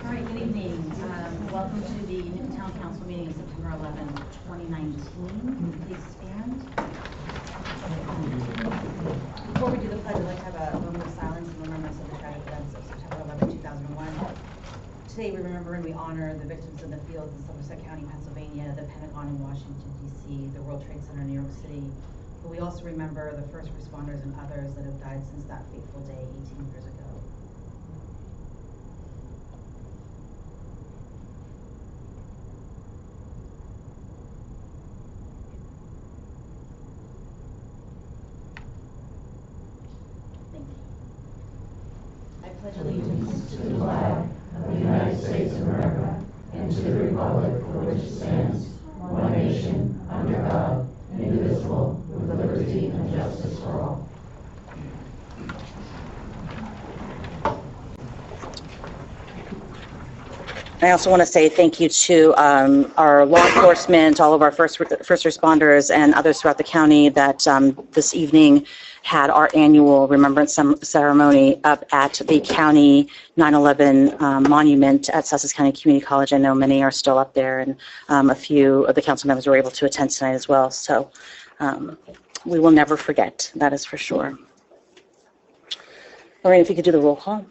All right, good evening. Welcome to the Newton Town Council meeting of September 11, 2019. Please stand. Before we do the pledge, I'd like to have a moment of silence in remembrance of the tragic events of September 11, 2001. Today we remember and we honor the victims in the fields in Somerset County, Pennsylvania, the Pentagon in Washington, D.C., the World Trade Center in New York City. But we also remember the first responders and others that have died since that fateful day 18 years ago. I pledge allegiance to the flag of the United States of America and to the republic for which it stands, one nation, under God, indivisible, with liberty and justice for all. I also want to say thank you to our law enforcement, all of our first responders, and others throughout the county that this evening had our annual remembrance ceremony up at the county 9/11 monument at Sussex County Community College. I know many are still up there, and a few of the council members were able to attend tonight as well. So we will never forget, that is for sure. Lorraine, if you could do the roll call.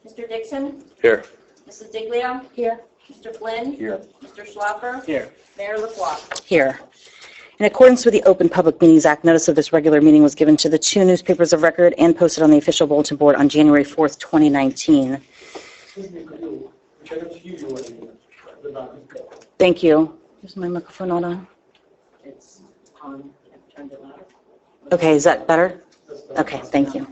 Mr. Dixon? Here. Mrs. Diglio? Here. Mr. Flynn? Here. Mr. Schlaffer? Here. Mayor LaFois? Here. In accordance with the Open Public Meetings Act, notice of this regular meeting was given to the 2 newspapers of record and posted on the official bulletin board on January 4th, 2019. Thank you. Is my microphone not on? It's on. I've turned it louder. Okay, is that better? Okay, thank you.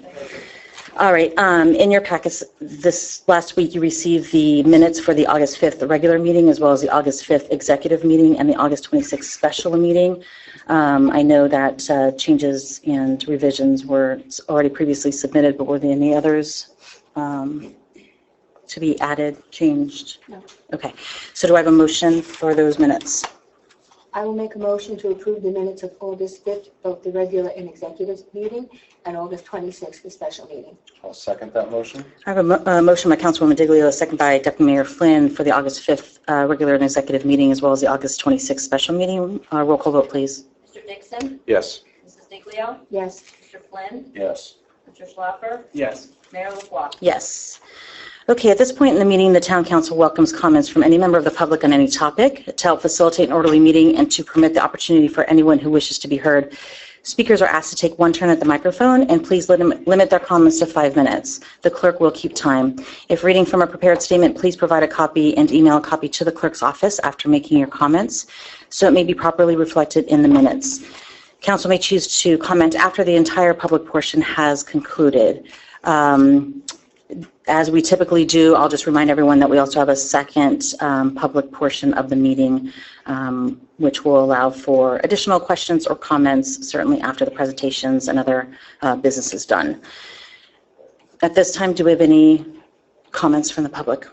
All right, in your packets this last week, you received the minutes for the August 5th regular meeting, as well as the August 5th executive meeting and the August 26th special meeting. I know that changes and revisions were already previously submitted, but were there any others to be added, changed? No. Okay, so do I have a motion for those minutes? I will make a motion to approve the minutes of August 5th, both the regular and executive meeting, and August 26th, the special meeting. I'll second that motion. I have a motion by Councilwoman Diglio, a second by Deputy Mayor Flynn for the August 5th regular and executive meeting, as well as the August 26th special meeting. Roll call vote, please. Mr. Dixon? Yes. Mrs. Diglio? Yes. Mr. Flynn? Yes. Mr. Schlaffer? Yes. Mayor LaFois? Yes. Okay, at this point in the meeting, the Town Council welcomes comments from any member of the public on any topic to help facilitate an orderly meeting and to permit the opportunity for anyone who wishes to be heard. Speakers are asked to take one turn at the microphone, and please limit their comments to 5 minutes. The clerk will keep time. If reading from a prepared statement, please provide a copy and email a copy to the clerk's office after making your comments, so it may be properly reflected in the minutes. Council may choose to comment after the entire public portion has concluded. As we typically do, I'll just remind everyone that we also have a second public portion of the meeting, which will allow for additional questions or comments, certainly after the presentations and other business is done. At this time, do we have any comments from the public?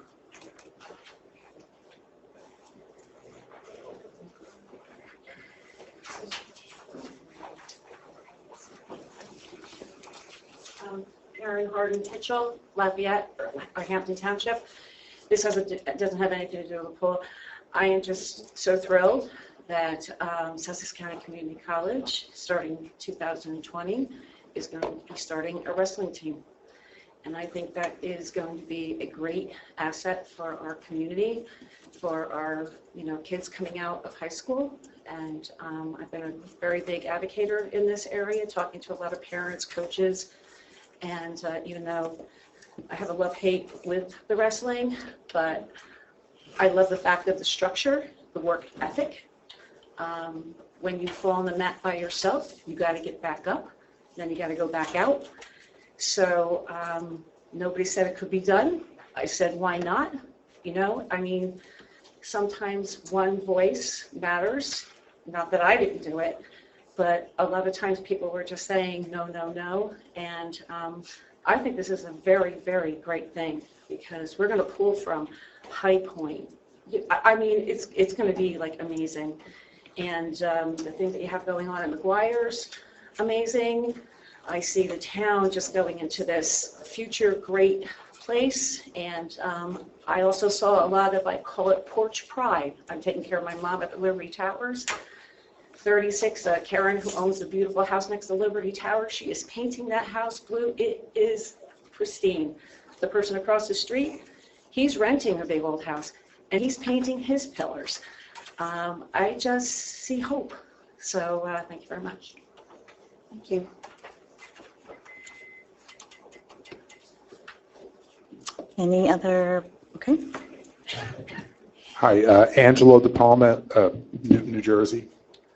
Karen Harden Mitchell, Lafayette, or Hampton Township. This doesn't have anything to do with the pool. I am just so thrilled that Sussex County Community College, starting 2020, is going to be starting a wrestling team. And I think that is going to be a great asset for our community, for our kids coming out of high school. And I've been a very big advocate in this area, talking to a lot of parents, coaches. And even though I have a love-hate with the wrestling, but I love the fact of the structure, the work ethic. When you fall on the mat by yourself, you got to get back up, then you got to go back out. So nobody said it could be done. I said, why not? Sometimes one voice matters. Not that I didn't do it, but a lot of times people were just saying no, no, no. And I think this is a very, very great thing because we're going to pull from High Point. It's going to be like amazing. And the thing that you have going on at McGuire's, amazing. I see the town just going into this future great place, and I also saw a lot of, I call it porch pride. I'm taking care of my mom at the Liberty Towers. 36, Karen, who owns a beautiful house next to Liberty Tower, she is painting that house blue. It is pristine. The person across the street, he's renting a big old house, and he's painting his pillars. I just see hope. So thank you very much. Thank you. Any other, okay. Hi, Angelo De Palma, Newton, New Jersey,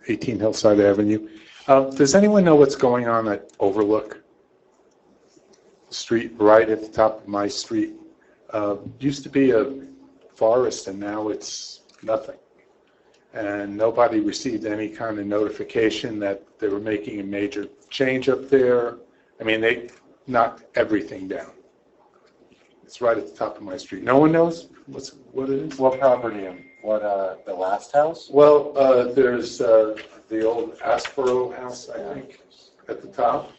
18 Hillside Avenue. Does anyone know what's going on at Overlook Street, right at the top of my street? Used to be a forest, and now it's nothing. And nobody received any kind of notification that they were making a major change up there. I mean, they knocked everything down. It's right at the top of my street. No one knows what it is? What property? What, the last house? Well, there's the old Aspero house, I think, at the top.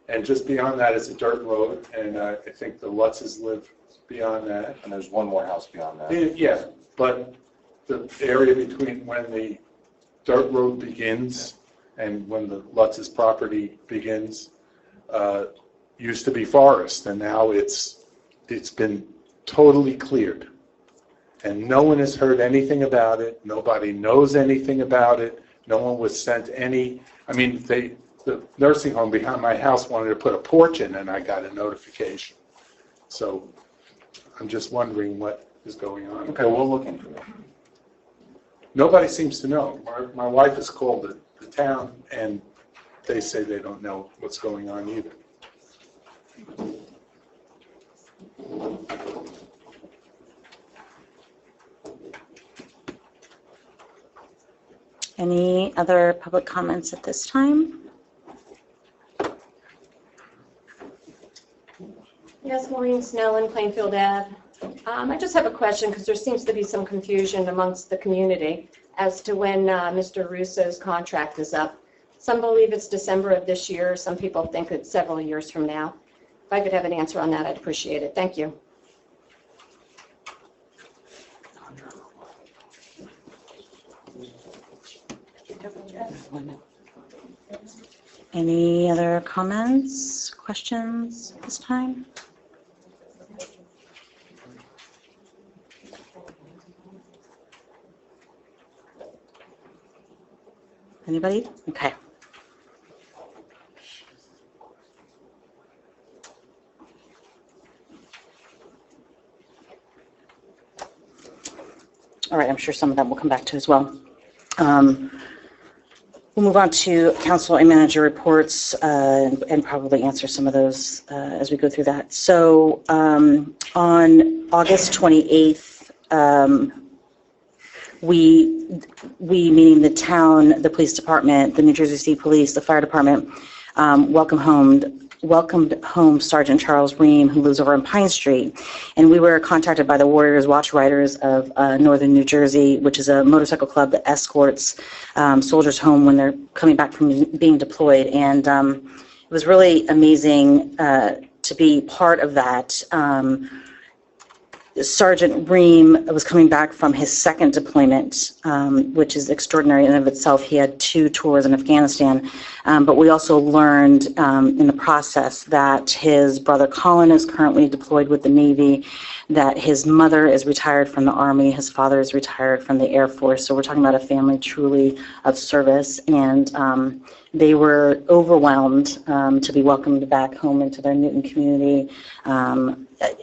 And just beyond that is a dirt road, and I think the Lutzes live beyond that. And there's one more house beyond that. Yeah, but the area between when the dirt road begins and when the Lutz's property begins used to be forest, and now it's been totally cleared. And no one has heard anything about it. Nobody knows anything about it. No one was sent any, I mean, the nursing home behind my house wanted to put a porch in, and I got a notification. So I'm just wondering what is going on. Okay, we'll look into it. Nobody seems to know. My wife has called the town, and they say they don't know what's going on either. Any other public comments at this time? Yes, Maureen Snellen, Plainfield Ave. I just have a question because there seems to be some confusion amongst the community as to when Mr. Russo's contract is up. Some believe it's December of this year. Some people think it's several years from now. If I could have an answer on that, I'd appreciate it. Thank you. Any other comments, questions at this time? Anybody? Okay. All right, I'm sure some of them will come back to as well. We'll move on to council and manager reports and probably answer some of those as we go through that. So on August 28th, we meaning the town, the police department, the New Jersey State Police, the fire department, welcomed home Sergeant Charles Ream, who lives over on Pine Street. And we were contacted by the Warriors Watch Riders of Northern New Jersey, which is a motorcycle club that escorts soldiers home when they're coming back from being deployed. And it was really amazing to be part of that. Sergeant Ream was coming back from his second deployment, which is extraordinary in and of itself. He had 2 tours in Afghanistan, but we also learned in the process that his brother Colin is currently deployed with the Navy, that his mother is retired from the Army, his father is retired from the Air Force. So we're talking about a family truly of service, and they were overwhelmed to be welcomed back home into their Newton community,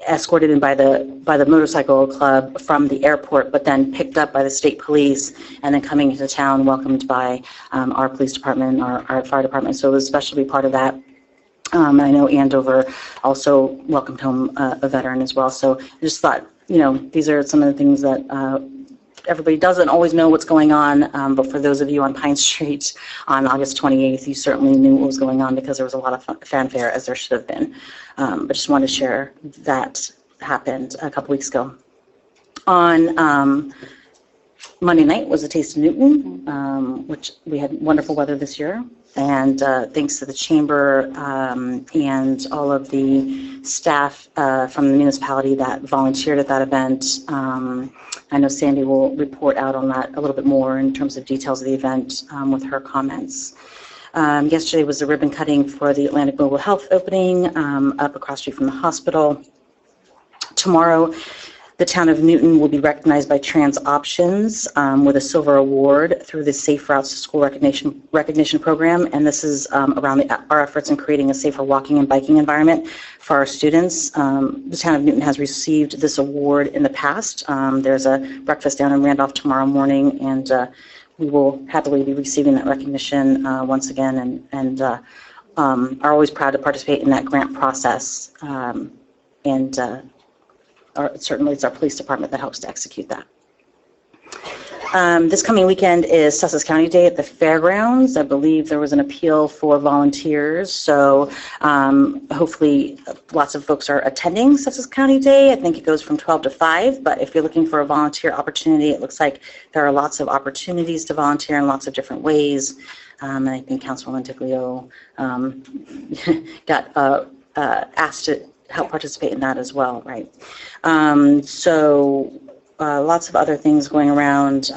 escorted in by the motorcycle club from the airport, but then picked up by the state police, and then coming into town, welcomed by our police department, our fire department. So it was special to be part of that. I know Andover also welcomed home a veteran as well. So I just thought, these are some of the things that everybody doesn't always know what's going on, but for those of you on Pine Street on August 28th, you certainly knew what was going on because there was a lot of fanfare, as there should have been. But just wanted to share that happened a couple weeks ago. On Monday night was a Taste of Newton, which we had wonderful weather this year. And thanks to the chamber and all of the staff from the municipality that volunteered at that event. I know Sandy will report out on that a little bit more in terms of details of the event with her comments. Yesterday was the ribbon cutting for the Atlantic Mobile Health opening up across the street from the hospital. Tomorrow, the town of Newton will be recognized by Trans Options with a silver award through the Safe Routes to School recognition program, and this is around our efforts in creating a safer walking and biking environment for our students. The town of Newton has received this award in the past. There's a breakfast down in Randolph tomorrow morning, and we will happily be receiving that recognition once again, and are always proud to participate in that grant process. Certainly it's our police department that helps to execute that. This coming weekend is Sussex County Day at the fairgrounds. I believe there was an appeal for volunteers, so hopefully lots of folks are attending Sussex County Day. I think it goes from 12 to 5, but if you're looking for a volunteer opportunity, it looks like there are lots of opportunities to volunteer in lots of different ways. And I think Councilwoman Diglio got asked to help participate in that as well, right? Lots of other things going around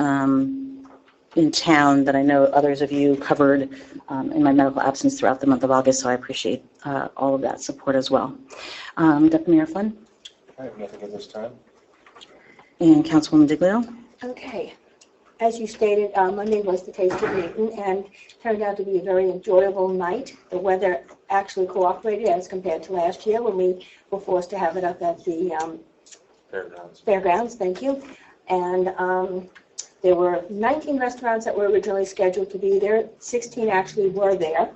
in town that I know others of you covered in my medical absence throughout the month of August, so I appreciate all of that support as well. Deputy Mayor Flynn? I have nothing at this time. And Councilwoman Diglio? Okay. As you stated, Monday was the Taste of Newton, and turned out to be a very enjoyable night. The weather actually cooperated as compared to last year when we were forced to have it up at the fairgrounds. Thank you. And there were 19 restaurants that were originally scheduled to be there. 16 actually were there.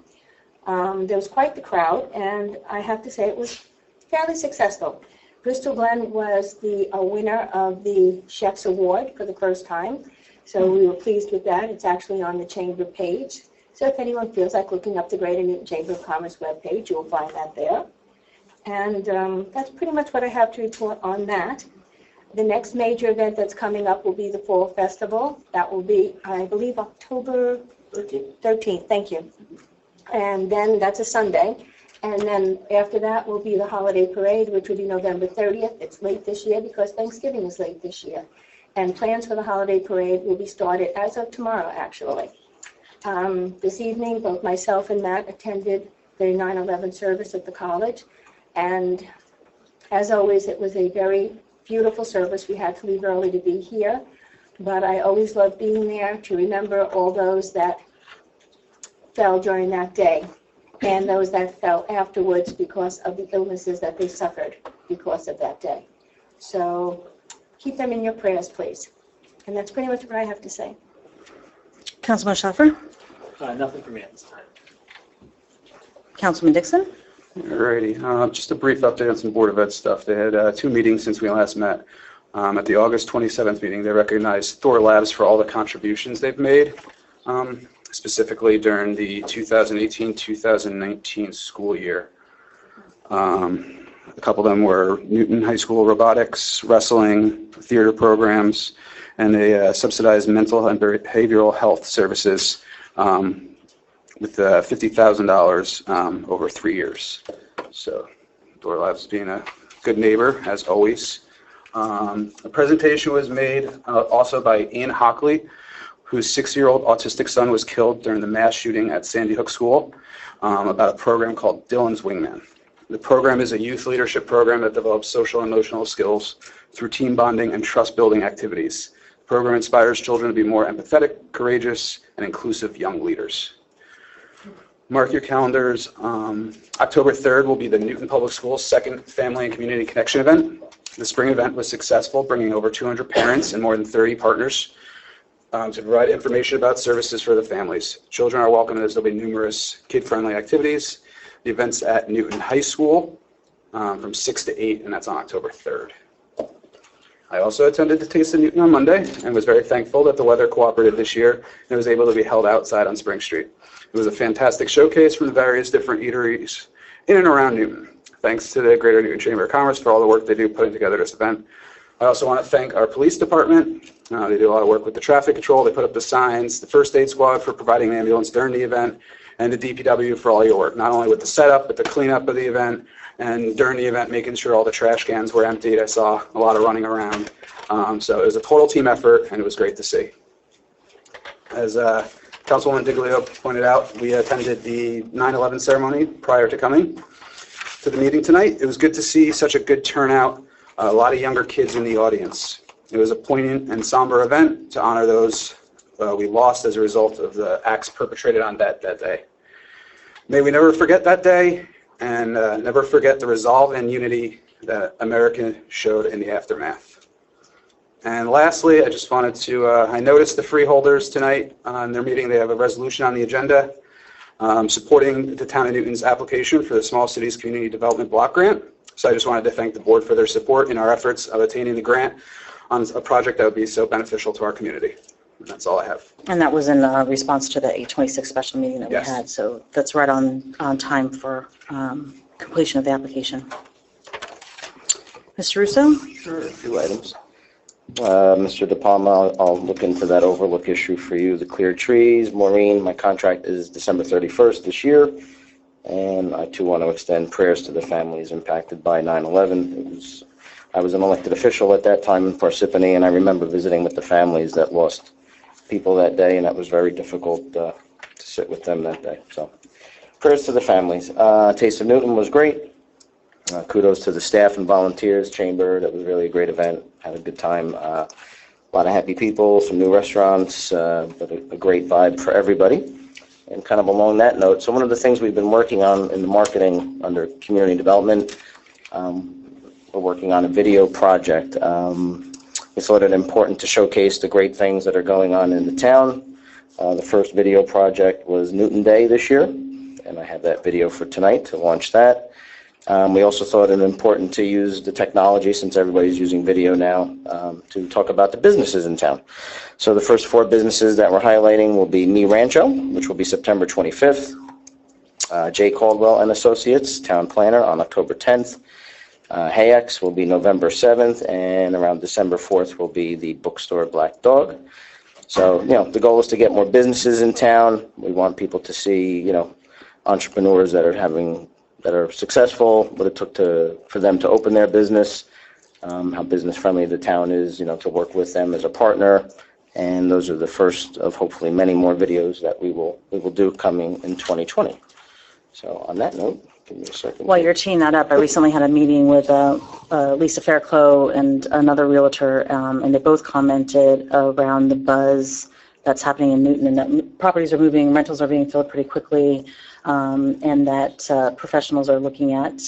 There was quite the crowd, and I have to say it was fairly successful. Bristol Glen was the winner of the Chef's Award for the first time. So we were pleased with that. It's actually on the Chamber page. So if anyone feels like looking up the Greater Newton Chamber of Commerce webpage, you'll find that there. And that's pretty much what I have to report on that. The next major event that's coming up will be the Fall Festival. That will be, I believe, October 13th. Thank you. And then that's a Sunday. And then after that will be the Holiday Parade, which will be November 30th. It's late this year because Thanksgiving is late this year. And plans for the Holiday Parade will be started as of tomorrow, actually. This evening, both myself and Matt attended the 9/11 service at the college. And as always, it was a very beautiful service. We had to leave early to be here. But I always love being there to remember all those that fell during that day and those that fell afterwards because of the illnesses that they suffered because of that day. So keep them in your prayers, please. And that's pretty much what I have to say. Councilman Schaffer? Nothing for me at this time. Councilman Dixon? Alrighty, just a brief update on some Board of Ed stuff. They had 2 meetings since we last met. At the August 27th meeting, they recognized Thor Labs for all the contributions they've made, specifically during the 2018-2019 school year. A couple of them were Newton High School robotics, wrestling, theater programs, and they subsidized mental and behavioral health services with $50,000 over 3 years. So Thor Labs being a good neighbor, as always. A presentation was made also by Ian Hockley, whose 6-year-old autistic son was killed during the mass shooting at Sandy Hook School, about a program called Dylan's Wingman. The program is a youth leadership program that develops social and emotional skills through team bonding and trust-building activities. The program inspires children to be more empathetic, courageous, and inclusive young leaders. Mark your calendars. October 3rd will be the Newton Public Schools' second Family and Community Connection event. The spring event was successful, bringing over 200 parents and more than 30 partners to provide information about services for the families. Children are welcome as there'll be numerous kid-friendly activities. The event's at Newton High School from 6 to 8, and that's on October 3rd. I also attended the Taste of Newton on Monday and was very thankful that the weather cooperated this year and it was able to be held outside on Spring Street. It was a fantastic showcase from the various different eateries in and around Newton. Thanks to the Greater Newton Chamber of Commerce for all the work they do putting together this event. I also want to thank our police department. They do a lot of work with the traffic control. They put up the signs, the first aid squad for providing an ambulance during the event, and the DPW for all your work, not only with the setup, but the cleanup of the event, and during the event, making sure all the trash cans were emptied. I saw a lot of running around. So it was a total team effort, and it was great to see. As Councilwoman Diglio pointed out, we attended the 9/11 ceremony prior to coming to the meeting tonight. It was good to see such a good turnout, a lot of younger kids in the audience. It was a poignant and somber event to honor those we lost as a result of the acts perpetrated on that day. May we never forget that day, and never forget the resolve and unity that America showed in the aftermath. And lastly, I just wanted to, I noticed the freeholders tonight on their meeting, they have a resolution on the agenda supporting the Town of Newton's application for the Small Cities Community Development Block Grant. So I just wanted to thank the board for their support in our efforts of attaining the grant on a project that would be so beneficial to our community. And that's all I have. And that was in response to the 826 special meeting that Yes. we had. So that's right on time for completion of the application. Mr. Russo? Sure, a few items. Mr. De Palma, I'll look into that overlook issue for you. The cleared trees, Maureen, my contract is December 31st this year. And I too want to extend prayers to the families impacted by 9/11. I was an elected official at that time in Parsippany, and I remember visiting with the families that lost people that day, and that was very difficult to sit with them that day. So prayers to the families. Taste of Newton was great. Kudos to the staff and volunteers, Chamber. That was really a great event. Had a good time. A lot of happy people, some new restaurants, but a great vibe for everybody. And kind of along that note, so one of the things we've been working on in the marketing under community development, we're working on a video project. We thought it important to showcase the great things that are going on in the town. The first video project was Newton Day this year, and I have that video for tonight to launch that. We also thought it important to use the technology, since everybody's using video now, to talk about the businesses in town. So the first 4 businesses that we're highlighting will be Mi Rancho, which will be September 25th, J. Caldwell and Associates, Town Planner, on October 10th. Hayeks will be November 7th, and around December 4th will be the bookstore Black Dog. So, the goal is to get more businesses in town. We want people to see, entrepreneurs that are successful, what it took for them to open their business, how business friendly the town is, to work with them as a partner. And those are the first of hopefully many more videos that we will do coming in 2020. So on that note, give me a second. While you're teeing that up, I recently had a meeting with Lisa Fairclough and another realtor, and they both commented around the buzz that's happening in Newton, and that properties are moving, rentals are being filled pretty quickly, and that professionals are looking at,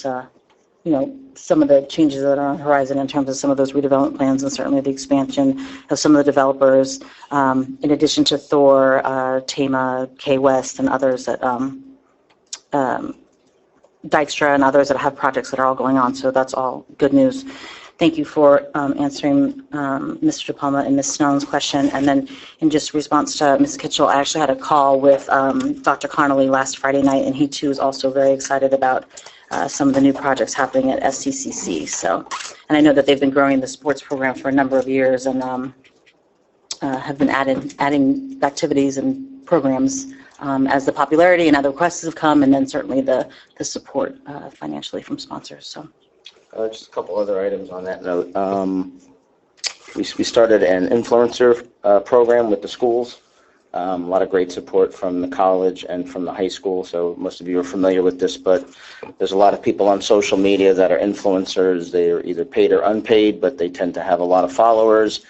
some of the changes that are on the horizon in terms of some of those redevelopment plans, and certainly the expansion of some of the developers, in addition to Thor, Tama, K West, and others that Dykstra and others that have projects that are all going on. So that's all good news. Thank you for answering Mr. De Palma and Ms. Snell's question. And then in just response to Ms. Kitchell, I actually had a call with Dr. Connolly last Friday night, and he too is also very excited about some of the new projects happening at SCCC. So, and I know that they've been growing the sports program for a number of years, and have been adding activities and programs as the popularity and other requests have come, and then certainly the support financially from sponsors. So. Just a couple other items on that note. We started an influencer program with the schools. A lot of great support from the college and from the high school, so most of you are familiar with this, but there's a lot of people on social media that are influencers. They're either paid or unpaid, but they tend to have a lot of followers,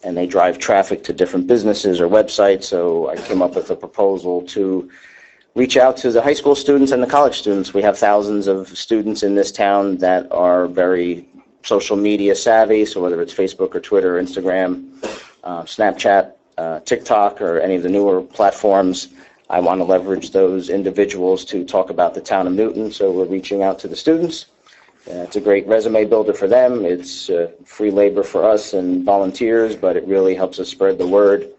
and they drive traffic to different businesses or websites. So I came up with a proposal to reach out to the high school students and the college students. We have thousands of students in this town that are very social media savvy, so whether it's Facebook or Twitter or Instagram, Snapchat, TikTok, or any of the newer platforms, I want to leverage those individuals to talk about the town of Newton, so we're reaching out to the students. It's a great resume builder for them. It's free labor for us and volunteers, but it really helps us spread the word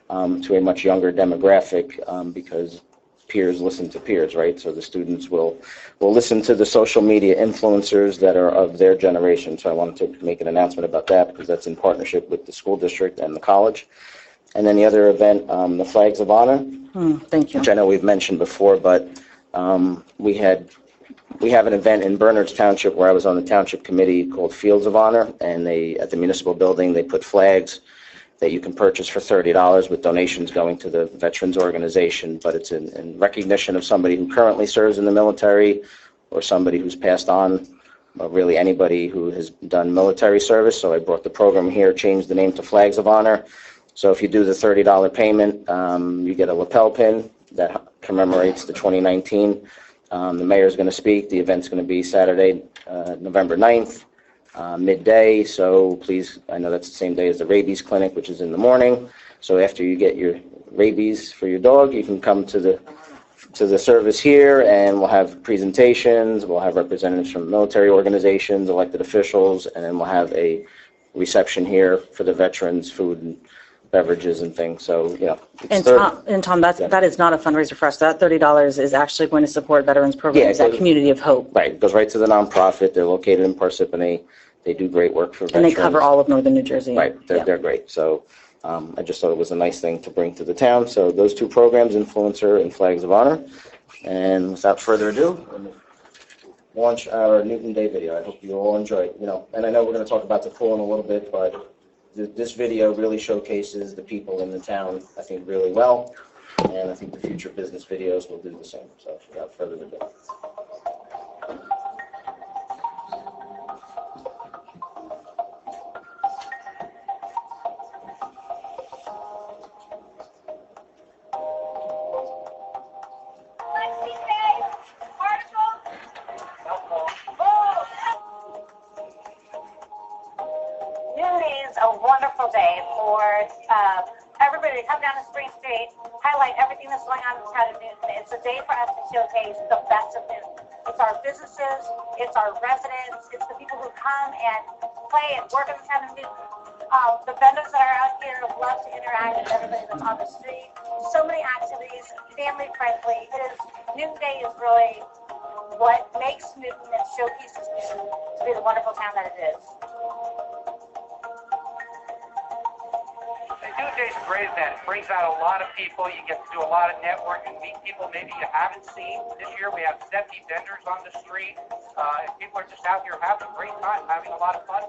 to a much younger demographic, because peers listen to peers, right? So the students will listen to the social media influencers that are of their generation. So I wanted to make an announcement about that, because that's in partnership with the school district and the college. And then the other event, the Flags of Honor, Thank you. which I know we've mentioned before, but we have an event in Bernards Township where I was on the township committee called Fields of Honor, and at the municipal building, they put flags that you can purchase for $30 with donations going to the Veterans Organization, but it's in recognition of somebody who currently serves in the military or somebody who's passed on, or really anybody who has done military service. So I brought the program here, changed the name to Flags of Honor. So if you do the $30 payment, you get a lapel pin that commemorates the 2019. The mayor's going to speak. The event's going to be Saturday, November 9th. Midday, so please, I know that's the same day as the rabies clinic, which is in the morning. So after you get your rabies for your dog, you can come to the service here, and we'll have presentations. We'll have representatives from military organizations, elected officials, and then we'll have a reception here for the veterans, food and beverages and things. So, you know. And Tom, that is not a fundraiser for us. That $30 is actually going to support veterans programs at Community of Hope. Right, it goes right to the nonprofit. They're located in Parsippany. They do great work for veterans. And they cover all of northern New Jersey. Right, they're great. So I just thought it was a nice thing to bring to the town. So those two programs, Influencer and Flags of Honor. And without further ado, launch our Newton Day video. I hope you all enjoy it. You know, and I know we're going to talk about the pool in a little bit, but this video really showcases the people in the town, I think, really well. And I think the future business videos will do the same. So without further ado. A wonderful day for everybody to come down to Spring Street, highlight everything that's going on in the town of Newton. It's a day for us to showcase the best of Newton. It's our businesses, it's our residents, it's the people who come and play and work in the town of Newton. The vendors that are out here love to interact with everybody that's on the street. So many activities, family friendly. Newton Day is really what makes Newton and showcases Newton to be the wonderful town that it is. Newton Day is a great event. It brings out a lot of people. You get to do a lot of networking, meet people maybe you haven't seen. This year we have 70 vendors on the street. And people are just out here having a great time, having a lot of fun.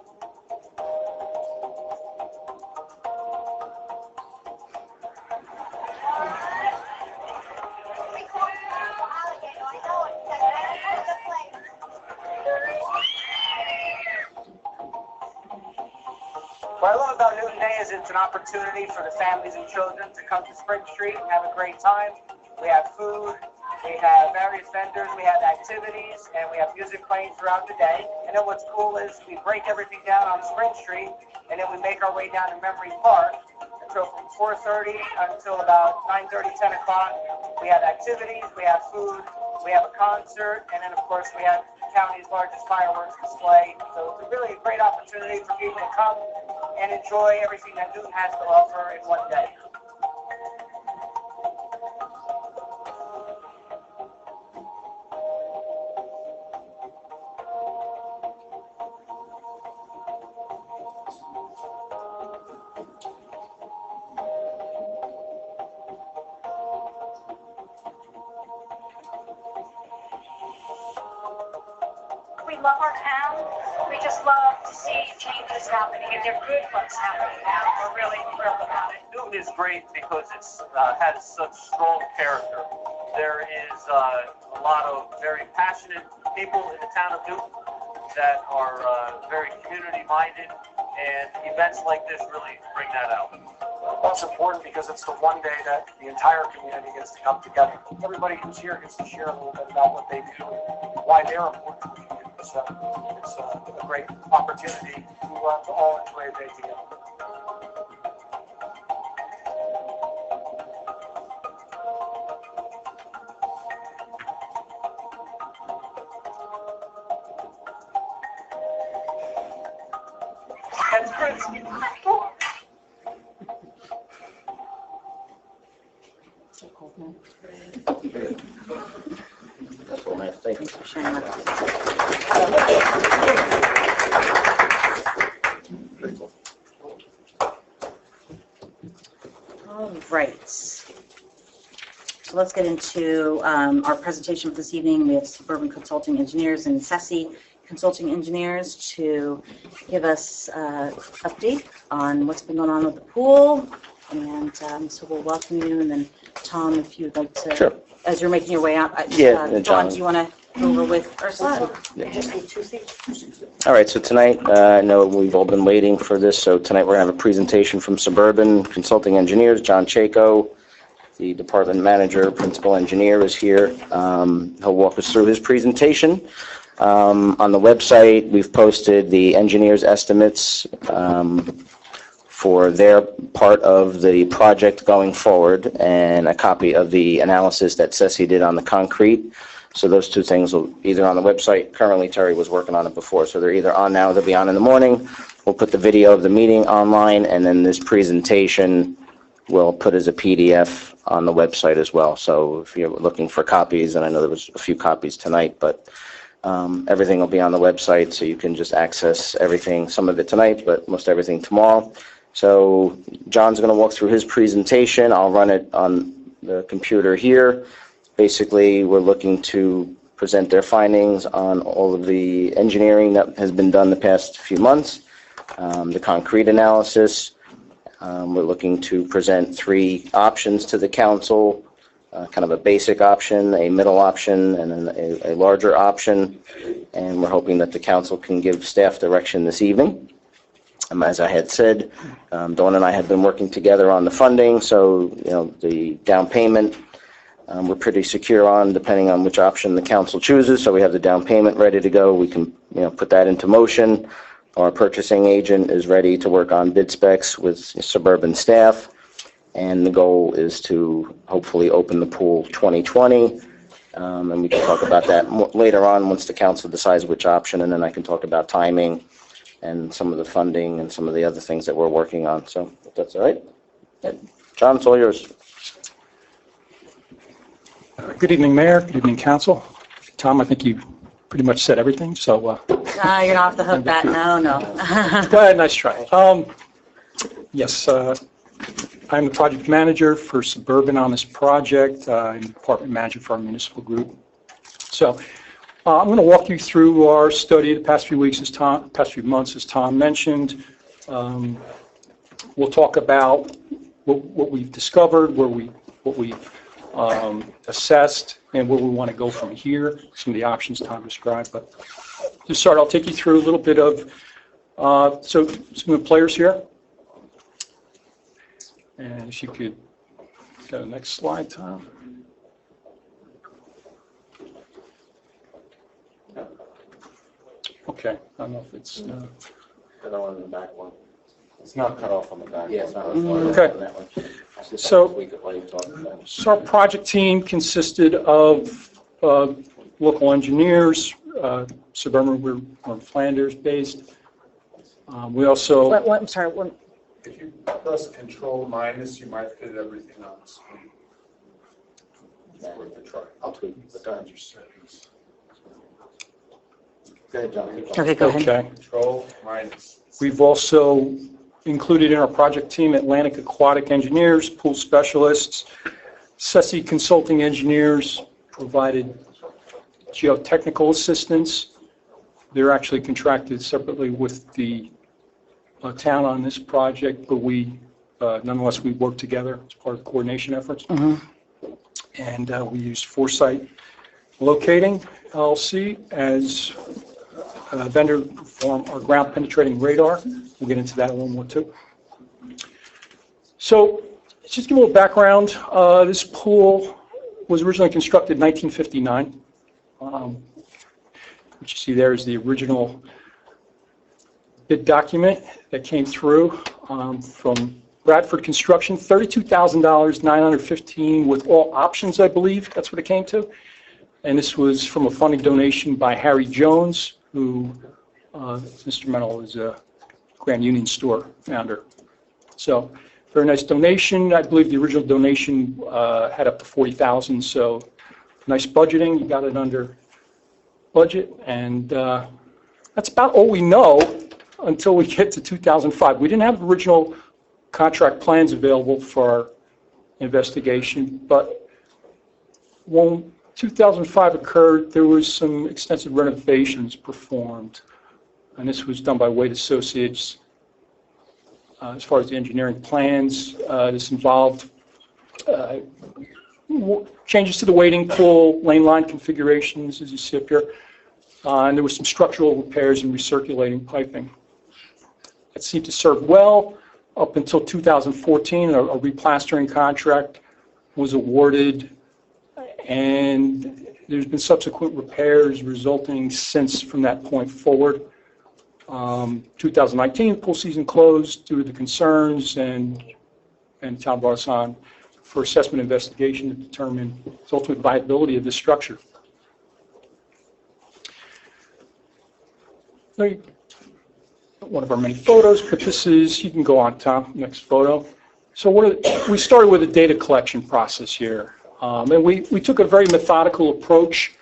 What I love about Newton Day is it's an opportunity for the families and children to come to Spring Street and have a great time. We have food, we have various vendors, we have activities, and we have music playing throughout the day. And then what's cool is we break everything down on Spring Street, and then we make our way down to Memory Park. And so from 4:30 until about 9:30, 10 o'clock, we have activities, we have food, we have a concert, and then of course we have the county's largest fireworks display. So it's really a great opportunity for people to come and enjoy everything that Newton has to offer in one day. We love our town. We just love to see changes happening, and they're good ones happening now. We're really thrilled about it. Newton is great because it has such strong character. There is a lot of very passionate people in the town of Newton that are very community-minded, and events like this really bring that out. Well, it's important because it's the one day that the entire community gets to come together. Everybody who's here gets to share a little bit about what they do, why they're important to the community. So it's a great opportunity to all enjoy a day together. That's Chris. So cool, man. That's all, man. Thank you. All right. so let's get into our presentation for this evening. We have Suburban Consulting Engineers and SESI Consulting Engineers to give us an update on what's been going on with the pool. And so we'll welcome you. And then, Tom, if you'd like to, Sure. as you're making your way out, Yeah, John, do you want to go over with Ursula? All right, so tonight, I know we've all been waiting for this, so tonight we're going to have a presentation from Suburban Consulting Engineers. John Chaco, the department manager, principal engineer, is here. He'll walk us through his presentation. On the website, we've posted the engineers' estimates for their part of the project going forward, and a copy of the analysis that SESI did on the concrete. So those two things will either on the website. Currently, Terry was working on it before, so they're either on now, they'll be on in the morning. We'll put the video of the meeting online, and then this presentation we'll put as a PDF on the website as well. So if you're looking for copies, and I know there was a few copies tonight, but everything will be on the website, so you can just access everything, some of it tonight, but most everything tomorrow. So John's going to walk through his presentation. I'll run it on the computer here. Basically, we're looking to present their findings on all of the engineering that has been done the past few months, the concrete analysis. We're looking to present 3 options to the council, kind of a basic option, a middle option, and then a larger option. And we're hoping that the council can give staff direction this evening. As I had said, Dawn and I have been working together on the funding, so the down payment we're pretty secure on, depending on which option the council chooses. So we have the down payment ready to go. We can put that into motion. Our purchasing agent is ready to work on bid specs with Suburban staff, and the goal is to hopefully open the pool 2020. And we can talk about that later on once the council decides which option, and then I can talk about timing and some of the funding and some of the other things that we're working on. So if that's all right. John, it's all yours. Good evening, Mayor. Good evening, Council. Tom, I think you pretty much said everything, so... You're not off the hook, that. No. Go ahead, nice try. Yes, I'm the project manager for Suburban on this project. I'm the department manager for our municipal group. So I'm going to walk you through our study the past few months, as Tom mentioned. We'll talk about what we've discovered, what we've assessed, and where we want to go from here, some of the options Tom described. But to start, I'll take you through a little bit of, so some of the players here. And if you could go to the next slide, Tom. Okay, I don't know if it's... Cut off on the back one. It's not cut off on the back. Yeah, it's not. Okay. So our project team consisted of local engineers. Suburban, we're Flanders based. We also... I'm sorry. If you press Control minus, you might fit everything on the screen. It's worth a try. I'll tweak the time. Okay, go ahead. Okay. Control minus. We've also included in our project team Atlantic Aquatic Engineers, pool specialists, SESI Consulting Engineers provided geotechnical assistance. They're actually contracted separately with the town on this project, but we nonetheless we work together as part of the coordination efforts. And we use Foresight Locating LLC as a vendor to perform our ground penetrating radar. We'll get into that a little more too. So just give a little background. This pool was originally constructed in 1959. What you see there is the original bid document that came through from Bradford Construction, $32,000, $915 with all options, I believe. That's what it came to. And this was from a funding donation by Harry Jones, who is instrumental as a Grand Union Store founder. So very nice donation. I believe the original donation had up to $40,000. So nice budgeting. You got it under budget. And that's about all we know until we get to 2005. We didn't have original contract plans available for our investigation, but when 2005 occurred, there was some extensive renovations performed, and this was done by Wade Associates. As far as the engineering plans, this involved changes to the wading pool, lane line configurations, as you see up here, and there was some structural repairs and recirculating piping. It seemed to serve well up until 2014. A replastering contract was awarded, and there's been subsequent repairs resulting since from that point forward. 2019, pool season closed due to the concerns, and the town brought us on for assessment investigation to determine the ultimate viability of this structure. One of our many photos, but this is, you can go on, Tom, next photo. So we started with a data collection process here. And we took a very methodical approach,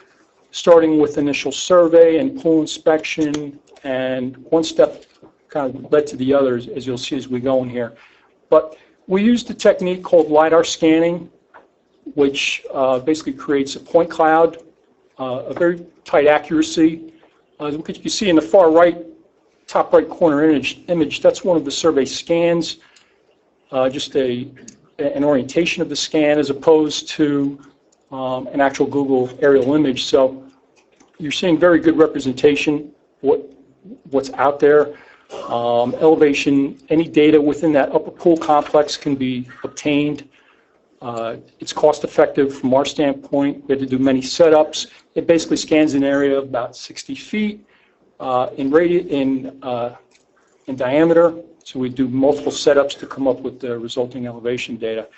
starting with initial survey and pool inspection, and one step kind of led to the others, as you'll see as we go in here. But we used a technique called LiDAR scanning, which basically creates a point cloud, a very tight accuracy. As you can see in the far right, top right corner image, that's one of the survey scans, just an orientation of the scan as opposed to an actual Google aerial image. So you're seeing very good representation what's out there. Elevation, any data within that upper pool complex can be obtained. It's cost effective from our standpoint. We had to do many setups. It basically scans an area of about 60 feet in diameter. So we do multiple setups to come up with the resulting elevation data.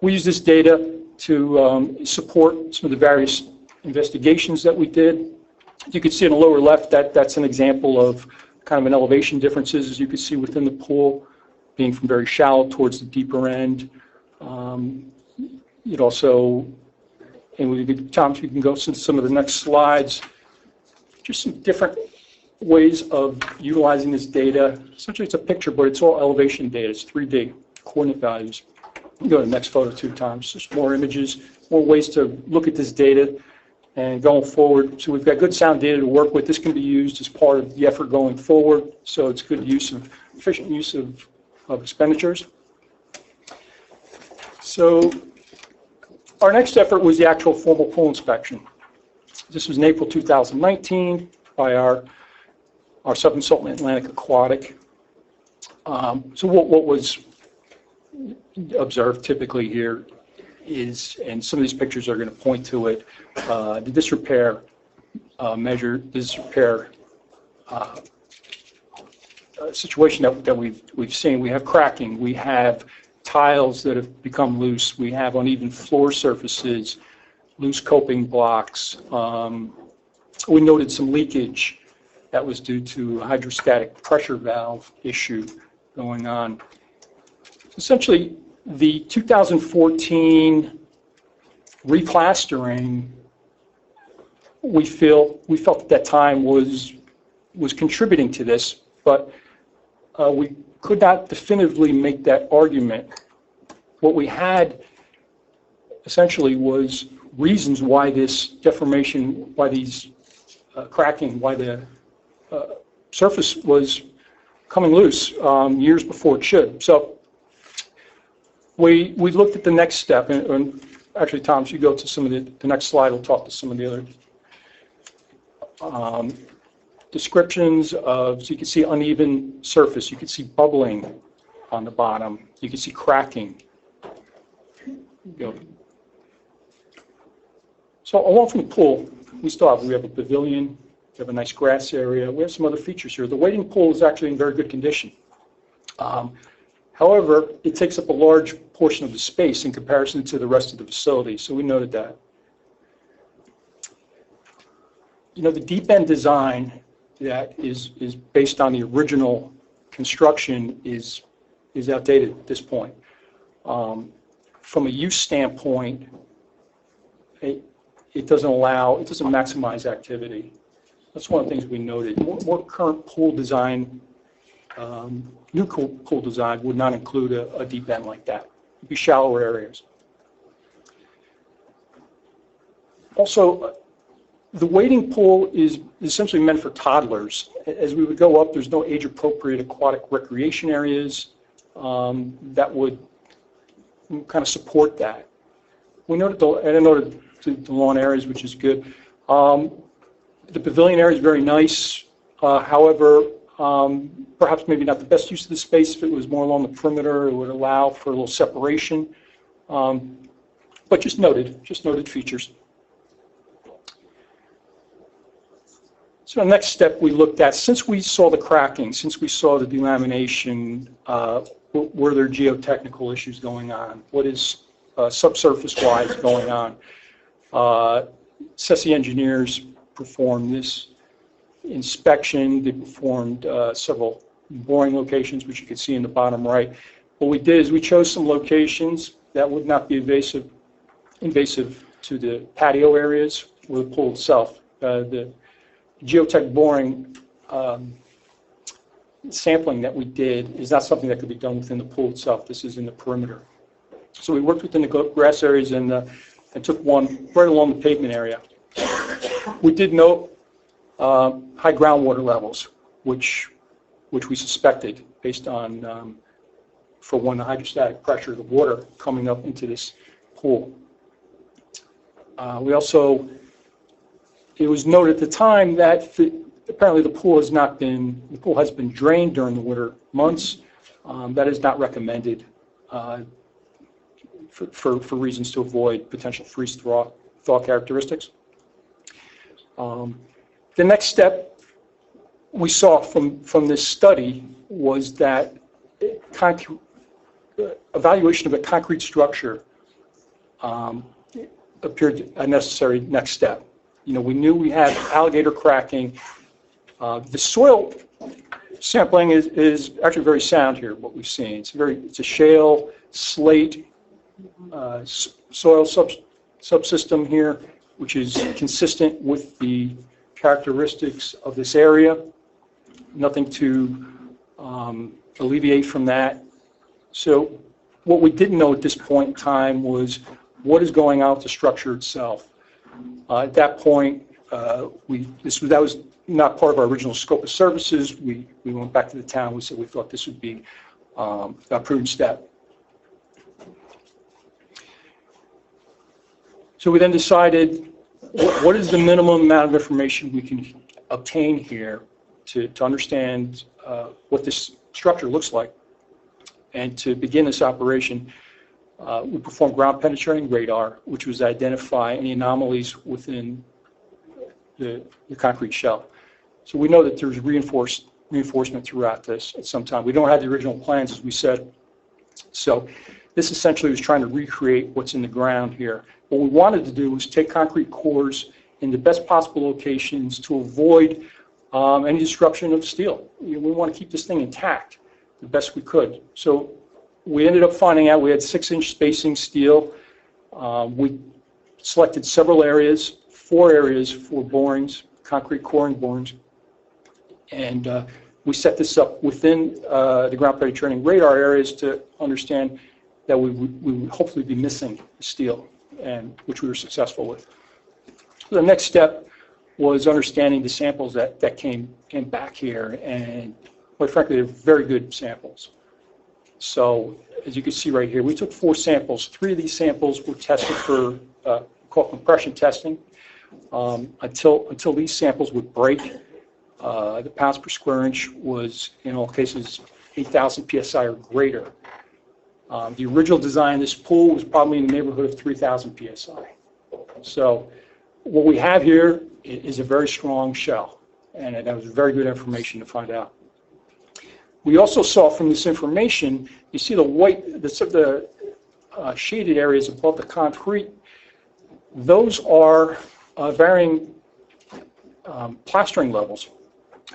We use this data to support some of the various investigations that we did. You can see in the lower left that's an example of kind of an elevation differences, as you can see within the pool, being from very shallow towards the deeper end. You'd also, and Tom, if you can go to some of the next slides, just some different ways of utilizing this data. Essentially, it's a picture, but it's all elevation data. It's 3D coordinate values. You can go to the next photo 2 times. Just more images, more ways to look at this data. And going forward, so we've got good sound data to work with. This can be used as part of the effort going forward. So it's good use of, efficient use of expenditures. So our next effort was the actual formal pool inspection. This was in April 2019 by our sub-consultant Atlantic Aquatic. So what was observed typically here is, and some of these pictures are going to point to it, the disrepair situation that we've seen. We have cracking, we have tiles that have become loose, we have uneven floor surfaces, loose coping blocks. We noted some leakage that was due to a hydrostatic pressure valve issue going on. Essentially, the 2014 replastering, we felt at that time was contributing to this, but we could not definitively make that argument. What we had essentially was reasons why this deformation, why these cracking, why the surface was coming loose years before it should. So we looked at the next step, and actually, Tom, if you go to some of the next slide, we'll talk to some of the other descriptions of, so you can see uneven surface, you can see bubbling on the bottom, you can see cracking. So along from the pool, we have a pavilion, we have a nice grass area, we have some other features here. The wading pool is actually in very good condition. However, it takes up a large portion of the space in comparison to the rest of the facility, so we noted that. You know, the deep end design that is based on the original construction is outdated at this point. From a use standpoint, it doesn't maximize activity. That's one of the things we noted. More current pool design, new pool design would not include a deep end like that. It'd be shallower areas. Also, the wading pool is essentially meant for toddlers. As we would go up, there's no age-appropriate aquatic recreation areas that would kind of support that. We noted the lawn areas, which is good. The pavilion area is very nice. However, perhaps maybe not the best use of the space. If it was more along the perimeter, it would allow for a little separation. But just noted features. So the next step we looked at, since we saw the cracking, since we saw the delamination, were there geotechnical issues going on? What is subsurface-wise going on? SESI engineers performed this inspection. They performed several boring locations, which you can see in the bottom right. What we did is we chose some locations that would not be invasive to the patio areas or the pool itself. The geotech boring sampling that we did is not something that could be done within the pool itself. This is in the perimeter. So we worked within the grass areas and took one right along the pavement area. We did note high groundwater levels, which we suspected based on, for one, the hydrostatic pressure of the water coming up into this pool. It was noted at the time that apparently the pool has been drained during the winter months. That is not recommended for reasons to avoid potential freeze-thaw characteristics. The next step we saw from this study was that evaluation of a concrete structure appeared a necessary next step. We knew we had alligator cracking. The soil sampling is actually very sound here, what we've seen. It's a shale, slate soil subsystem here, which is consistent with the characteristics of this area. Nothing to alleviate from that. So what we didn't know at this point in time was what is going on with the structure itself. At that point, that was not part of our original scope of services. We went back to the town. We said we thought this would be a prudent step. So we then decided what is the minimum amount of information we can obtain here to understand what this structure looks like. And to begin this operation, we performed ground penetrating radar, which was to identify any anomalies within the concrete shell. So we know that there's reinforcement throughout this at some time. We don't have the original plans, as we said. So this essentially was trying to recreate what's in the ground here. What we wanted to do was take concrete cores in the best possible locations to avoid any disruption of steel. We want to keep this thing intact the best we could. So we ended up finding out we had 6-inch spacing steel. We selected several areas, 4 areas for borings, concrete coring borings. And we set this up within the ground penetrating radar areas to understand that we would hopefully be missing steel, and which we were successful with. So the next step was understanding the samples that came back here, and quite frankly, they're very good samples. So as you can see right here, we took 4 samples. 3 of these samples were tested for called compression testing. Until these samples would break, the pounds per square inch was, in all cases, 8,000 psi or greater. The original design of this pool was probably in the neighborhood of 3,000 psi. So what we have here is a very strong shell, and that was very good information to find out. We also saw from this information, you see the white, the shaded areas above the concrete, those are varying plastering levels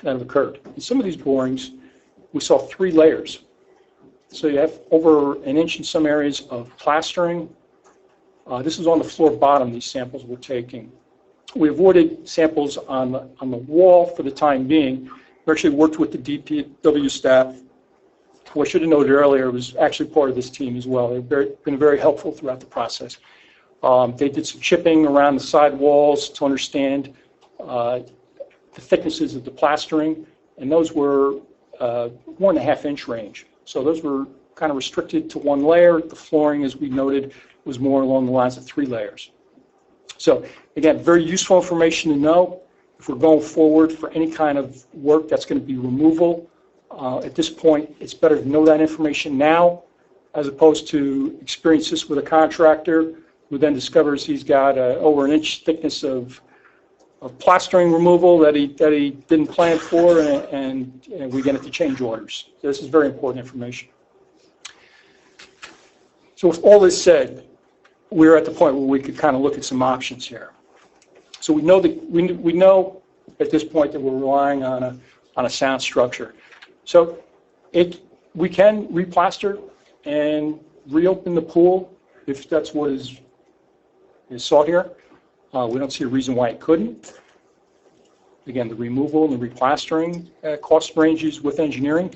that have occurred. In some of these borings, we saw 3 layers. So you have over 1 inch in some areas of plastering. This is on the floor bottom, these samples we're taking. We avoided samples on the wall for the time being. We actually worked with the DPW staff, who I should have noted earlier was actually part of this team as well. They've been very helpful throughout the process. They did some chipping around the side walls to understand the thicknesses of the plastering, and those were 1.5 inch range. So those were kind of restricted to one layer. The flooring, as we noted, was more along the lines of 3 layers. So again, very useful information to know if we're going forward for any kind of work that's going to be removal. At this point, it's better to know that information now as opposed to experience this with a contractor who then discovers he's got over 1 inch thickness of plastering removal that he didn't plan for, and we get into change orders. So this is very important information. So with all this said, we're at the point where we could kind of look at some options here. So we know that we know at this point that we're relying on a sound structure. So we can replaster and reopen the pool if that's what is sought here. We don't see a reason why it couldn't. Again, the removal and the replastering cost ranges with engineering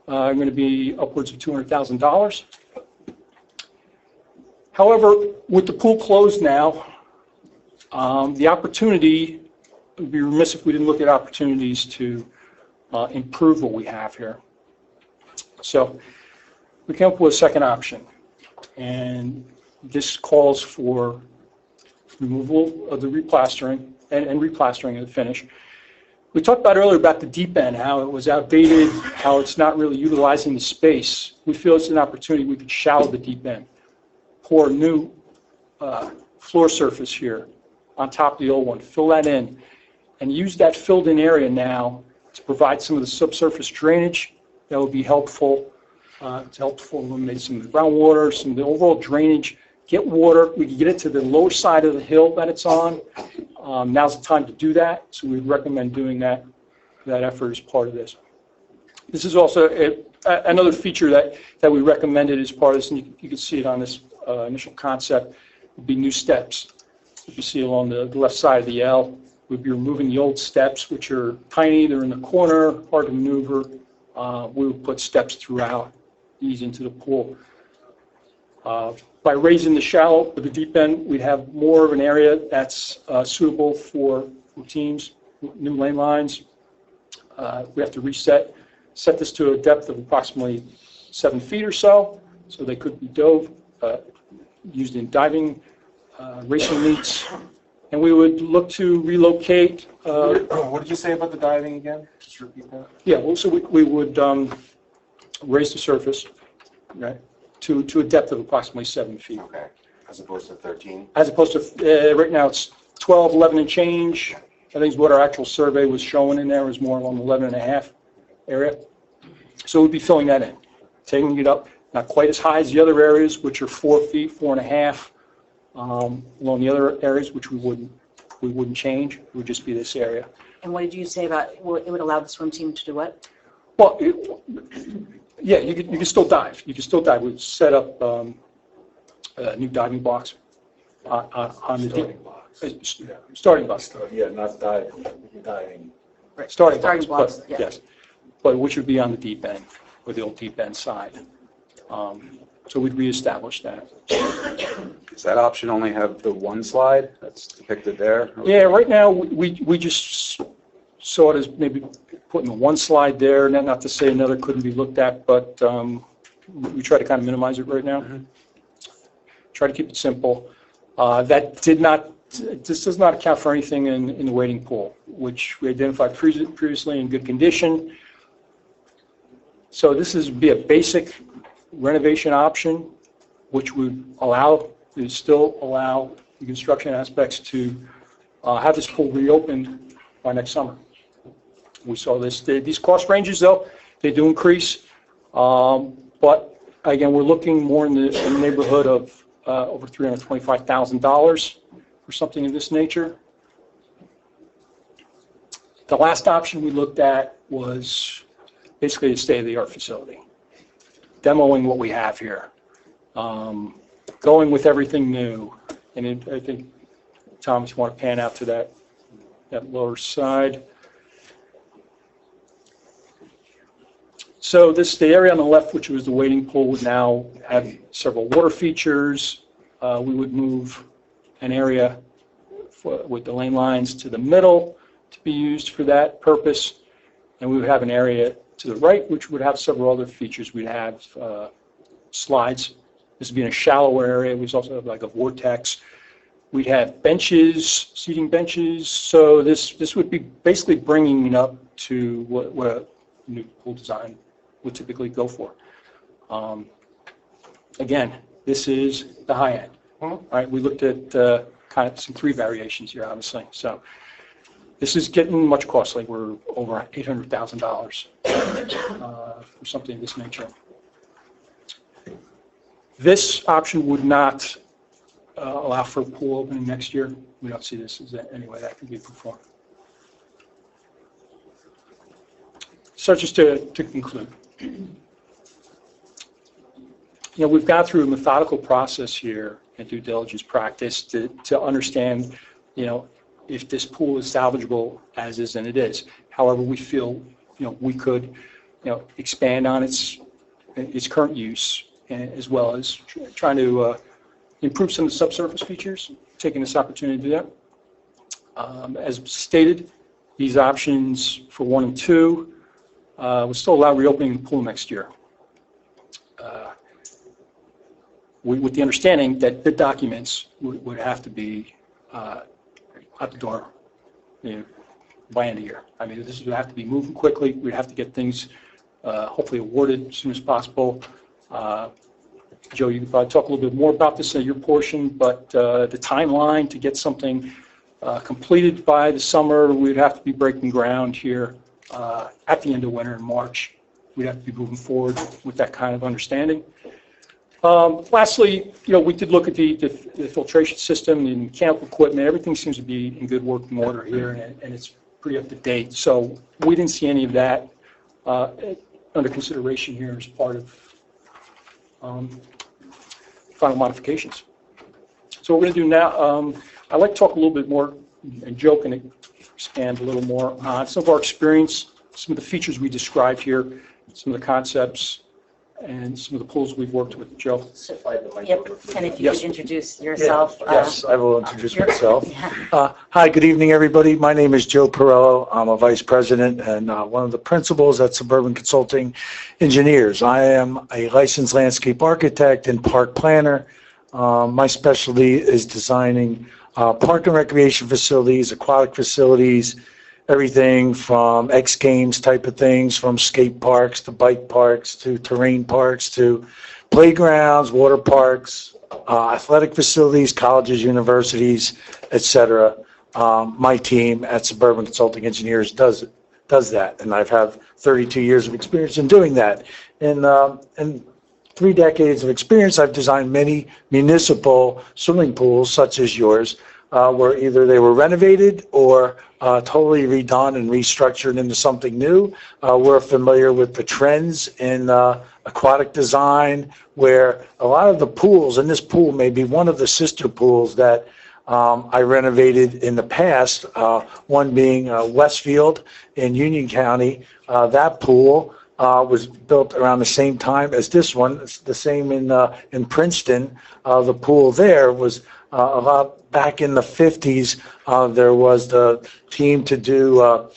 are going to be upwards of $200,000. However, with the pool closed now, the opportunity, it would be remiss if we didn't look at opportunities to improve what we have here. So we came up with a second option, and this calls for removal of the replastering and replastering of the finish. We talked about earlier about the deep end, how it was outdated, how it's not really utilizing the space. We feel it's an opportunity we could shallow the deep end, pour new floor surface here on top of the old one, fill that in, and use that filled in area now to provide some of the subsurface drainage that would be helpful. It's helpful to eliminate some of the groundwater, some of the overall drainage, get water. We can get it to the lower side of the hill that it's on. Now's the time to do that, so we'd recommend doing that effort as part of this. This is also another feature that we recommended as part of this, and you can see it on this initial concept, would be new steps. You see along the left side of the L, we'd be removing the old steps, which are tiny, they're in the corner, hard to maneuver. We would put steps throughout these into the pool. By raising the shallow or the deep end, we'd have more of an area that's suitable for teams, new lane lines. We have to set this to a depth of approximately 7 feet or so they could be dove, used in diving, racing meets, and we would look to relocate. What did you say about the diving again? Just repeat that. Yeah, well, so we would raise the surface, right, to a depth of approximately 7 feet. Okay, as opposed to 13? As opposed to, right now it's 12, 11 and change. I think is what our actual survey was showing in there was more along the 11 and a half area. So we'd be filling that in, taking it up, not quite as high as the other areas, which are 4 feet, 4.5. Along the other areas, which we wouldn't change, it would just be this area. And what did you say about it would allow the swim team to do what? Well, yeah, you can still dive. You can still dive. We'd set up new diving blocks on the deep. Starting blocks. Yeah, not diving. Right. Starting blocks, but, yeah. Yes. But which would be on the deep end, or the old deep end side. So we'd reestablish that. Does that option only have the one slide that's depicted there? Yeah, right now we just saw it as maybe putting the one slide there, and not to say another couldn't be looked at, but we try to kind of minimize it right now. Try to keep it simple. This does not account for anything in the wading pool, which we identified previously in good condition. So this would be a basic renovation option, which would still allow the construction aspects to have this pool reopened by next summer. We saw this. These cost ranges, though, they do increase, but again, we're looking more in the neighborhood of over $325,000 for something of this nature. The last option we looked at was basically a state-of-the-art facility. Demoing what we have here, going with everything new, and I think, Thomas, you want to pan out to that lower side. So the area on the left, which was the wading pool, would now have several water features. We would move an area with the lane lines to the middle to be used for that purpose. And we would have an area to the right, which would have several other features. We'd have slides. This would be in a shallower area. We'd also have like a vortex. We'd have benches, seating benches. So this would be basically bringing it up to what a new pool design would typically go for. Again, this is the high end. All right, we looked at kind of some 3 variations here, obviously. So this is getting much costly. We're over $800,000 for something of this nature. This option would not allow for a pool opening next year. We don't see this as any way that can be performed. So just to conclude, we've gone through a methodical process here and due diligence practice to understand, if this pool is salvageable as is, and it is. However, we feel, we could, expand on its current use, as well as trying to improve some of the subsurface features, taking this opportunity to do that. As stated, these options for 1 and 2 would still allow reopening the pool next year. With the understanding that the documents would have to be out the door by end of year. I mean, this would have to be moving quickly. We'd have to get things hopefully awarded as soon as possible. Joe, you can probably talk a little bit more about this in your portion, but the timeline to get something completed by the summer, we'd have to be breaking ground here at the end of winter in March. We'd have to be moving forward with that kind of understanding. Lastly, we did look at the filtration system, the mechanical equipment. Everything seems to be in good working order here, and it's pretty up to date. So we didn't see any of that under consideration here as part of final modifications. So what we're going to do now, I'd like to talk a little bit more, and Joe can expand a little more on some of our experience, some of the features we described here, some of the concepts, and some of the pools we've worked with. Joe? Yep, and if you could introduce yourself. Yes, I will introduce myself. Hi, good evening, everybody. My name is Joe Perello. I'm a vice president and one of the principals at Suburban Consulting Engineers. I am a licensed landscape architect and park planner. My specialty is designing park and recreation facilities, aquatic facilities, everything from X Games type of things, from skate parks to bike parks to terrain parks to playgrounds, water parks, athletic facilities, colleges, universities, etc. My team at Suburban Consulting Engineers does that, and I've had 32 years of experience in doing that. In 3 decades of experience, I've designed many municipal swimming pools, such as yours, where either they were renovated or totally redone and restructured into something new. We're familiar with the trends in aquatic design, where a lot of the pools, and this pool may be one of the sister pools that I renovated in the past, one being Westfield in Union County. That pool was built around the same time as this one. It's the same in Princeton. The pool there was a lot back in the 50s. There was the team to do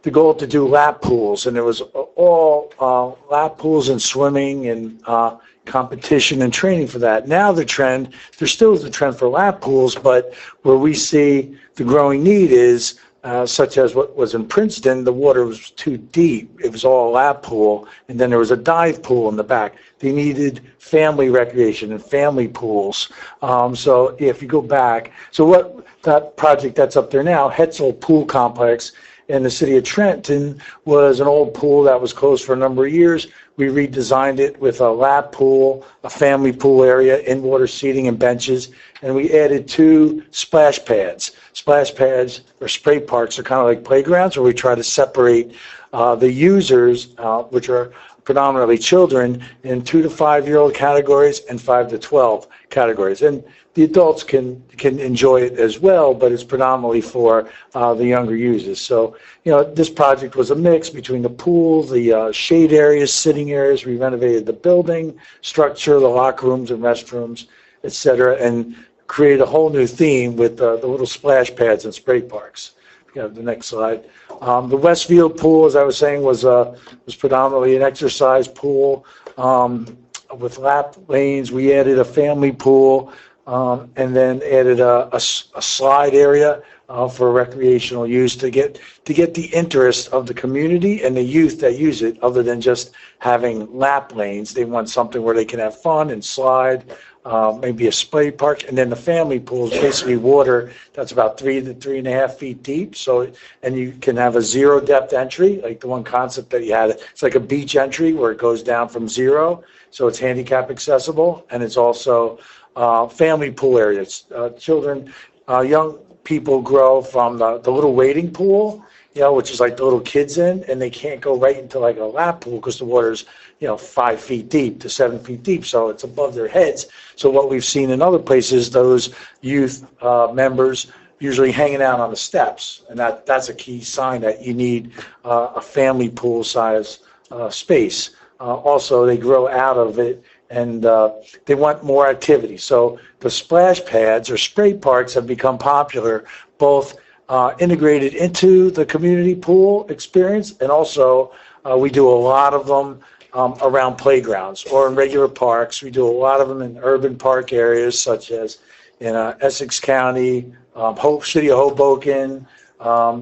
the goal to do lap pools, and it was all lap pools and swimming and competition and training for that. Now the trend, there still is a trend for lap pools, but where we see the growing need is such as what was in Princeton, the water was too deep. It was all a lap pool, and then there was a dive pool in the back. They needed family recreation and family pools. So if you go back, so what that project that's up there now, Hetzel Pool Complex in the city of Trenton, was an old pool that was closed for a number of years. We redesigned it with a lap pool, a family pool area, in-water seating and benches, and we added 2 splash pads. Splash pads or spray parks are kind of like playgrounds, where we try to separate the users, which are predominantly children, in 2 to 5-year-old categories and 5 to 12 categories. And the adults can enjoy it as well, but it's predominantly for the younger users. So, this project was a mix between the pool, the shade areas, sitting areas. We renovated the building structure, the locker rooms and restrooms, etc., and create a whole new theme with the little splash pads and spray parks. You have the next slide. The Westfield pool, as I was saying, was predominantly an exercise pool with lap lanes. We added a family pool and then added a slide area for recreational use to get the interest of the community and the youth that use it, other than just having lap lanes. They want something where they can have fun and slide, maybe a spray park, and then the family pool is basically water that's about 3 to 3.5 feet deep. So, and you can have a zero depth entry, like the one concept that you had. It's like a beach entry where it goes down from zero, so it's handicap accessible, and it's also family pool areas. Children, young people grow from the little wading pool, which is like the little kids in, and they can't go right into like a lap pool because the water's 5 feet deep to 7 feet deep, so it's above their heads. So what we've seen in other places, those youth members usually hanging out on the steps, and that's a key sign that you need a family pool size space. Also, they grow out of it, and they want more activity. So the splash pads or spray parks have become popular, both integrated into the community pool experience, and also we do a lot of them around playgrounds or in regular parks. We do a lot of them in urban park areas, such as in Essex County, City of Hoboken,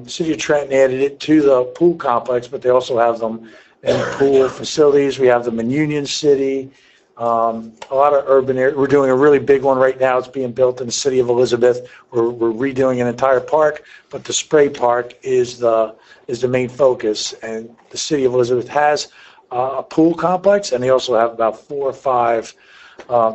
City of Trenton added it to the pool complex, but they also have them in pool facilities. We have them in Union City. A lot of urban areas. We're doing a really big one right now. It's being built in the City of Elizabeth. We're redoing an entire park, but the spray park is the main focus. And the City of Elizabeth has a pool complex, and they also have about 4 or 5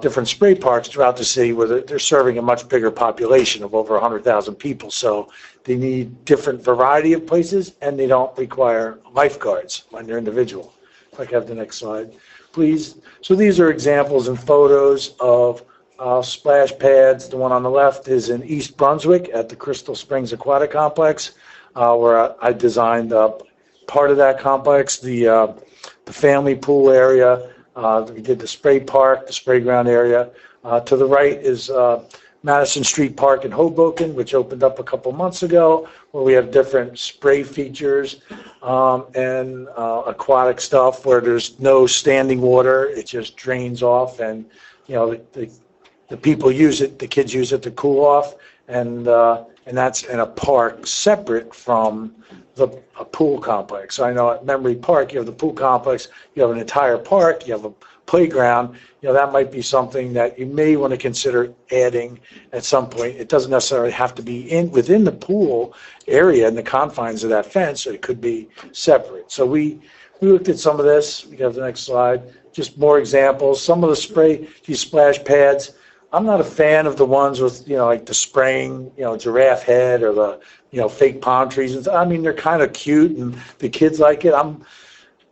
different spray parks throughout the city where they're serving a much bigger population of over 100,000 people. So they need different variety of places, and they don't require lifeguards when they're individual. If I can have the next slide, please. So these are examples and photos of splash pads. The one on the left is in East Brunswick at the Crystal Springs Aquatic Complex, where I designed part of that complex, the family pool area. We did the spray park, the spray ground area. To the right is Madison Street Park in Hoboken, which opened up a couple months ago, where we have different spray features and aquatic stuff where there's no standing water. It just drains off, and the people use it, the kids use it to cool off, and that's in a park separate from a pool complex. So I know at Memory Park, you have the pool complex, you have an entire park, you have a playground. That might be something that you may want to consider adding at some point. It doesn't necessarily have to be within the pool area in the confines of that fence, or it could be separate. So we looked at some of this. We have the next slide. Just more examples. Some of these splash pads, I'm not a fan of the ones with, like the spraying, giraffe head or the, fake palm trees. I mean, they're kind of cute and the kids like it.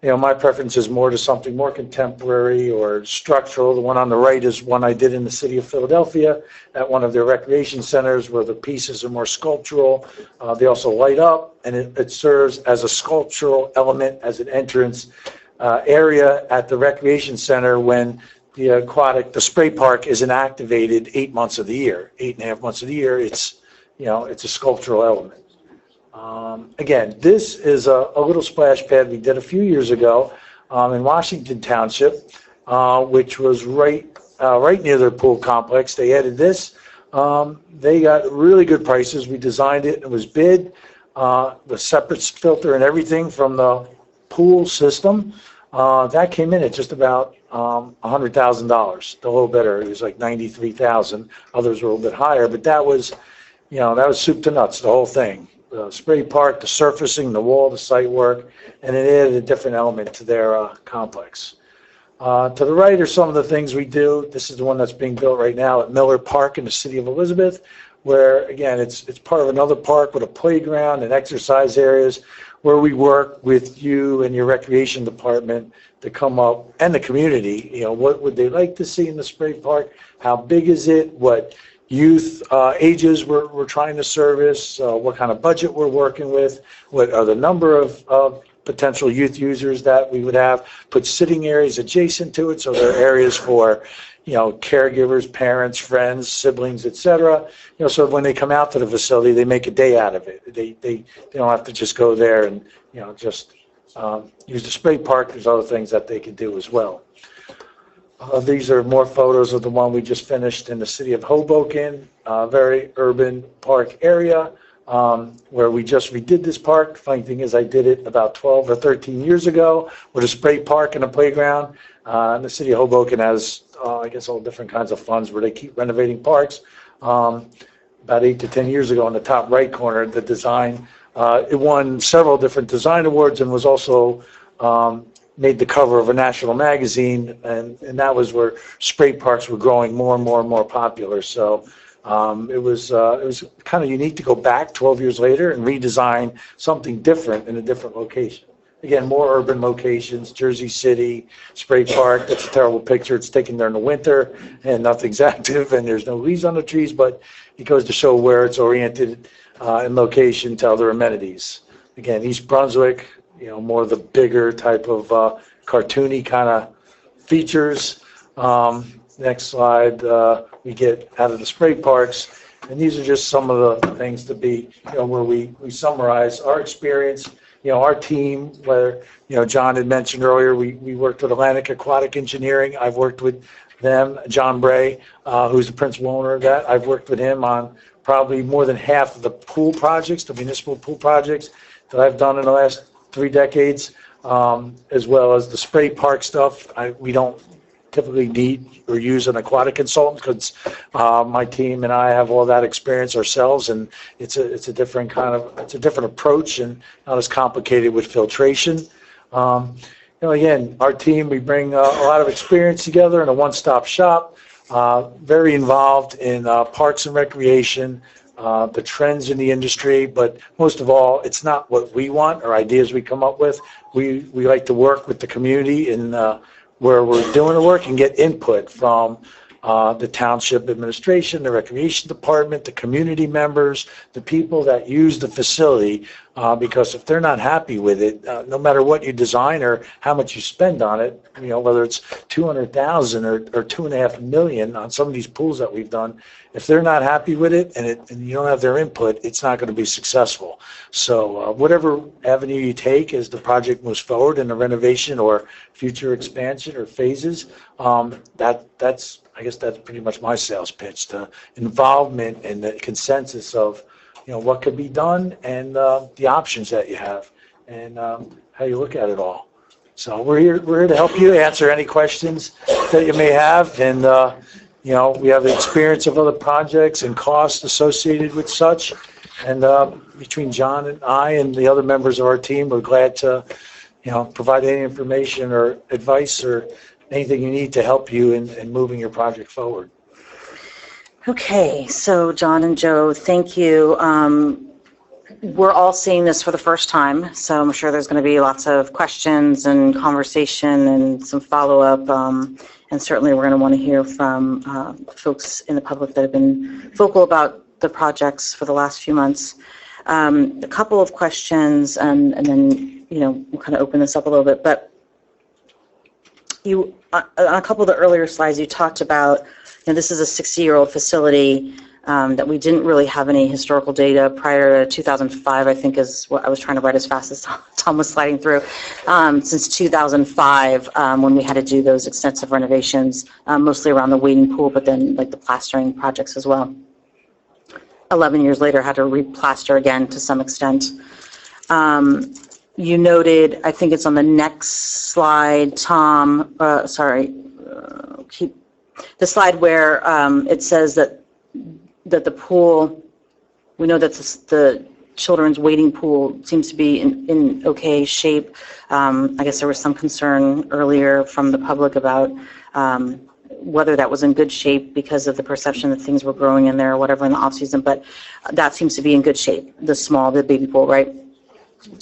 My preference is more to something more contemporary or structural. The one on the right is one I did in the city of Philadelphia at one of their recreation centers, where the pieces are more sculptural. They also light up, and it serves as a sculptural element, as an entrance area at the recreation center when the spray park isn't activated 8 months of the year, 8.5 months of the year. It's a sculptural element. Again, this is a little splash pad we did a few years ago in Washington Township, which was right near their pool complex. They added this. They got really good prices. We designed it. It was bid, the separate filter and everything from the pool system. That came in at just about $100,000. A little better. It was like $93,000. Others were a little bit higher, but that was soup to nuts, the whole thing. The spray park, the surfacing, the wall, the site work, and it added a different element to their complex. To the right are some of the things we do. This is the one that's being built right now at Miller Park in the city of Elizabeth, where, again, it's part of another park with a playground and exercise areas, where we work with you and your recreation department to come up, and the community, what would they like to see in the spray park? How big is it? What youth ages we're trying to service, what kind of budget we're working with, what are the number of potential youth users that we would have, put sitting areas adjacent to it, so there are areas for, caregivers, parents, friends, siblings, etc. So when they come out to the facility, they make a day out of it. They don't have to just go there and, just use the spray park. There's other things that they can do as well. These are more photos of the one we just finished in the city of Hoboken, very urban park area, where we just redid this park. Funny thing is, I did it about 12 or 13 years ago with a spray park and a playground. And the city of Hoboken has, I guess, all different kinds of funds where they keep renovating parks. About 8 to 10 years ago, in the top right corner, the design, it won several different design awards and was also made the cover of a national magazine, and that was where spray parks were growing more and more and more popular. So it was kind of unique to go back 12 years later and redesign something different in a different location. Again, more urban locations, Jersey City, spray park. That's a terrible picture. It's taken there in the winter and nothing's active and there's no leaves on the trees, but it goes to show where it's oriented in location to other amenities. Again, East Brunswick, more of the bigger type of cartoony kind of features. Next slide, we get out of the spray parks. And these are just some of the things to be, where we summarize our experience. Our team, where, John had mentioned earlier, we worked with Atlantic Aquatic Engineering. I've worked with them. John Bray, who's the principal owner of that, I've worked with him on probably more than half of the pool projects, the municipal pool projects that I've done in the last 3 decades, as well as the spray park stuff. We don't typically need or use an aquatic consultant because my team and I have all that experience ourselves, and it's a different approach and not as complicated with filtration. Again, our team, we bring a lot of experience together in a one-stop shop, very involved in parks and recreation, the trends in the industry, but most of all, it's not what we want or ideas we come up with. We like to work with the community in where we're doing the work and get input from the township administration, the recreation department, the community members, the people that use the facility, because if they're not happy with it, no matter what you design or how much you spend on it, whether it's $200,000 or $2.5 million on some of these pools that we've done, if they're not happy with it and you don't have their input, it's not going to be successful. So whatever avenue you take as the project moves forward in the renovation or future expansion or phases, I guess that's pretty much my sales pitch, the involvement and the consensus of, what could be done and the options that you have and how you look at it all. So we're here to help you answer any questions that you may have, and we have the experience of other projects and costs associated with such, and between John and I and the other members of our team, we're glad to provide any information or advice or anything you need to help you in moving your project forward. Okay, so John and Joe, thank you. We're all seeing this for the first time, so I'm sure there's going to be lots of questions and conversation and some follow-up, and certainly we're going to want to hear from folks in the public that have been vocal about the projects for the last few months. A couple of questions, and then we'll kind of open this up a little bit, but you, on a couple of the earlier slides, you talked about, this is a 60-year-old facility that we didn't really have any historical data prior to 2005, I think is what I was trying to write as fast as Tom was sliding through. Since 2005, when we had to do those extensive renovations, mostly around the wading pool, but then like the plastering projects as well. 11 years later, had to replaster again to some extent. You noted, I think it's on the next slide, Tom, keep the slide where it says that the pool, we know that the children's wading pool seems to be in okay shape. I guess there was some concern earlier from the public about whether that was in good shape because of the perception that things were growing in there or whatever in the off season, but that seems to be in good shape, the baby pool, right?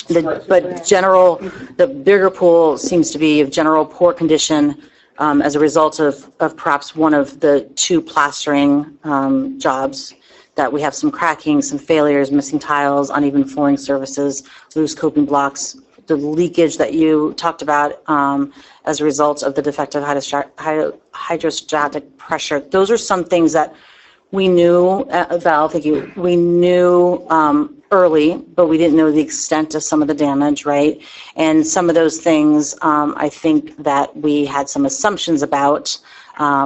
The bigger pool seems to be of general poor condition as a result of perhaps one of the 2 plastering jobs, that we have some cracking, some failures, missing tiles, uneven flooring surfaces, loose coping blocks, the leakage that you talked about as a result of the defective hydrostatic pressure. Those are some things that we knew, Val, thank you, we knew early, but we didn't know the extent of some of the damage, right? And some of those things, I think that we had some assumptions about,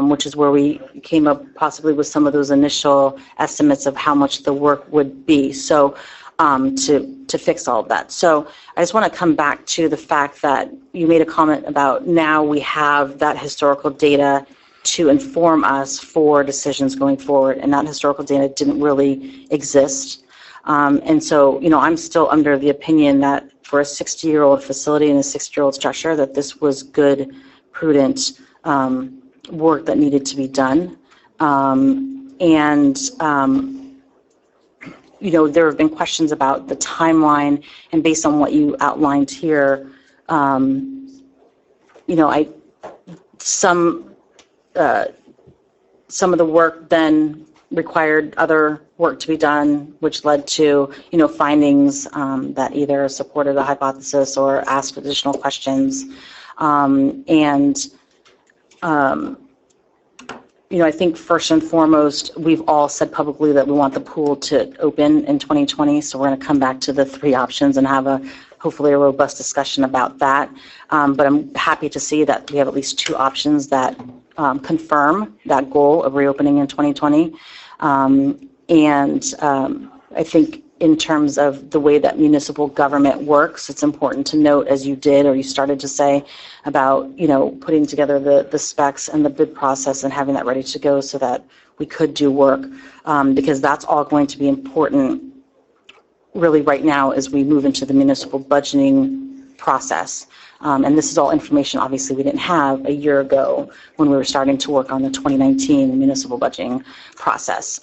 which is where we came up possibly with some of those initial estimates of how much the work would be. So to fix all of that. So I just want to come back to the fact that you made a comment about now we have that historical data to inform us for decisions going forward, and that historical data didn't really exist. And so, you know, I'm still under the opinion that for a 60-year-old facility and a 60-year-old structure, that this was good, prudent work that needed to be done. You know, there have been questions about the timeline, and based on what you outlined here, you know, some of the work then required other work to be done, which led to, you know, findings that either supported a hypothesis or asked additional questions. You know, I think first and foremost, we've all said publicly that we want the pool to open in 2020, so we're going to come back to the three options and have hopefully a robust discussion about that. But I'm happy to see that we have at least two options that confirm that goal of reopening in 2020. I think in terms of the way that municipal government works, it's important to note, as you did or you started to say, about, you know, putting together the specs and the bid process and having that ready to go so that we could do work, because that's all going to be important really right now as we move into the municipal budgeting process. And this is all information obviously we didn't have a year ago when we were starting to work on the 2019 municipal budgeting process.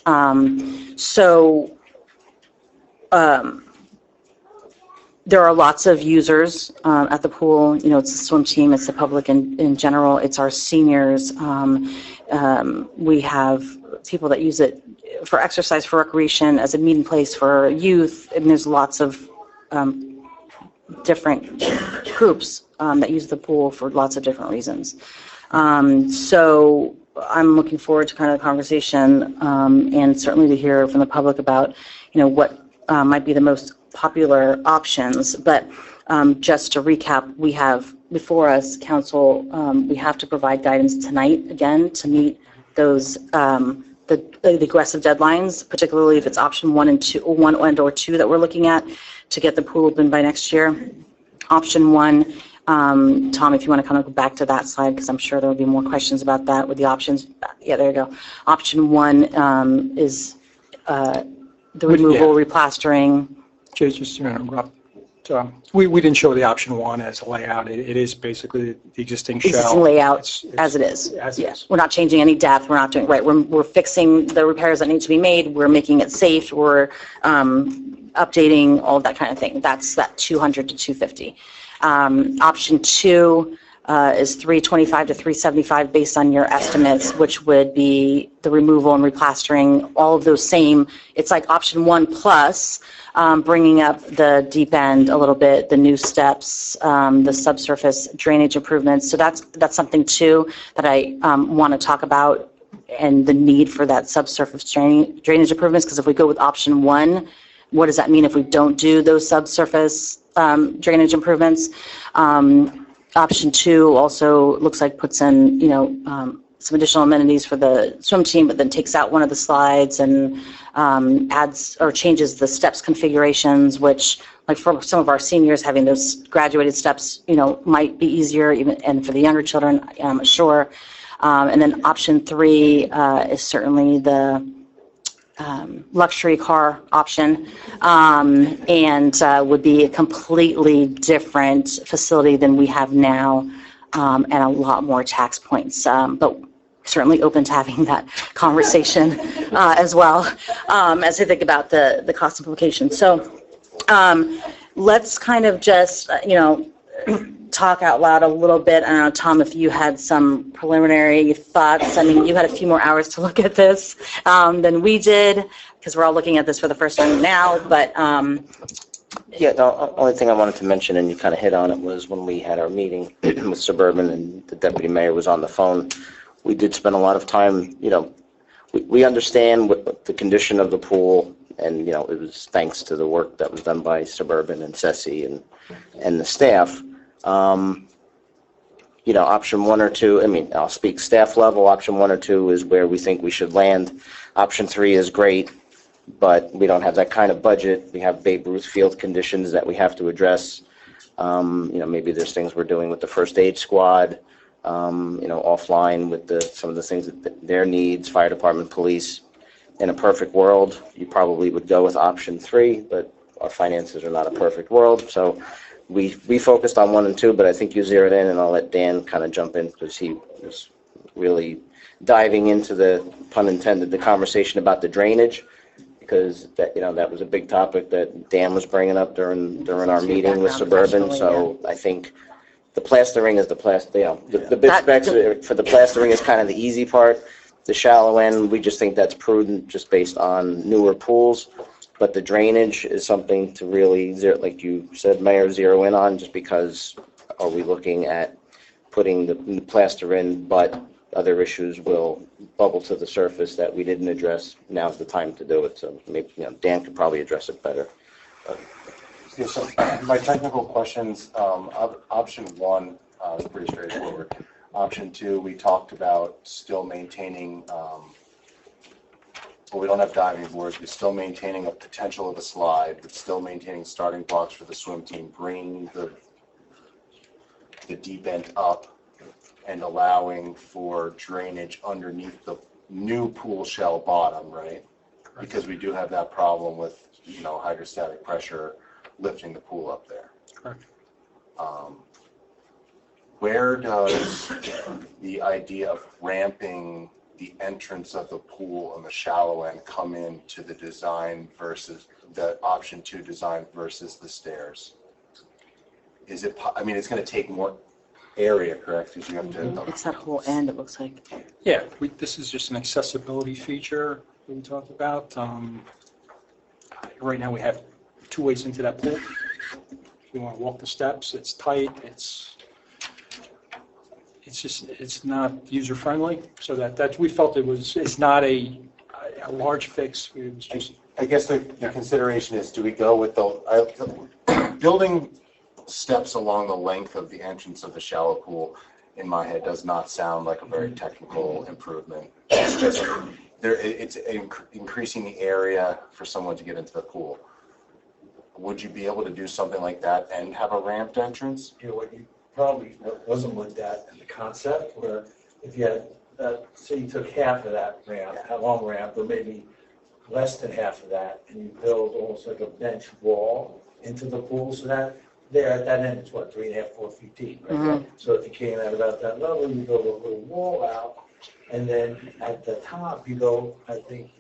There are lots of users at the pool. You know, it's the swim team, it's the public in general, it's our seniors. We have people that use it for exercise, for recreation, as a meeting place for youth, and there's lots of different groups that use the pool for lots of different reasons. So I'm looking forward to kind of the conversation and certainly to hear from the public about, you know, what might be the most popular options. But just to recap, we have before us, council, we have to provide guidance tonight again to meet those the aggressive deadlines, particularly if it's option one and or two that we're looking at to get the pool open by next year. Option one, Tom, if you want to kind of go back to that slide, because I'm sure there will be more questions about that with the options. Yeah, there you go. Option one is the removal, replastering. Just, you know, we didn't show the option one as a layout. It is basically the existing shell. Existing layout as it is. Yes. We're not changing any depth. We're not doing, right, we're fixing the repairs that need to be made. We're making it safe. We're updating, all of that kind of thing. That's that 200 to 250. Option two is 325 to 375 based on your estimates, which would be the removal and replastering, all of those same. It's like option one plus bringing up the deep end a little bit, the new steps, the subsurface drainage improvements. So that's something too that I want to talk about, and the need for that subsurface drainage improvements, because if we go with option one, what does that mean if we don't do those subsurface drainage improvements? Option two also looks like puts in, you know, some additional amenities for the swim team, but then takes out one of the slides and adds or changes the steps configurations, which, like for some of our seniors, having those graduated steps, you know, might be easier, even, and for the younger children, I'm sure. And then option three is certainly the luxury car option, and would be a completely different facility than we have now, and a lot more tax points, but certainly open to having that conversation as well, as I think about the cost implications. So let's kind of just, you know, talk out loud a little bit. I don't know, Tom, if you had some preliminary thoughts. I mean, you had a few more hours to look at this than we did, because we're all looking at this for the first time now. But Yeah, the only thing I wanted to mention, and you kind of hit on it, was when we had our meeting with Suburban and the deputy mayor was on the phone, we did spend a lot of time, we understand what the condition of the pool, and, it was thanks to the work that was done by Suburban and Ceci and the staff. Option 1 or 2, I'll speak staff level, option 1 or 2 is where we think we should land. Option 3 is great, but we don't have that kind of budget. We have Babe Ruth field conditions that we have to address. Maybe there's things we're doing with the first aid squad, offline with some of the things that their needs, fire department, police. In a perfect world, you probably would go with option 3, but our finances are not a perfect world. So we focused on 1 and 2, but I think you zeroed in, and I'll let Dan kind of jump in because he was really diving into the, pun intended, the conversation about the drainage, because that was a big topic that Dan was bringing up during our meeting with Suburban. So I think the plastering is the bid specs for the plastering is kind of the easy part. The shallow end, we just think that's prudent just based on newer pools. But the drainage is something to really, like you said, Mayor, zero in on, just because are we looking at putting the plaster in, but other issues will bubble to the surface that we didn't address. Now's the time to do it. So maybe Dan could probably address it better. Yeah, so my technical questions, option 1 is pretty straightforward. Option 2, we talked about still maintaining, we don't have diving boards, but still maintaining a potential of a slide, but still maintaining starting blocks for the swim team, bringing the deep end up and allowing for drainage underneath the new pool shell bottom, right? Correct. Because we do have that problem with, hydrostatic pressure lifting the pool up there. Correct. Where does the idea of ramping the entrance of the pool on the shallow end come into the design versus the option 2 design versus the stairs? Is it, it's going to take more area, correct? Because you have to. It's that whole end, it looks like. Yeah, this is just an accessibility feature that we talked about. Right now we have 2 ways into that pool. If you want to walk the steps, it's tight, it's not user-friendly, so that we felt it's not a large fix. It was just. I guess the consideration is, do we go with the building steps along the length of the entrance of the shallow pool? In my head, does not sound like a very technical improvement. It's just it's increasing the area for someone to get into the pool. Would you be able to do something like that and have a ramped entrance? What you probably wasn't looked at in the concept, where if you had, say you took half of that ramp, a long ramp, or maybe less than half of that, and you build almost like a bench wall into the pool, so that there at that end it's 3.5, 4 feet deep, right? Mm-hmm. So if you came at about that level, you build a little wall out, and then at the top you go, I think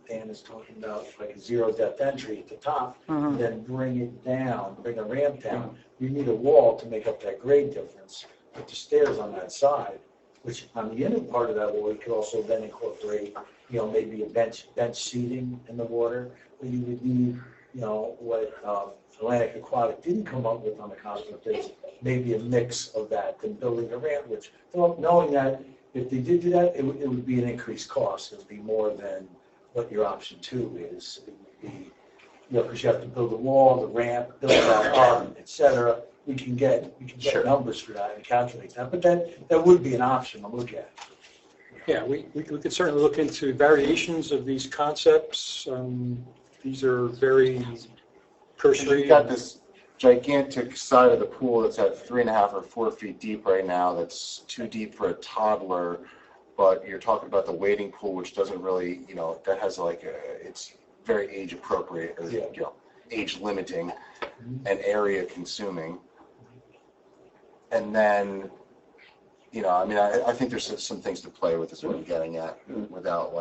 Dan is talking about like a zero depth entry at the top, Mm-hmm. then bring it down, bring a ramp down. You need a wall to make up that grade difference with the stairs on that side, which on the inner part of that wall, you could also then incorporate, maybe a bench seating in the water, but you would need, what Atlantic Aquatic didn't come up with on the concept is maybe a mix of that than building a ramp, which, knowing that if they did do that, it would be an increased cost. It would be more than what your option 2 is. It would be, because you have to build a wall, the ramp, build that up, et cetera. We can get Sure. numbers for that and calculate that, but that would be an option to look at. Yeah, we could certainly look into variations of these concepts. These are very cursory. You've got this gigantic side of the pool that's at 3.5 or 4 feet deep right now. That's too deep for a toddler. But you're talking about the wading pool, which doesn't really, that has it's very age appropriate, or, age limiting and area consuming. And then, I think there's some things to play with is what I'm getting at without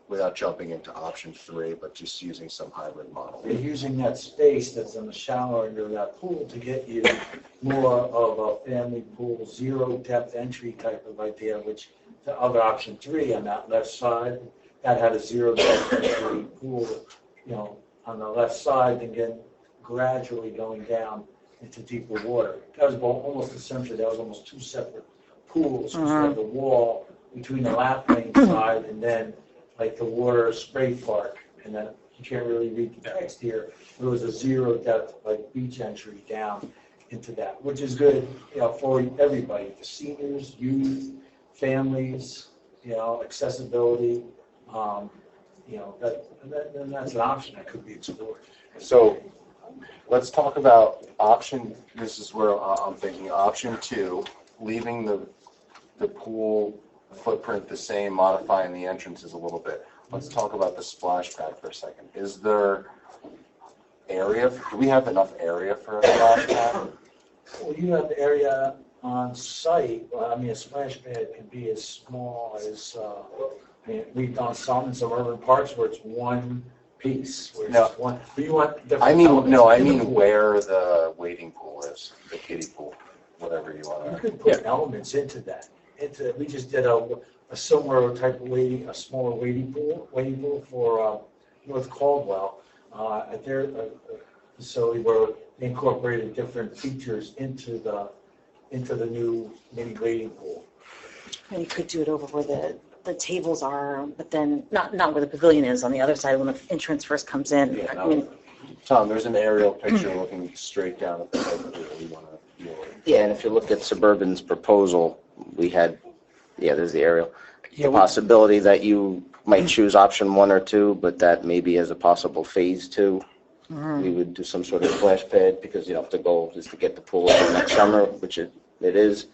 without jumping into option 3, but just using some hybrid model. You're using that space that's in the shallow end of that pool to get you more of a family pool, zero depth entry type of idea, which the other option 3 on that left side, that had a zero depth entry pool, on the left side, and then gradually going down into deeper water. That was almost essentially, that was almost two separate pools. So you had the wall between the lap lane side and then like the water spray park. And then you can't really read the text here. It was a zero depth, like beach entry down into that, which is good, for everybody, the seniors, youth, families, accessibility. Then that's an option that could be explored. So let's talk about option, this is where I'm thinking, option 2, leaving the pool footprint the same, modifying the entrances a little bit. Let's talk about the splash pad for a second. Is there area, do we have enough area for a splash pad? Well, you have the area on site. Well, I mean, a splash pad can be as small as, we've done some in some urban parks where it's one piece. Where it's No. just one. But you want different I mean elements. where the wading pool is, the kiddie pool, whatever you You want to. could put elements into that. We just did a similar type of wading, a smaller wading pool for North Caldwell at their facility where they incorporated different features into the new mini wading pool. And you could do it over where the tables are, but then not where the pavilion is, on the other side when the entrance first comes in. Yeah, I mean, Tom, there's an aerial picture looking straight down at the site that we want to deal with. Yeah, and if you look at Suburban's proposal, we had, there's the aerial. The possibility that you might choose option 1 or 2, but that maybe as a possible phase 2, we would do some sort of splash pad because, if the goal is to get the pool open next summer, which it is,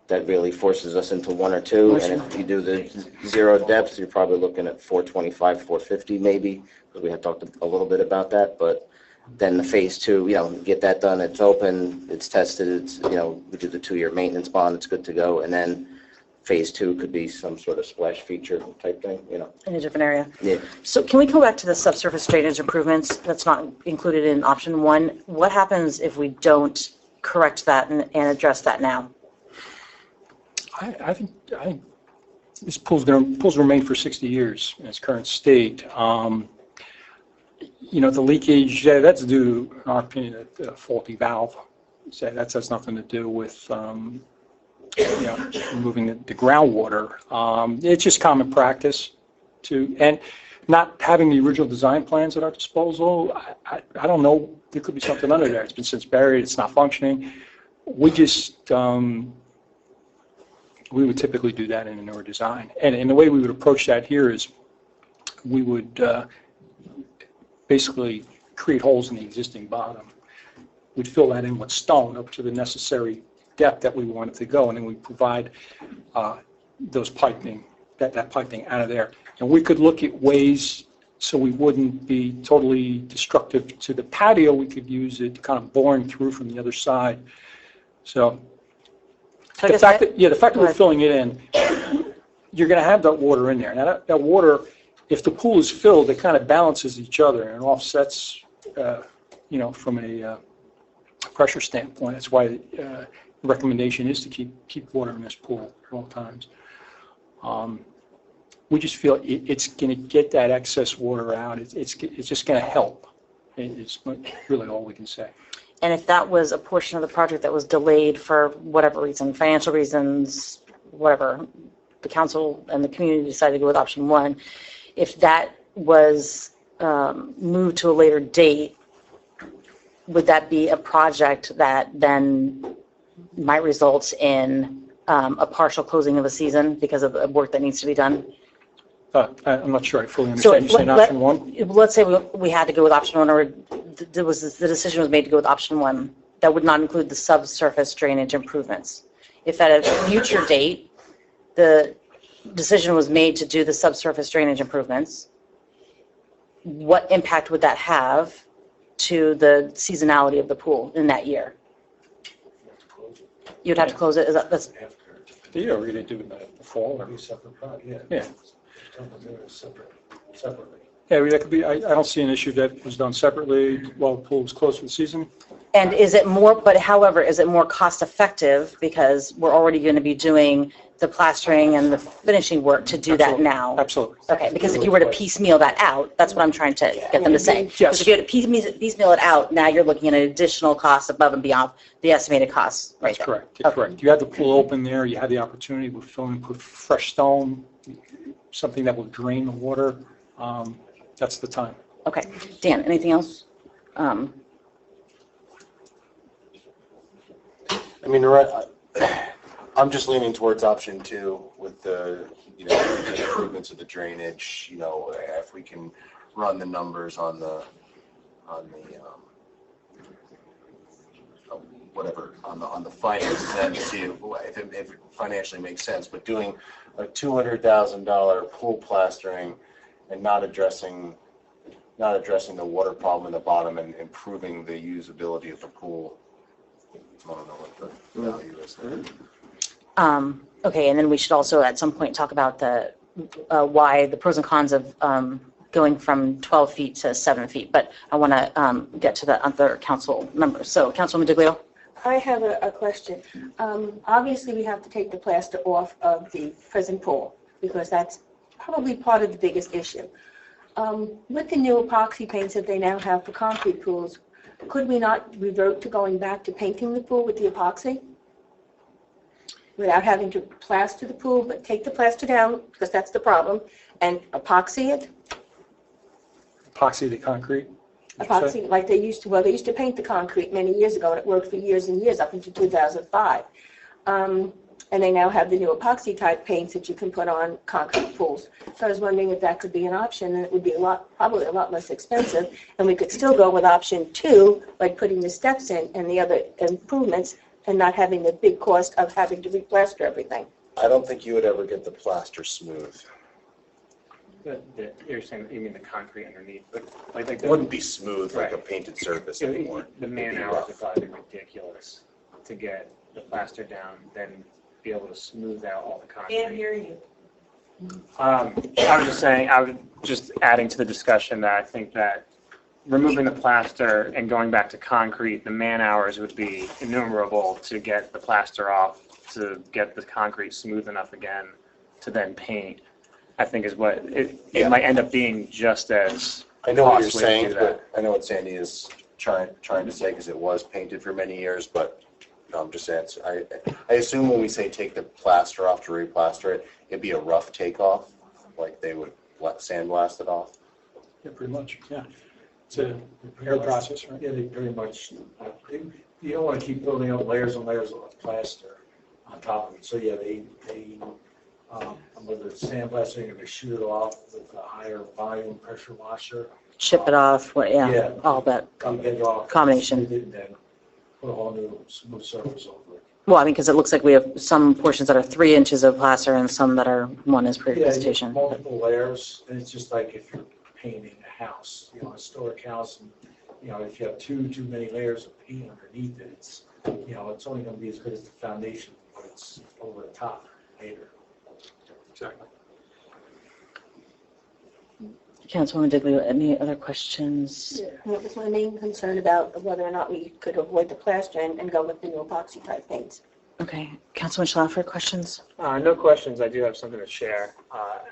that really forces us into 1 or 2. And if you do the zero depth, you're probably looking at 425, 450 maybe, because we had talked a little bit about that. But then the phase 2, get that done, it's open, it's tested, it's, we do the 2-year maintenance bond, it's good to go. And then phase 2 could be some sort of splash feature type thing, in a different area. Yeah. So can we go back to the subsurface drainage improvements that's not included in option 1? What happens if we don't correct that and address that now? I think this pool's remain for 60 years in its current state. The leakage, that's due, in our opinion, a faulty valve. So that has nothing to do with, removing the groundwater. It's just common practice and not having the original design plans at our disposal. I don't know, there could be something under there. It's been since buried, it's not functioning. We just, we would typically do that in a newer design. And the way we would approach that here is we would basically create holes in the existing bottom. We'd fill that in with stone up to the necessary depth that we want it to go, and then we provide those piping, that piping out of there. And we could look at ways so we wouldn't be totally destructive to the patio. We could use it kind of boring through from the other side. So the fact that we're filling it in, you're going to have that water in there. Now that water, if the pool is filled, it kind of balances each other and offsets, from a pressure standpoint. That's why the recommendation is to keep water in this pool at all times. We just feel it's going to get that excess water out. It's just going to help. It's really all we can say. And if that was a portion of the project that was delayed for whatever reason, financial reasons, whatever, the council and the community decided to go with option 1, if that was moved to a later date, would that be a project that then might result in a partial closing of a season because of the work that needs to be done? I'm not sure I fully understand. You saying option 1? Let's say we had to go with option 1, or the decision was made to go with option 1. That would not include the subsurface drainage improvements. If at a future date, the decision was made to do the subsurface drainage improvements, what impact would that have to the seasonality of the pool in that year? You'd have to close it? That's Yeah, we're going to do it in the fall. Or separate project, Yeah. Separately. Yeah, that could be. I don't see an issue that was done separately while the pool was closed for the season. And is it more, but however, is it more cost effective because we're already going to be doing the plastering and the finishing work to do that now? Absolutely. Okay, because if you were to piecemeal that out, that's what I'm trying to get them to say. Because if you had to piecemeal it out, now you're looking at an additional cost above and beyond the estimated costs right there. Correct, correct. You had the pool open there, you had the opportunity to fill in, put fresh stone, something that will drain the water. That's the time. Okay. Dan, anything else? I mean, I'm just leaning towards option 2 with the, the improvements of the drainage, if we can run the numbers on the finances and see if it financially makes sense. But doing a $200,000 pool plastering and not addressing the water problem in the bottom and improving the usability of the pool, I don't know what the value is there. Okay, and then we should also at some point talk about the why the pros and cons of going from 12 feet to 7 feet. But I want to get to the other council members. So, Councilwoman DiGlio. I have a question. Obviously, we have to take the plaster off of the present pool because that's probably part of the biggest issue. With the new epoxy paints that they now have for concrete pools, could we not revert to going back to painting the pool with the epoxy? Without having to plaster the pool, but take the plaster down, because that's the problem, and epoxy it? Epoxy the concrete? Epoxy, like they used to paint the concrete many years ago, and it worked for years and years, up until 2005. And they now have the new epoxy type paints that you can put on concrete pools. So I was wondering if that could be an option, and it would be probably a lot less expensive, and we could still go with option 2, like putting the steps in and the other improvements, and not having the big cost of having to replaster everything. I don't think you would ever get the plaster smooth. You're saying, you mean the concrete underneath, but It wouldn't be smooth like a painted surface anymore. The man hours would probably be ridiculous to get the plaster down, then be able to smooth out all the concrete. Can't hear you. I was just saying, I was just adding to the discussion that I think that removing the plaster and going back to concrete, the man hours would be innumerable to get the plaster off, to get the concrete smooth enough again, to then paint. I think is what it might end up being just as. I know what you're costly to saying, do that. but I know what Sandy is trying to say because it was painted for many years. But I'm just saying, I assume when we say take the plaster off to replaster it, it'd be a rough takeoff, like they would sandblast it off. Yeah, pretty much. Yeah, it's a repair process, right? Yeah, they pretty much, you don't want to keep building up layers and layers of plaster on top of it. So yeah, they whether it's sandblasting or they shoot it off with a higher volume pressure washer. Chip it off, Yeah. all that Get it off, combination. smooth it, and then put a whole new smooth surface over it. Well, I mean, because it looks like we have some portions that are 3 inches of plaster and some that are 1 is Yeah, pre-vegetation. multiple layers, and it's just like if you're painting a house, a historic house, and, if you have too many layers of paint underneath it, it's only going to be as good as the foundation, but it's over the top later. Exactly. Councilwoman Diglio, any other questions? That was my main concern about whether or not we could avoid the plaster and go with the new epoxy type paints. Okay. Councilman Schlaffer, questions? No questions. I do have something to share.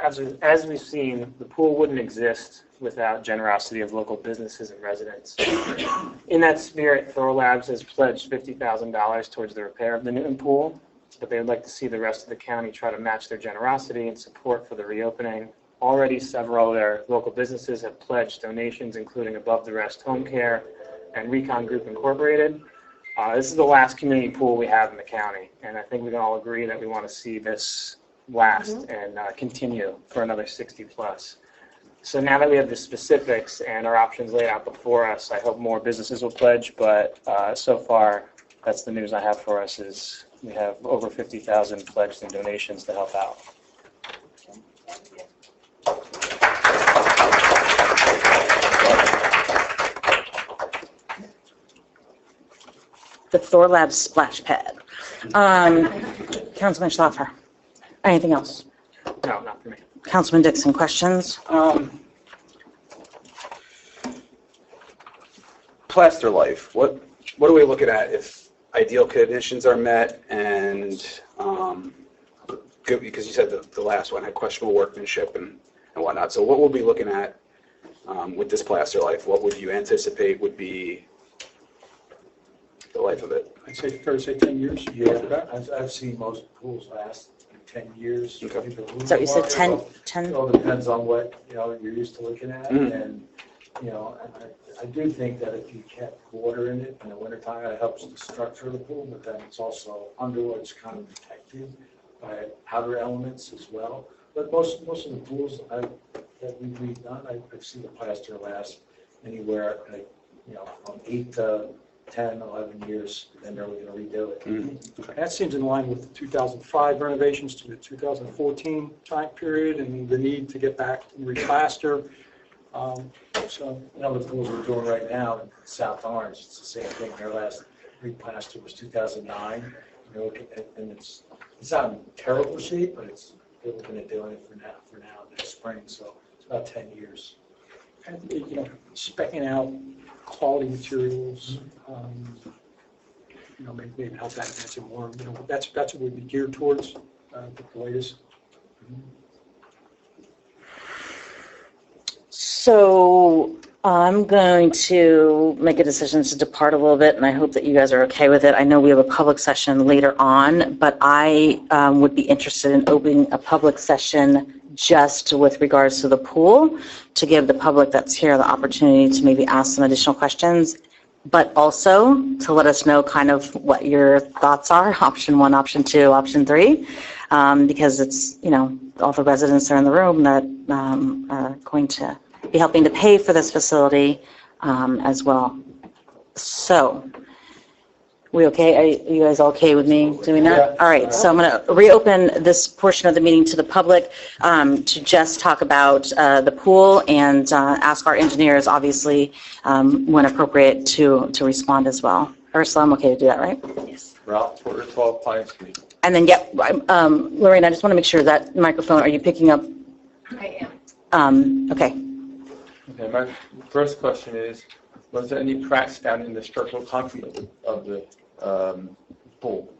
As we've seen, the pool wouldn't exist without generosity of local businesses and residents. In that spirit, Thor Labs has pledged $50,000 towards the repair of the Newton pool, but they would like to see the rest of the county try to match their generosity and support for the reopening. Already, several of their local businesses have pledged donations, including Above the Rest Home Care and Recon Group Incorporated. This is the last community pool we have in the county, and I think we can all agree that we want to see this last and continue for another 60 plus. So now that we have the specifics and our options laid out before us, I hope more businesses will pledge, but so far, that's the news I have for us is we have over 50,000 pledged in donations to help out. The Thor Labs splash pad. Councilman Schlaffer, anything else? No, not for me. Councilman Dixon, questions? Plaster Life, what what are we looking at if ideal conditions are met and, good, because you said the last one had questionable workmanship and whatnot. So what we'll be looking at with this plaster life, what would you anticipate would be the life of it? I'd say fair to say 10 years. Yeah, I've seen most pools last 10 years. Okay. So you said 10, It all depends on what, you're used to looking at. And, and I do think that if you kept water in it in the wintertime, it helps the structure of the pool, but then it's also underwater, it's kind of protected by outer elements as well. But most of the pools that we've done, I've seen the plaster last anywhere, from 8 to 10, 11 years, and then we're going to redo it. That seems in line with the 2005 renovations to the 2014 time period and the need to get back and replaster. So, the pools we're doing right now in South Orange, it's the same thing. Their last replaster was 2009. And it's not in terrible shape, but they're looking at doing it for now, this spring. So it's about 10 years. And, speccing out quality materials, maybe help that advance it more. That's what we'd be geared towards, the latest. So I'm going to make a decision to depart a little bit, and I hope that you guys are okay with it. I know we have a public session later on, but I would be interested in opening a public session just with regards to the pool, to give the public that's here the opportunity to maybe ask some additional questions, but also to let us know kind of what your thoughts are, option 1, option 2, option 3, because it's, all the residents are in the room that are going to be helping to pay for this facility as well. So, we okay? Are you guys okay with me doing that? Yeah. All right, so I'm going to reopen this portion of the meeting to the public to just talk about the pool and ask our engineers, obviously, when appropriate, to respond as well. Ursula, I'm okay to do that, right? Yes. Route 412 Pine Street. And then, Lorraine, I just want to make sure that microphone, are you picking up? I am. Okay. Okay, my first question is, was there any cracks down in the structural concrete of the pool?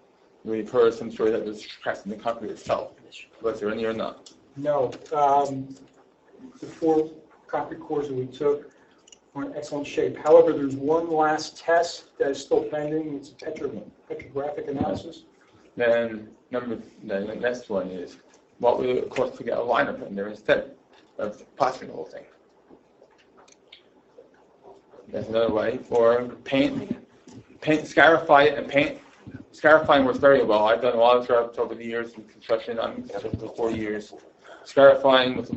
We've heard some story that there's cracks in the concrete itself. Was there any or not? No. The 4 concrete cores that we took were in excellent shape. However, there's one last test that is still pending. It's a petrographic analysis. Then the next one is, what would it cost to get a liner put in there instead of plastering the whole thing? That's another way. For paint, scarify it and paint. Scarifying works very well. I've done a lot of scarifs over the years in construction. I'm for 4 years. Scarifying with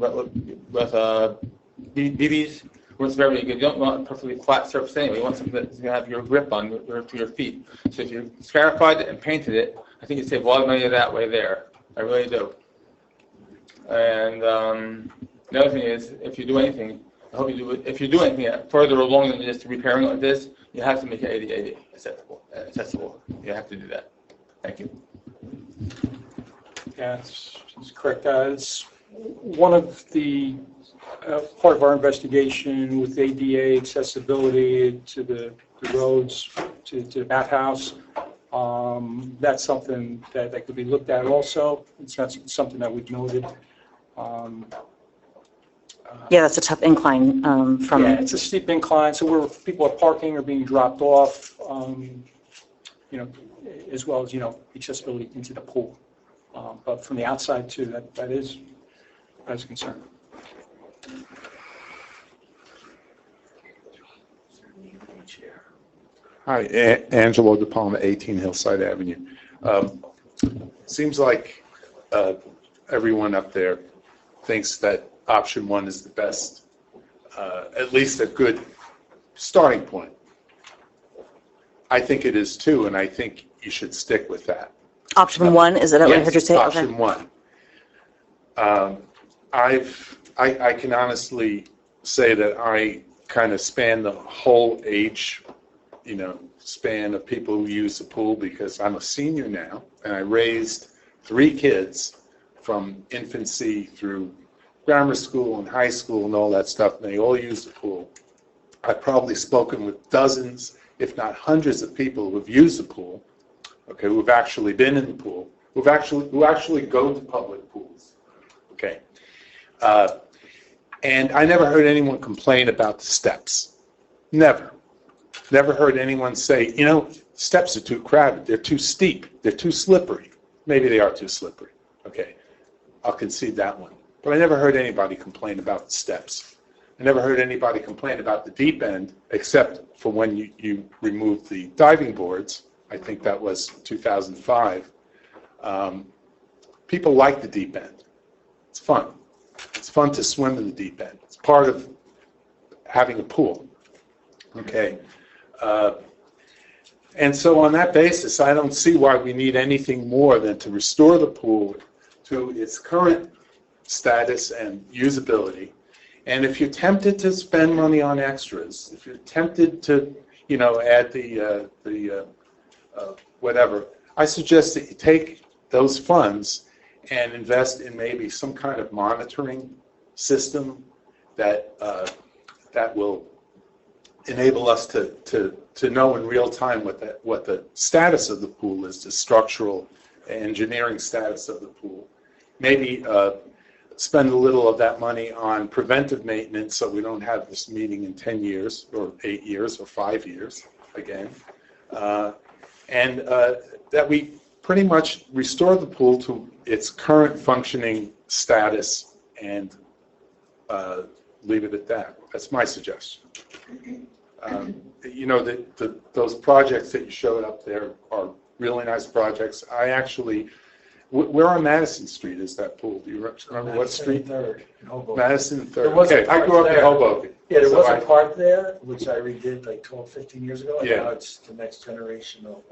BBs works very good. You don't want a perfectly flat surface anyway. You want something that's going to have your grip on to your feet. So if you scarified it and painted it, I think you save a lot of money that way there. I really do. And the other thing is, if you do anything, I hope you do it. If you do anything further along than just repairing like this, you have to make it ADA accessible. You have to do that. Thank you. Yeah, it's correct. It's one of the part of our investigation with ADA accessibility to the roads, to the bathhouse. That's something that could be looked at also. It's not something that we've noted. Yeah, that's a tough incline from... Yeah, it's a steep incline, so where people are parking or being dropped off, as well as, accessibility into the pool. But from the outside too, that is a concern. Hi, Angelo De Palma, 18 Hillside Avenue. Seems like everyone up there thinks that option 1 is the best, at least a good starting point. I think it is too, and I think you should stick with that. Option 1, is that what I heard you say? Yes, option 1. I can honestly say that I kind of span the whole age, span of people who use the pool, because I'm a senior now, and I raised 3 kids from infancy through grammar school and high school and all that stuff, and they all use the pool. I've probably spoken with dozens, if not hundreds of people who have used the pool, okay, who have actually been in the pool, who actually go to public pools, okay? And I never heard anyone complain about the steps. Never. Never heard anyone say, you know, steps are too crowded, they're too steep, they're too slippery. Maybe they are too slippery, okay? I'll concede that one. But I never heard anybody complain about the steps. I never heard anybody complain about the deep end, except for when you removed the diving boards. I think that was 2005. People like the deep end. It's fun. It's fun to swim in the deep end. It's part of having a pool, okay? And so on that basis, I don't see why we need anything more than to restore the pool to its current status and usability. And if you're tempted to spend money on extras, if you're tempted to, you know, add the whatever, I suggest that you take those funds and invest in maybe some kind of monitoring system that that will enable us to know in real time what the status of the pool is, the structural engineering status of the pool. Maybe spend a little of that money on preventive maintenance so we don't have this meeting in 10 years or 8 years or 5 years again. And that we pretty much restore the pool to its current functioning status and leave it at that. That's my suggestion. You know, those projects that you showed up there are really nice projects. I actually, where on Madison Street is that pool? Do you remember what street? Madison 3rd in Hoboken. Madison 3rd. Was Okay, I grew up in Hoboken. Yeah, there So was a park there, which I redid like 12, 15 years ago. And Yeah. now it's the next generation of.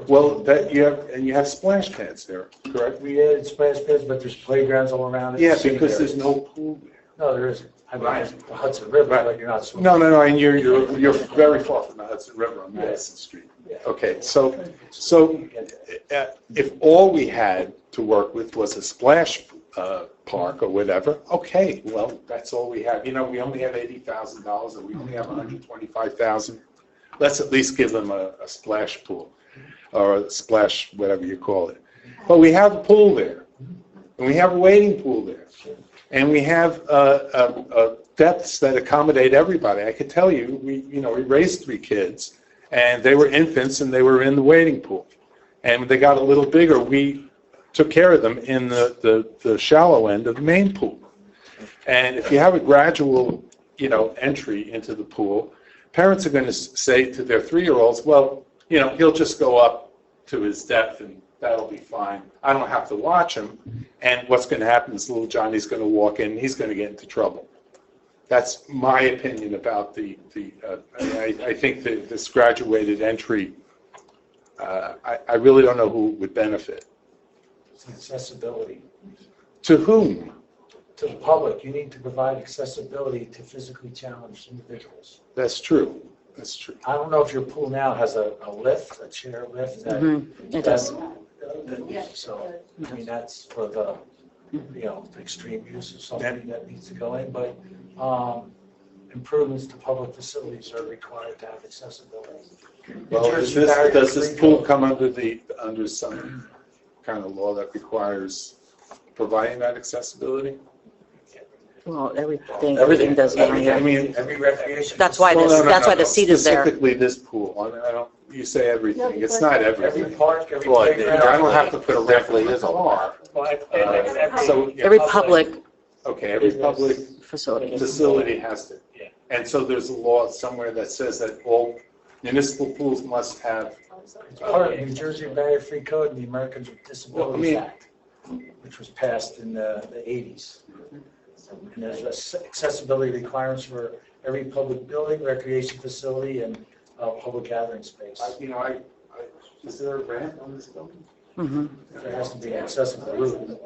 Well, that you have splash pads there, correct? We added splash pads, but there's playgrounds all around it. Yeah, Sitting because there. there's no pool there. No, there isn't. I mean, Right. there's the Hudson River, but you're not swimming. No, and you're very far from the Hudson River on Madison Street. Okay, so if all we had to work with was a splash park or whatever, okay, well, that's all we have. You know, we only have $80,000 and we only have $125,000. Let's at least give them a splash pool or a splash, whatever you call it. But we have a pool there, and we have a wading pool there, and we have depths that accommodate everybody. I could tell you, we raised 3 kids, and they were infants, and they were in the wading pool. And when they got a little bigger, we took care of them in the shallow end of the main pool. And if you have a gradual, entry into the pool, parents are going to say to their 3-year-olds, well, he'll just go up to his depth and that'll be fine. I don't have to watch him. And what's going to happen is little Johnny's going to walk in and he's going to get into trouble. That's my opinion about I think that this graduated entry, I really don't know who would benefit. It's accessibility. To whom? To the public. You need to provide accessibility to physically challenged individuals. That's true. That's true. I don't know if your pool now has a lift, a chair lift. It does. So, I mean, that's for the, the extreme use of something that needs to go in, but improvements to public facilities are required to have accessibility. Well, does this pool come under some kind of law that requires providing that accessibility? Well, everything does. I mean, every recreation. That's why the seat is there. Specifically this pool. I mean, you say everything. It's not everything. Every park, every Well, playground. I don't have to put a definitely is a law. So Every public every public facility has to. And so there's a law somewhere that says that all municipal pools must have. It's part of the New Jersey Barrier-Free Code and the Americans with Disabilities Act, which was passed in the 80s. And there's accessibility requirements for every public building, recreation facility, and public gathering space. Is there a ramp on this building? There has to be an accessible route.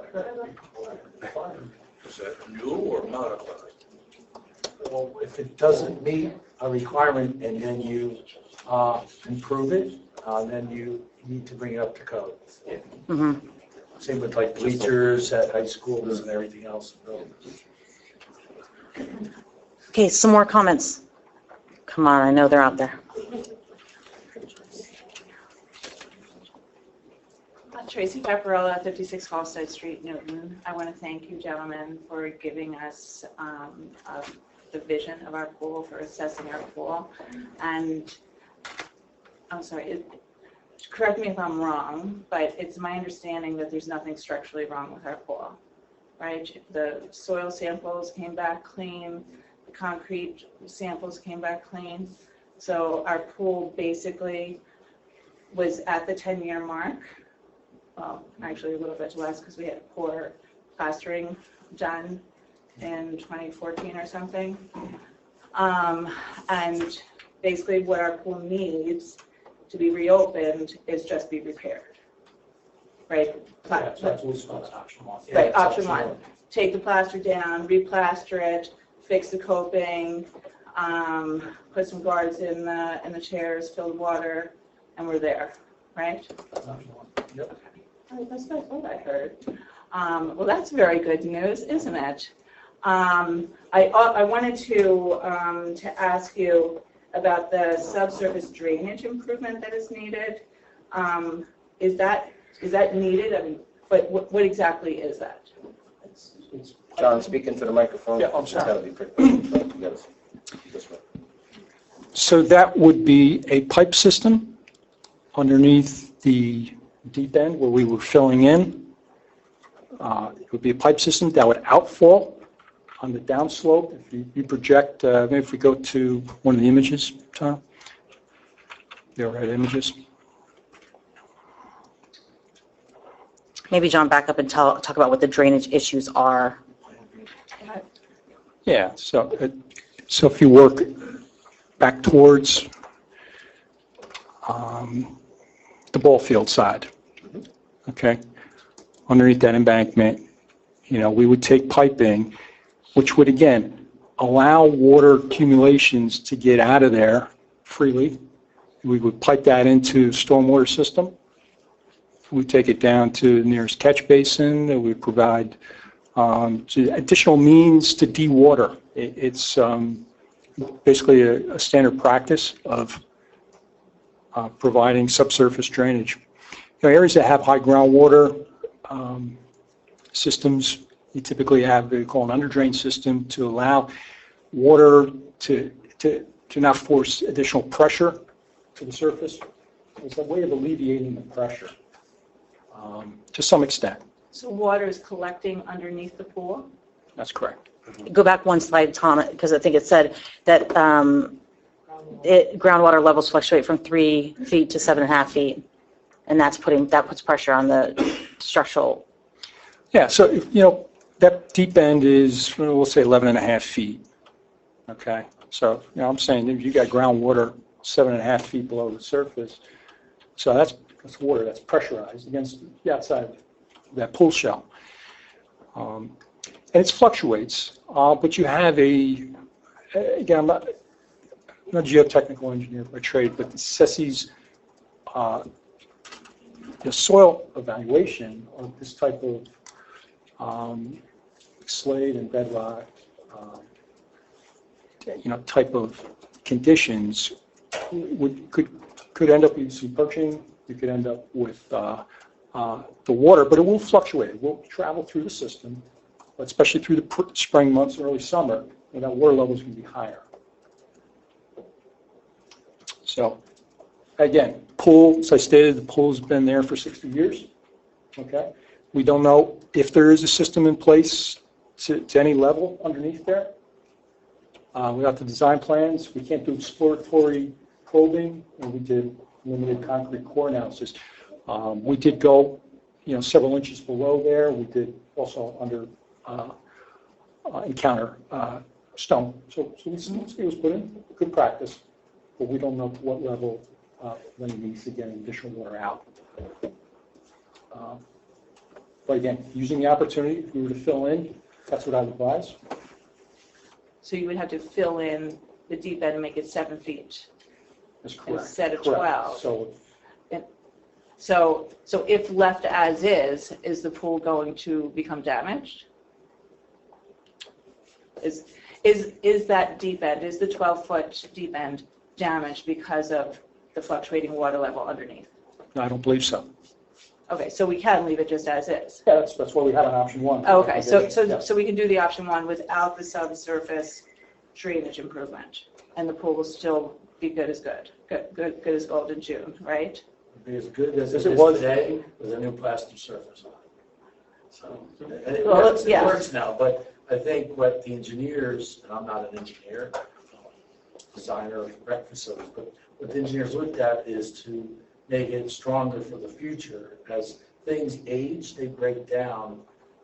Is that new or modified? Well, if it doesn't meet a requirement and then you improve it, then you need to bring it up to code. Same with like bleachers at high schools and everything else. Okay, some more comments. Come on, I know they're out there. Tracy Pepperella, 56 Halsted Street, Newton. I want to thank you gentlemen for giving us the vision of our pool, for assessing our pool. And I'm sorry, correct me if I'm wrong, but it's my understanding that there's nothing structurally wrong with our pool, right? The soil samples came back clean, the concrete samples came back clean. So our pool basically was at the 10-year mark. Well, actually a little bit less because we had poor plastering done in 2014 or something. And basically what our pool needs to be reopened is just be repaired, right? That's option one. Right, option one. Take the plaster down, replaster it, fix the coping, put some guards in the chairs, fill the water, and we're there, right? Yep. Oh, that's what I thought I heard. Well, that's very good news, isn't it? I wanted to ask you about the subsurface drainage improvement that is needed. Is that needed? I mean, but what exactly is that? John, speak into the microphone. Yeah, I'm sorry. It's gotta be pretty, you gotta- this way. So that would be a pipe system underneath the deep end where we were filling in. It would be a pipe system that would outfall on the downslope. If you project, maybe if we go to one of the images, Tom, the overhead images. Maybe John, back up and talk about what the drainage issues are. Yeah, so if you work back towards the ball field side, okay, underneath that embankment, we would take piping, which would, again, allow water accumulations to get out of there freely. We would pipe that into stormwater system. We take it down to the nearest catch basin. That would provide additional means to dewater. It's basically a standard practice of providing subsurface drainage. Areas that have high groundwater systems, you typically have what we call an underdrain system to allow water to not force additional pressure to the surface. It's a way of alleviating the pressure to some extent. So water is collecting underneath the pool? That's correct. Go back one slide, Tom, because I think it said that groundwater levels fluctuate from 3 feet to 7.5 feet, and that puts pressure on the structural. Yeah, so that deep end is, we'll say 11.5 feet. Okay, so I'm saying if you got groundwater 7.5 feet below the surface, so that's water that's pressurized against the outside of that pool shell. And it fluctuates, but you have again, I'm not a geotechnical engineer by trade, but the SESI's the soil evaluation of this type of slate and bedrock, type of conditions could end up with some perching. You could end up with the water, but it will fluctuate. It will travel through the system, especially through the spring months, early summer, when that water level is going to be higher. So, again, pool, as I stated, the pool's been there for 60 years. Okay, we don't know if there is a system in place to any level underneath there. Without the design plans, we can't do exploratory probing, and we did limited concrete core analysis. We did go, several inches below there. We did also under encounter stone. So it was put in good practice, but we don't know to what level when it needs to get additional water out. But again, using the opportunity, if we were to fill in, that's what I would advise. So you would have to fill in the deep end and make it 7 feet. That's correct. Instead of Correct. 12. So if left as is the pool going to become damaged? Is that deep end, is the 12-foot deep end damaged because of the fluctuating water level underneath? No, I don't believe so. Okay, so we can leave it just as is? Yeah, that's why we have an option one. Okay, Yeah. so we can do the option one without the subsurface drainage improvement, and the pool will still be good as gold in June, right? Be as good as Yes, it it is was. today with a new plaster surface on it. So, and it Well, works, yeah. it works now, but I think what the engineers, and I'm not an engineer, designer of rec facilities, but what the engineers looked at is to make it stronger for the future. As things age, they break down,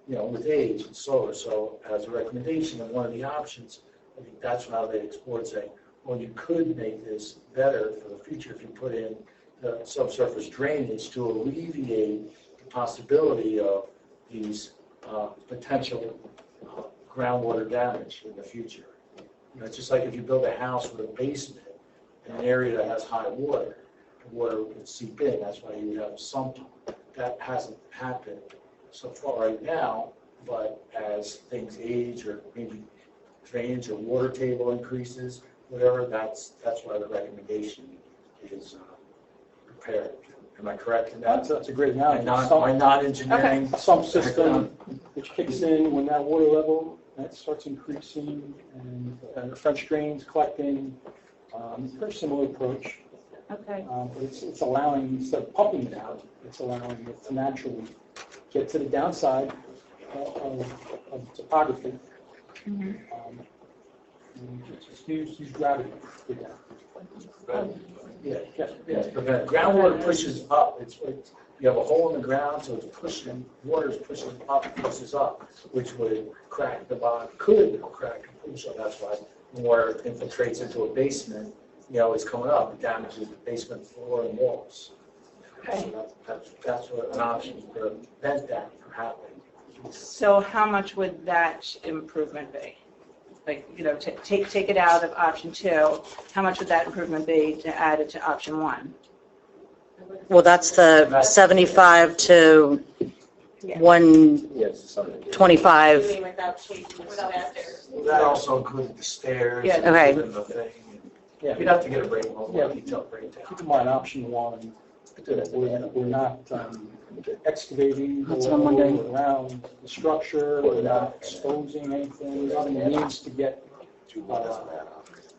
with age and slower. So as a recommendation of one of the options, I think that's how they explored saying, well, you could make this better for the future if you put in the subsurface drainage to alleviate the possibility of these potential groundwater damage in the future. It's just like if you build a house with a basement in an area that has high water, the water would seep in. That's why you would have a sump pump. That hasn't happened so far right now, but as things age or maybe drainage or water table increases, whatever, that's why the recommendation is prepared. Am I correct in that? That's a great analogy. My non-engineering. A sump system which kicks in when that water level starts increasing and the French drains collecting. Very similar approach. Okay. But it's allowing, instead of pumping it out, it's allowing it to naturally get to the downside of topography. Mm-hmm. And just use gravity to get down. Yeah, prevent. Groundwater pushes up. You have a hole in the ground, so it's pushing, water's pushing up, pushes up, which would crack the bottom, could crack the pool. So that's why when water infiltrates into a basement, it's coming up, it damages the basement floor and walls. Okay. So that's what an option is to prevent that from happening. So how much would that improvement be? Like, take it out of option 2, how much would that improvement be to add it to option 1? Well, that's the 75 to 125. That also included the stairs. Yeah. Okay. And the thing. Yeah. You'd have to get a detailed breakdown. Keep in mind, option 1, we're not excavating That's what I'm wondering. around the structure, we're not exposing anything, nothing needs to get,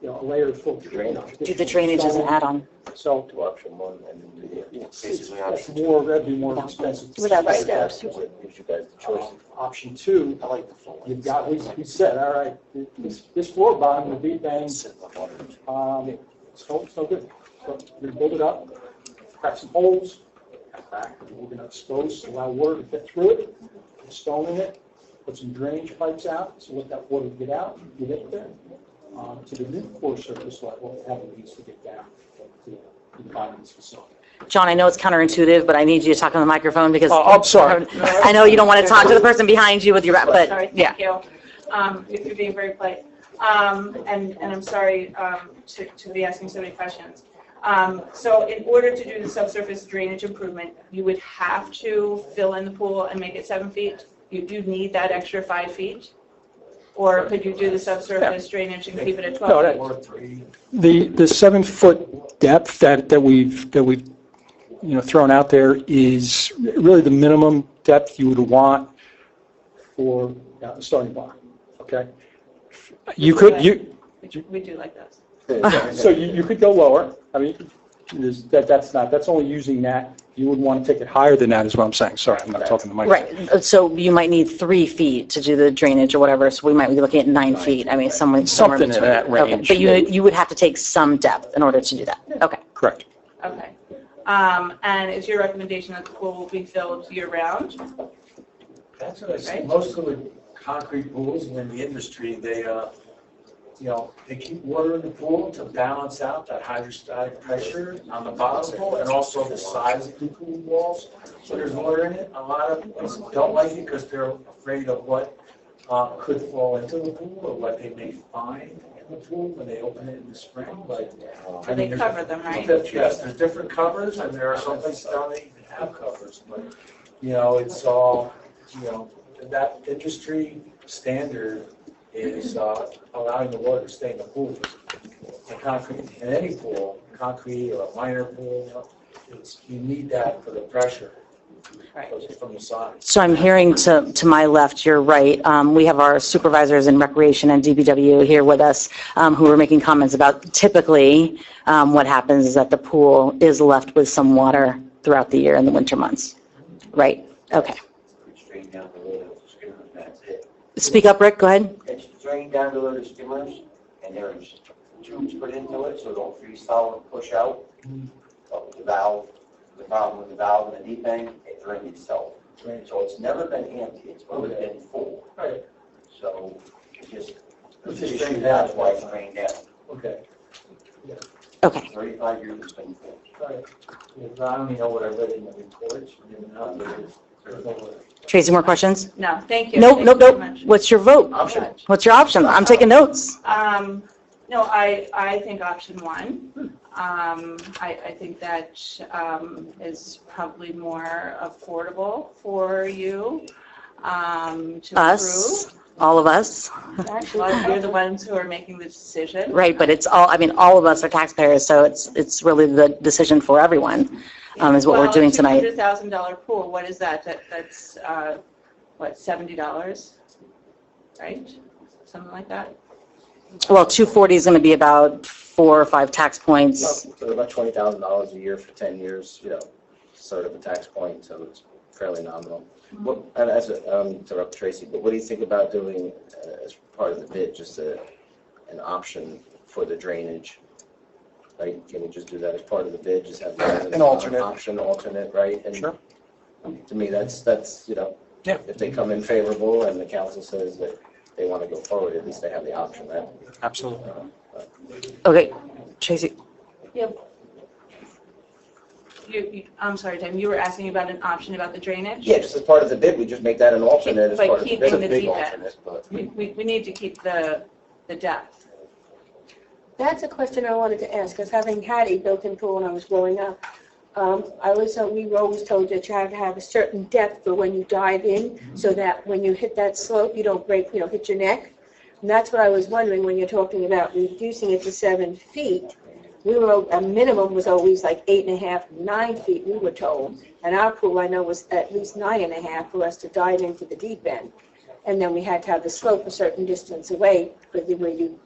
a layer of filtration. Do the drainage as an add-on. So To option one and that's more, that'd be more expensive. Without the steps. gives you guys the choice. Option 2, I like the full. you've got, we said, all right, this floor bottom will be bang, it's no good. So we're gonna build it up, crack some holes, we're gonna expose, allow water to get through it, put stone in it, put some drainage pipes out, so let that water get out, get in there, to the new core surface level, have it needs to get down to the finance facility. John, I know it's counterintuitive, but I need you to talk on the microphone because Oh, I'm sorry. I know you don't want to talk to the person behind you with your, Sorry, but yeah. thank you. You're being very polite. And I'm sorry to be asking so many questions. So in order to do the subsurface drainage improvement, you would have to fill in the pool and make it 7 feet? You need that extra 5 feet? Or could you do the subsurface drainage and keep it at 12 feet? The 7-foot depth that we've thrown out there is really the minimum depth you would want for the starting block. Okay, you could We do like those. so you could go lower. I mean, that's only using that. You would want to take it higher than that, is what I'm saying. Sorry, I'm not talking to Mike. Right, so you might need 3 feet to do the drainage or whatever, so we might be looking at 9 feet. I mean, somewhere Something in between. that Okay, range. but you would have to take some depth in order to do that. Okay. Correct. Okay. And is your recommendation that the pool will be filled year-round? That's what I see. Right. Most of the concrete pools in the industry, they keep water in the pool to balance out that hydrostatic pressure on the bottom pool and also the size of the pool walls. So there's water in it. A lot of places don't like it because they're afraid of what could fall into the pool or what they may find in the pool when they open it in the spring. But So they cover them, right? Yes, there's different covers, and there are some places that don't even have covers. But it's all that industry standard is allowing the water to stay in the pool. And concrete, in any pool, concrete or a minor pool, you need that for the pressure. Right. From the side. So I'm hearing to my left, you're right. We have our supervisors in recreation and DPW here with us who are making comments about typically what happens is that the pool is left with some water throughout the year in the winter months. Right? Okay. Straight down the road, skimmers, that's it. Speak up, Rick. Go ahead. It's drained down the road of skimmers, and there's tubes put into it, so it don't freeze solid and push out. But with the valve, the problem with the valve in the deep end, it drains itself. So it's never been empty, it's always been full. Right. So it's just, that's why it's drained down. Okay. Okay. 35 years it's been full. Right. I don't even know what I read in the reports. There's no way. Tracy, more questions? No, thank you. Nope, Thank nope, you very nope. much. What's your vote? Option. What's your option? I'm taking notes. No, I think option one. I think that is probably more affordable for you to Us, approve. all of us. Well, you're the ones who are making the decision. Right, but it's all, I mean, all of us are taxpayers, so it's really the decision for everyone, is what we're doing tonight. $200,000 pool, what is that? That's, what, $70, right? Something like that? Well, 240 is going to be about 4 or 5 tax points. So about $20,000 a year for 10 years, sort of a tax point, so it's fairly nominal. What, and as a, interrupt Tracy, but what do you think about doing as part of the bid, just an option for the drainage? Right, can we just do that as part of the bid, just have An alternate. alternate, right? And Sure. to me, that's, Yeah. if they come in favorable and the council says that they want to go forward, at least they have the option, right? Absolutely. Okay, Tracy, I'm sorry, Tim, you were asking about an option about the drainage? Yeah, just as part of the bid, we just make that an alternate as By part of the bid. keeping It's the a big deep end. alternate, but- We need to keep the depth. That's a question I wanted to ask, because having had a built-in pool when I was growing up, we were always told that you have to have a certain depth for when you dive in, so that when you hit that slope, you don't break, hit your neck. And that's what I was wondering when you're talking about reducing it to 7 feet. A minimum was always like 8.5, 9 feet, we were told. And our pool, I know, was at least 9.5 for us to dive into the deep end. And then we had to have the slope a certain distance away for where you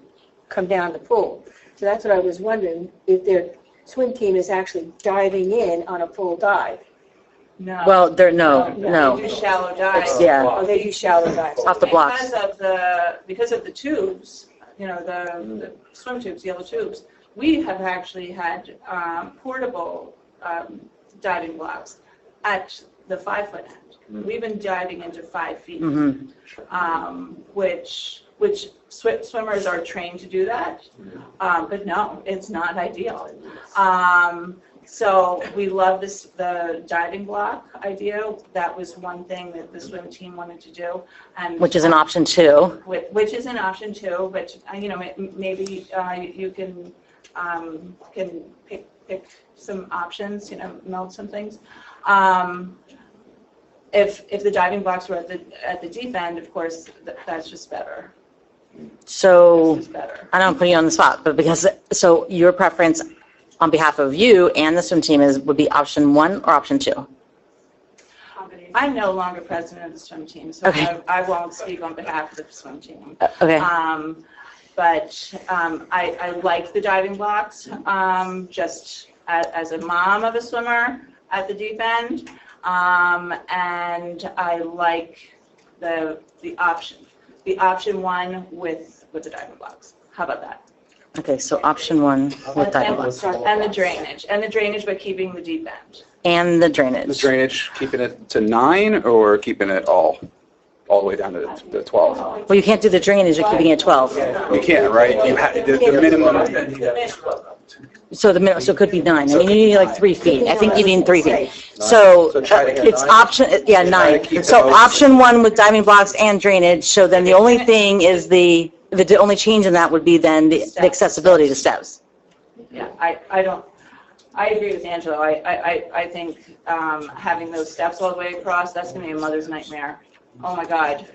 come down the pool. So that's what I was wondering, if their swim team is actually diving in on a full dive. No. well, They do no. shallow dives. Yeah. Oh, they do shallow dives. Off the blocks. Because of the tubes, the swim tubes, yellow tubes, we have actually had portable diving blocks at the 5-foot end. We've been diving into 5 feet, which swimmers are trained to do that. But no, it's not ideal. So we love the diving block idea. That was one thing that the swim team wanted to do, and Which is an option too. which is an option too. But maybe you can pick some options. Meld some things. If the diving blocks were at the deep end, of course, that's just better. So, This is better. I don't put you on the spot, but so your preference on behalf of you and the swim team would be option 1 or option 2? I'm no longer president of the swim team, so Okay. I won't speak on behalf of the swim team. Okay. But I like the diving blocks, just as a mom of a swimmer at the deep end, and I like the option 1 with the diving blocks. How about that? Okay, so option 1 with diving blocks. And the drainage, but keeping the deep end. And the drainage. The drainage, keeping it to 9 or keeping it all the way down to the 12? Well, you can't do the drainage, you're keeping it 12. You can't, right? The minimum. So it could be 9. I mean, you need like 3 feet. I think you need 3 feet. So it's option, 9. So option 1 with diving blocks and drainage, so then the only thing is the only change in that would be then the accessibility to steps. Yeah, I agree with Angelo. I think having those steps all the way across, that's going to be a mother's nightmare. Oh my God.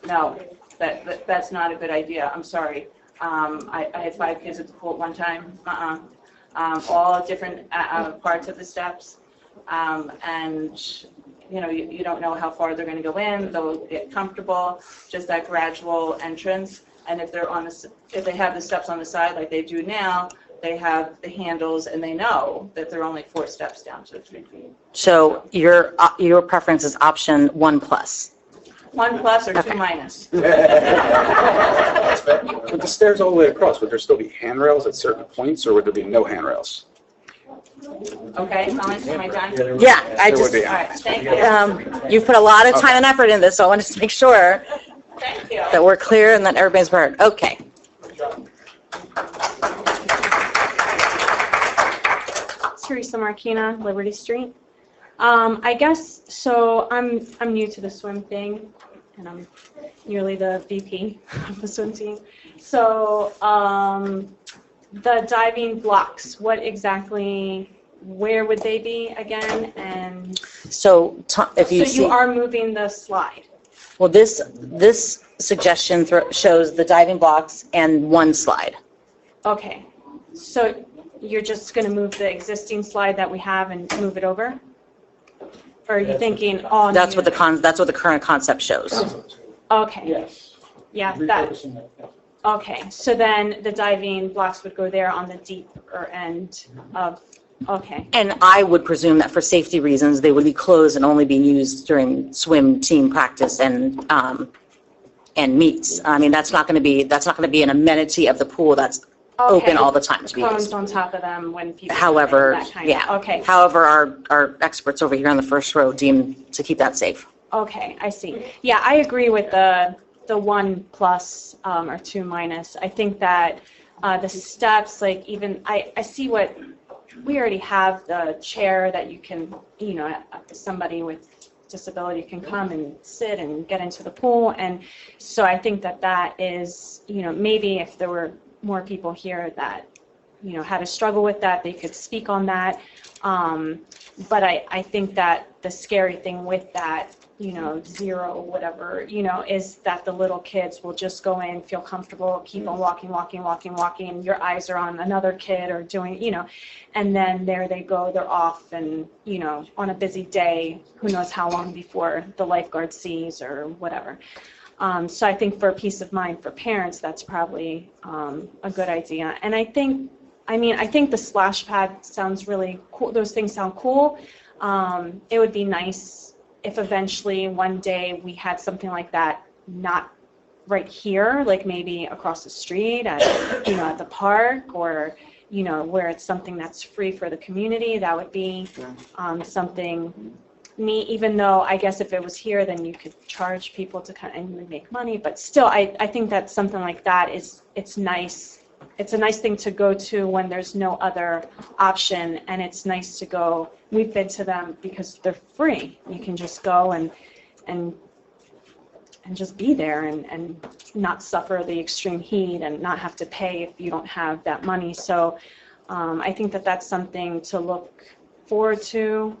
No, that's not a good idea. I'm sorry. I had 5 kids at the pool at one time. All different parts of the steps. And, you know, you don't know how far they're going to go in, they'll get comfortable, just that gradual entrance. And if they're on the, if they have the steps on the side like they do now, they have the handles and they know that they're only 4 steps down to 3 feet. So your preference is option 1+. 1+ or 2 minus. With the stairs all the way across, would there still be handrails at certain points, or would there be no handrails? Okay, am I done? Yeah, I There would just, be. All right, thank you. you've put a lot of time and effort in this, so I wanted to make sure Thank you. that we're clear and that everybody's heard. Okay. Teresa Marquina, Liberty Street. I guess, so I'm new to the swim thing, and I'm nearly the VP of the swim team. So the diving blocks, what exactly, where would they be again? And So if you so see, you are moving the slide. well, this suggestion shows the diving blocks and 1 slide. Okay, so you're just going to move the existing slide that we have and move it over? Or are you thinking all That's new? what the current concept shows. Okay. Yes. Yeah, that, okay, so then the diving blocks would go there on the deeper end of, okay. And I would presume that for safety reasons, they would be closed and only being used during swim team practice and meets. I mean, that's not going to be an amenity of the pool that's open all the time to be Cones used. on top of them when people. However, that kind of- yeah. Okay. However, our experts over here on the first row deem to keep that safe. Okay, I see. Yeah, I agree with the 1+ or 2 minus. I think that the steps, like even, I see what, we already have the chair that you can, you know, somebody with disability can come and sit and get into the pool. And so I think that that is, you know, maybe if there were more people here that, you know, had a struggle with that, they could speak on that. But I think that the scary thing with that, you know, 0, whatever, you know, is that the little kids will just go in, feel comfortable, keep on walking, and your eyes are on another kid or doing, you know, and then there they go, they're off, and, you know, on a busy day, who knows how long before the lifeguard sees or whatever. So I think for peace of mind for parents, that's probably a good idea. And I think the splash pad sounds really cool. Those things sound cool. It would be nice if eventually one day we had something like that, not right here, like maybe across the street at, you know, at the park, or, you know, where it's something that's free for the community. That would be something neat, even though I guess if it was here, then you could charge people to come and you would make money. But still, I think that something like that it's nice. It's a nice thing to go to when there's no other option, and it's nice to go. We've been to them because they're free. You can just go and just be there and not suffer the extreme heat and not have to pay if you don't have that money. So I think that that's something to look forward to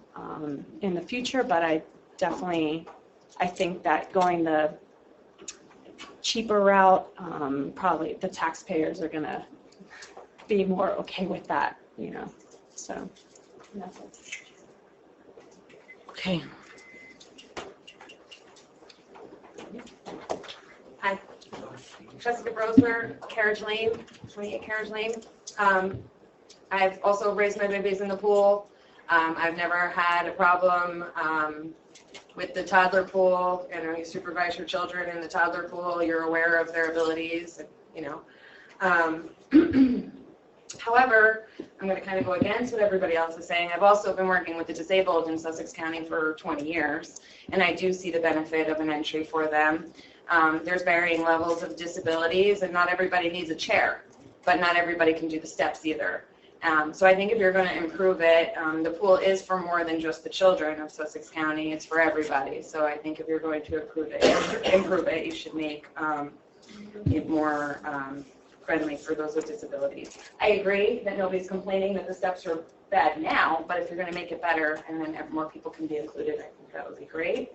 in the future, but I think that going the cheaper route, probably the taxpayers are going to be more okay with that, you know, so that's it. Okay. Hi, Jessica Brosner, Carriage Lane, 28 Carriage Lane. I've also raised my babies in the pool. I've never had a problem with the toddler pool. You know, you supervise your children in the toddler pool. You're aware of their abilities, you know. However, I'm going to kind of go against what everybody else is saying. I've also been working with the disabled in Sussex County for 20 years, and I do see the benefit of an entry for them. There's varying levels of disabilities, and not everybody needs a chair, but not everybody can do the steps either. So I think if you're going to improve it, the pool is for more than just the children of Sussex County. It's for everybody. So I think if you're going to improve it, you should make it more friendly for those with disabilities. I agree that nobody's complaining that the steps are bad now, but if you're going to make it better and then more people can be included, I think that would be great.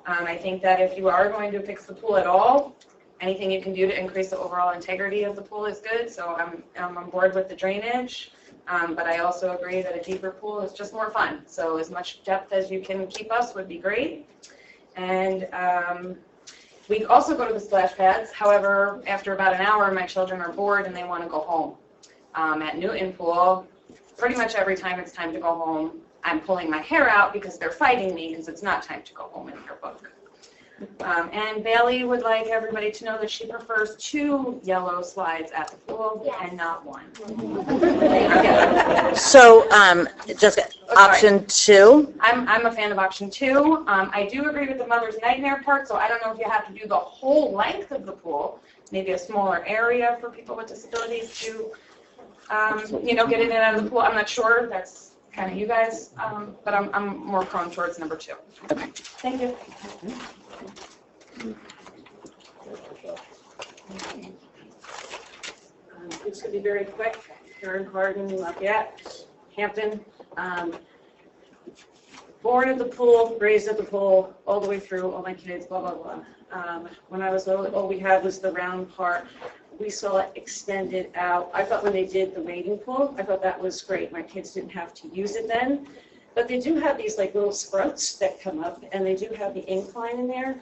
I think that if you are going to fix the pool at all, anything you can do to increase the overall integrity of the pool is good. So I'm on board with the drainage. But I also agree that a deeper pool is just more fun. So as much depth as you can keep us would be great. And we also go to the splash pads. However, after about an hour, my children are bored and they want to go home. At Newton Pool, pretty much every time it's time to go home, I'm pulling my hair out because they're fighting me because it's not time to go home in their book. And Bailey would like everybody to know that she prefers 2 yellow slides at the pool and not 1. So, Jessica, option 2? I'm a fan of option 2. I do agree with the mother's nightmare part, so I don't know if you have to do the whole length of the pool, maybe a smaller area for people with disabilities to, get in and out of the pool. I'm not sure. That's kind of you guys, but I'm more prone towards number 2. Okay. Thank you. It's going to be very quick. Karen Hardin, Lafayette, Hampton. Born at the pool, raised at the pool, all the way through, all my kids, blah, blah, blah. When I was little, all we had was the round part. We saw it extended out. I thought when they did the wading pool, I thought that was great. My kids didn't have to use it then. But they do have these like little sprouts that come up, and they do have the incline in there.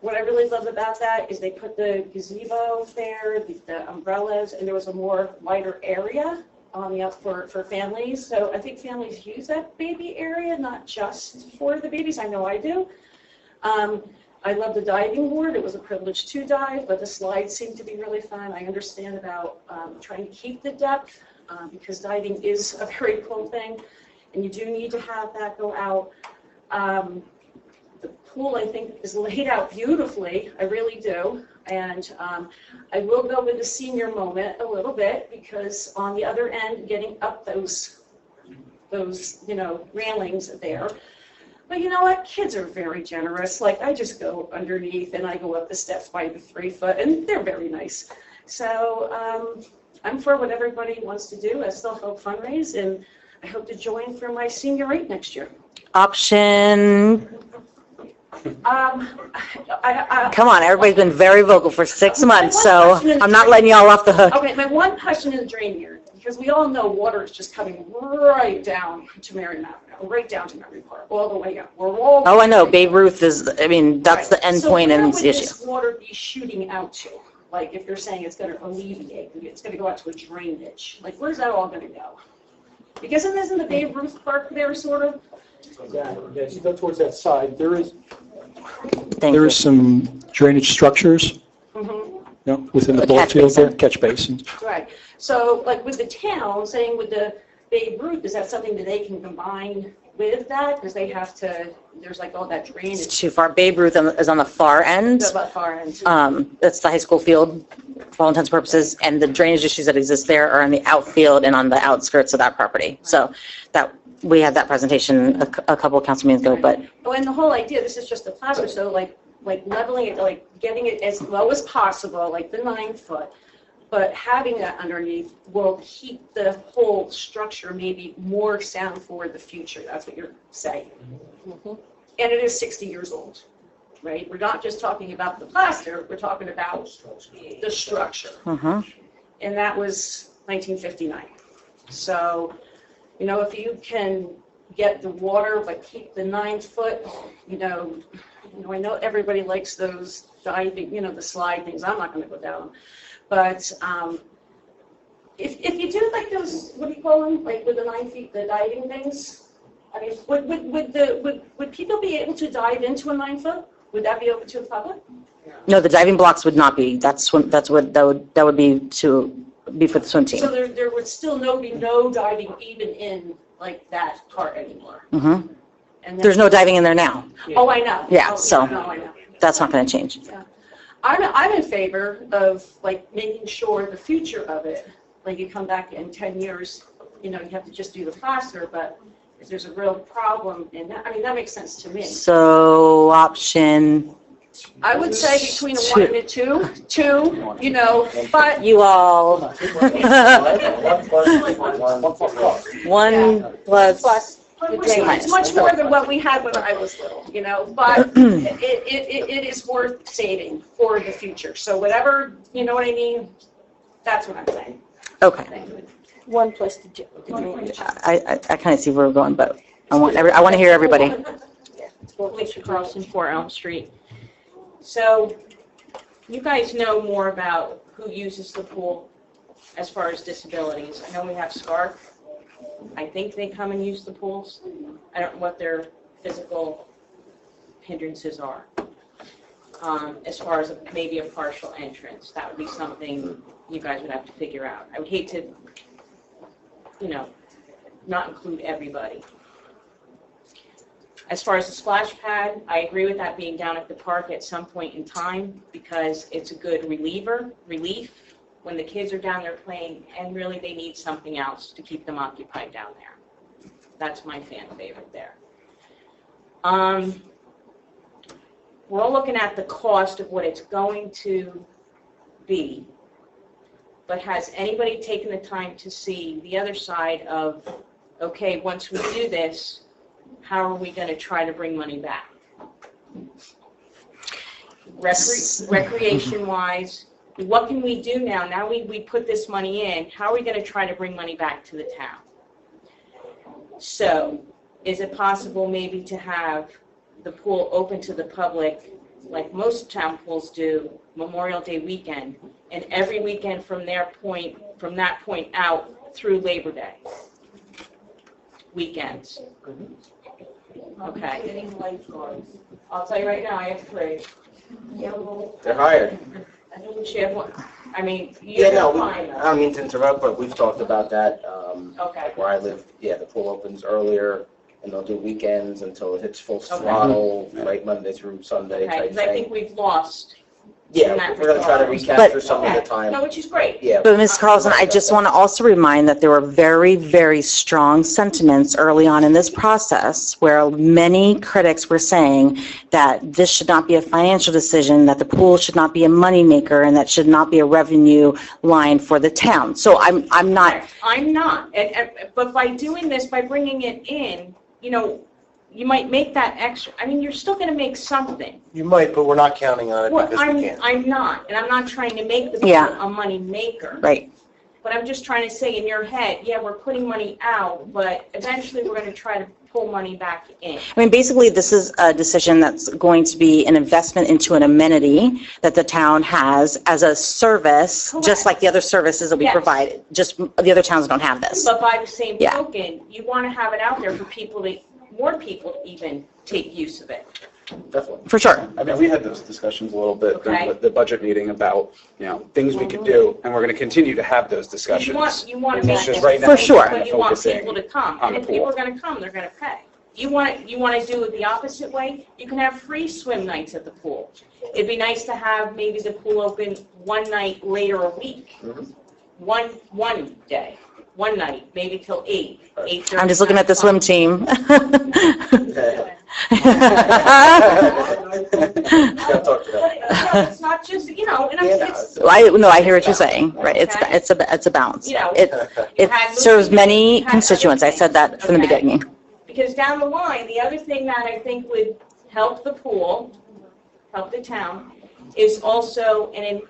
What I really love about that is they put the gazebo there, the umbrellas, and there was a more wider area on the up for families. So I think families use that baby area, not just for the babies. I know I do. I love the diving board. It was a privilege to dive, but the slides seem to be really fun. I understand about trying to keep the depth because diving is a very cool thing, and you do need to have that go out. The pool, I think, is laid out beautifully. I really do. And I will go with the senior moment a little bit because on the other end, getting up those railings there. But you know what? Kids are very generous. Like, I just go underneath and I go up the steps by the 3 foot, and they're very nice. So I'm for what everybody wants to do. I still help fundraise, and I hope to join for my senior rate next year. Option, I come on, everybody's been very vocal for 6 months, so I'm not letting y'all off the hook. Okay, my one question is drain here, because we all know water is just coming right down to Mary Mountain, right down to Mary Park, all the way up. Oh, I know, Babe Ruth is, I mean, that's the end point and the issue. So where would this water be shooting out to? Like, if you're saying it's going to alleviate, it's going to go out to a drainage, like, where's that all going to go? Because isn't the Babe Ruth Park there, sort of? Yeah, if you go towards that side, there is Thank some drainage structures, within the A ball catch field there, basin. catch basins. Right. So, like, with the town, saying with the Babe Ruth, is that something that they can combine with that? Because they have to, there's like all that drainage. It's too far. Babe Ruth is on the far end. About far end. That's the high school field for all intents and purposes, and the drainage issues that exist there are in the outfield and on the outskirts of that property. So that, we had that presentation a couple of council meetings ago, but Oh, and the whole idea, this is just the plaster, so like leveling it, like getting it as low as possible, like the 9 foot, but having that underneath will keep the whole structure maybe more sound for the future. That's what you're saying. And it is 60 years old, right? We're not just talking about the plaster, we're talking about the structure. And that was 1959. So, if you can get the water but keep the 9 foot, I know everybody likes those diving, the slide things. I'm not going to go down. But if you do like those, what do you call them? Like with the 9 feet, the diving things. I mean, would people be able to dive into a 9 foot? Would that be open to the public? no, the diving blocks would not be. That would be for the swim team. So there would still be no diving even in like that part anymore. Mhm. And There's no diving in there now. Oh, I know. Yeah, Oh, so no, I know. that's not going to change. Yeah. I'm in favor of like making sure the future of it, like you come back in 10 years, you have to just do the plaster, but if there's a real problem in that, I mean, that makes sense to me. So option, I would say between a 1 and a 2, but. you all. 1 plus. It's much more than what we had when I was little, but it is worth saving for the future. So whatever, you know what I mean? That's what I'm saying. Okay. 1 plus the drainage. I kind of see where we're going, but I want to hear everybody. Alicia Carlson, 4 Elm Street. So you guys know more about who uses the pool as far as disabilities. I know we have SCARF. I think they come and use the pools. I don't know what their physical hindrances are. As far as maybe a partial entrance, that would be something you guys would have to figure out. I would hate to, not include everybody. As far as the splash pad, I agree with that being down at the park at some point in time because it's a good relief when the kids are down there playing and really they need something else to keep them occupied down there. That's my fan favorite there. We're all looking at the cost of what it's going to be, but has anybody taken the time to see the other side of, okay, once we do this, how are we going to try to bring money back? Recreation-wise, what can we do now? Now we put this money in, how are we going to try to bring money back to the town? So, is it possible maybe to have the pool open to the public, like most town pools do, Memorial Day weekend, and every weekend from that point out through Labor Day? Weekends. Okay. Getting lifeguards. I'll tell you right now, I have 3. They're hired. She have one. I mean, Yeah, you're no, fine. I don't mean to interrupt, but we've talked about that. Okay. Where I live, the pool opens earlier, and they'll do weekends until it hits full throttle, right, Monday through Sunday Okay, type because I think thing. we've lost. Yeah, we're gonna try to recapture some of the time. No, which is great. Yeah. But Ms. Carlson, I just want to also remind that there were very, very strong sentiments early on in this process where many critics were saying that this should not be a financial decision, that the pool should not be a moneymaker, and that should not be a revenue line for the town. So I'm not. I'm not. But by doing this, by bringing it in, you might make that extra. I mean, you're still going to make something. You might, but we're not counting on it Well, because we can't. I'm not, and I'm not trying to make the pool Yeah. a money maker. Right. But I'm just trying to say in your head, yeah, we're putting money out, but eventually we're going to try to pull money back in. I mean, basically, this is a decision that's going to be an investment into an amenity that the town has as a service, just like the other services that we Yes. provide. Just the other towns don't have this. But by the same Yeah. token, you want to have it out there for more people to even take use of it. Definitely. For sure. I mean, we had those discussions a little bit during Okay. the budget meeting about, things we could do, and we're going to continue to have those discussions. You want to It's make just it right now For sure. but you want focusing people to come. on And the if people pool. are going to come, they're going to pay. You want to do it the opposite way? You can have free swim nights at the pool. It'd be nice to have maybe the pool open one night later a week. One day, one night, maybe till 8:30. I'm just looking at the swim team. It's not just, and it's, I hear what you're saying, right? It's a balance. It serves many constituents. I said that from the beginning. because down the line, the other thing that I think would help the pool, help the town, is also, and in,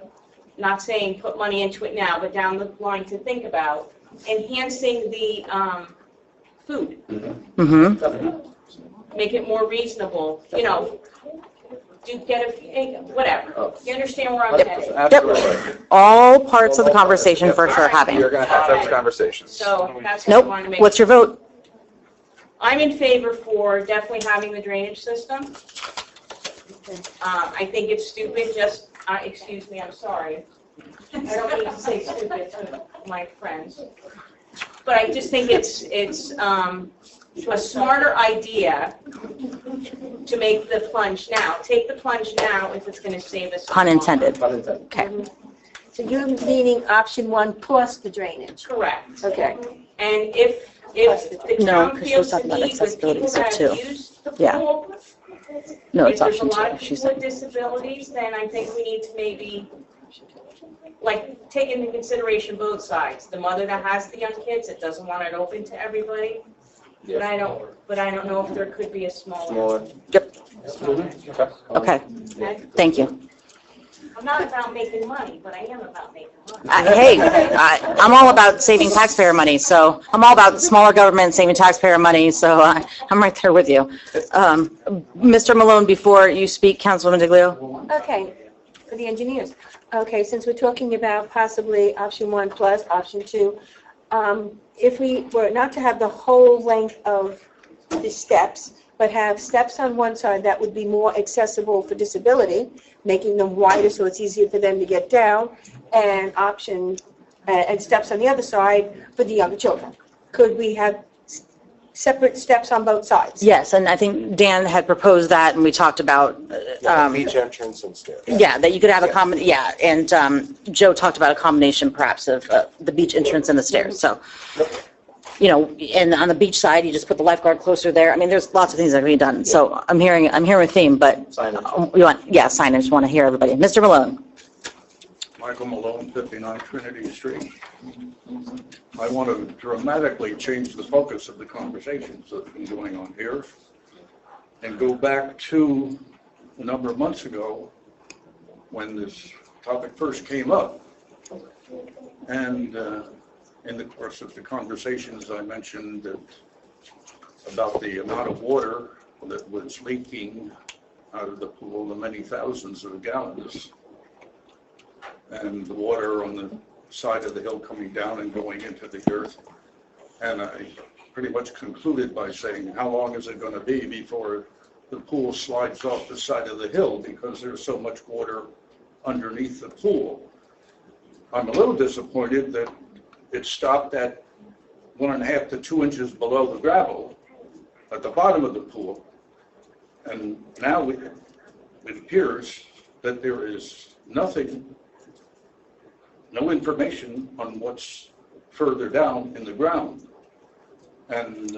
not saying put money into it now, but down the line to think about, enhancing the food. Mm-hmm. Make it more reasonable, do get whatever. You understand where I'm headed? Yep. All parts of the conversation for sure having. You're going to have those conversations. So that's what I wanted to Nope. make. What's your vote? I'm in favor for definitely having the drainage system. I think it's stupid, excuse me, I'm sorry. I don't mean to say stupid to my friends. But I just think it's a smarter idea to make the plunge now. Take the plunge now if it's going to save us. Pun intended. Okay. So you're meaning option 1 plus the drainage? Correct. Okay. And if the No, town 'cause she feels was the talking about need with accessibility, people so that too. have used the Yeah. pool, No, if it's there's a option lot 2, of she people with said. disabilities, then I think we need to maybe, take into consideration both sides. The mother that has the young kids, that doesn't want it open to everybody. But I don't know if there could be a smaller. Yep. Okay. Thank you. I'm not about making money, but I am about making money. Hey, I'm all about saving taxpayer money, so I'm all about smaller government saving taxpayer money, so I'm right there with you. Mr. Malone, before you speak, Councilwoman Diglio? Okay, for the engineers. Okay, since we're talking about possibly option 1 plus option 2, if we were not to have the whole length of the steps, but have steps on one side that would be more accessible for disability, making them wider so it's easier for them to get down, and and steps on the other side for the younger children. Could we have separate steps on both sides? Yes, and I think Dan had proposed that, and we talked about, Beach entrance and stairs. yeah, that you could have and Joe talked about a combination perhaps of the beach entrance and the stairs, so. You know, and on the beach side, you just put the lifeguard closer there. I mean, there's lots of things that can be done. So I'm hearing a theme, but signage, want to hear everybody. Mr. Malone. Michael Malone, 59 Trinity Street. I want to dramatically change the focus of the conversations that have been going on here and go back to a number of months ago when this topic first came up. And in the course of the conversations, I mentioned about the amount of water that was leaking out of the pool, the many thousands of gallons, and the water on the side of the hill coming down and going into the earth. And I pretty much concluded by saying, how long is it going to be before the pool slides off the side of the hill because there's so much water underneath the pool? I'm a little disappointed that it stopped at 1.5 to 2 inches below the gravel at the bottom of the pool. And now it appears that there is no information on what's further down in the ground. And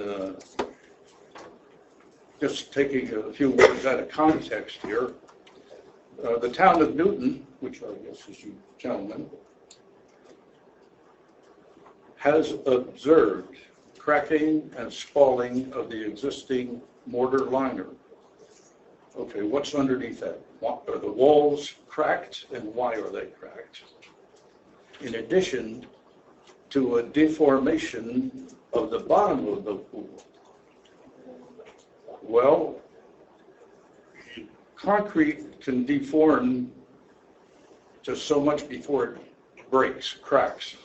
just taking a few words out of context here, the town of Newton, which I guess is you gentlemen, has observed cracking and spalling of the existing mortar liner. Okay, what's underneath that? Are the walls cracked, and why are they cracked? In addition to a deformation of the bottom of the pool. Well, concrete can deform just so much before it breaks, cracks.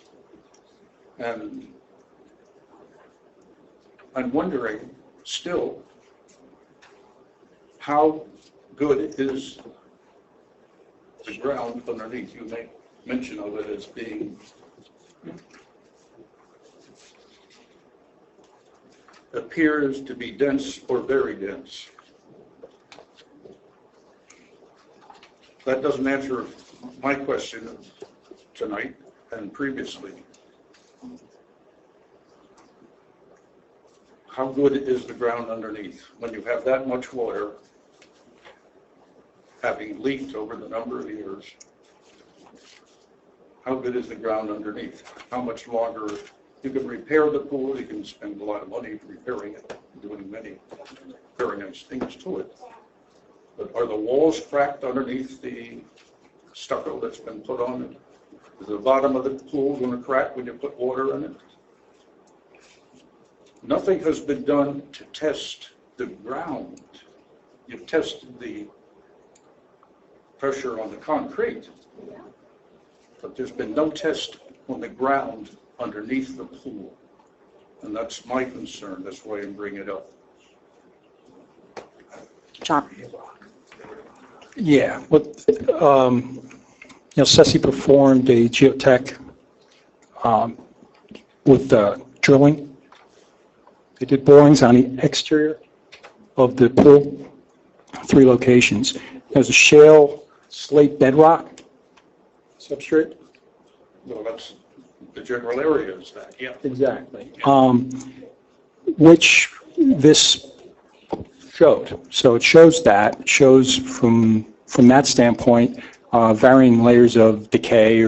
And I'm wondering still, how good is the ground underneath? You make mention of it as being appears to be dense or very dense. That doesn't answer my question tonight and previously. How good is the ground underneath when you have that much water having leaked over the number of years? How good is the ground underneath? How much longer? You can repair the pool, you can spend a lot of money repairing it, doing many very nice things to it. But are the walls cracked underneath the stucco that's been put on it? Is the bottom of the pool going to crack when you put water in it? Nothing has been done to test the ground. You've tested the pressure on the concrete, but there's been no test on the ground underneath the pool. And that's my concern. That's why I'm bringing it up. John. Yeah, SESI performed a geotech with drilling. They did borings on the exterior of the pool, 3 locations. There's a shale slate bedrock substrate. Well, that's the general area is that, yeah. Exactly. Which this showed. So it shows from that standpoint, varying layers of decay,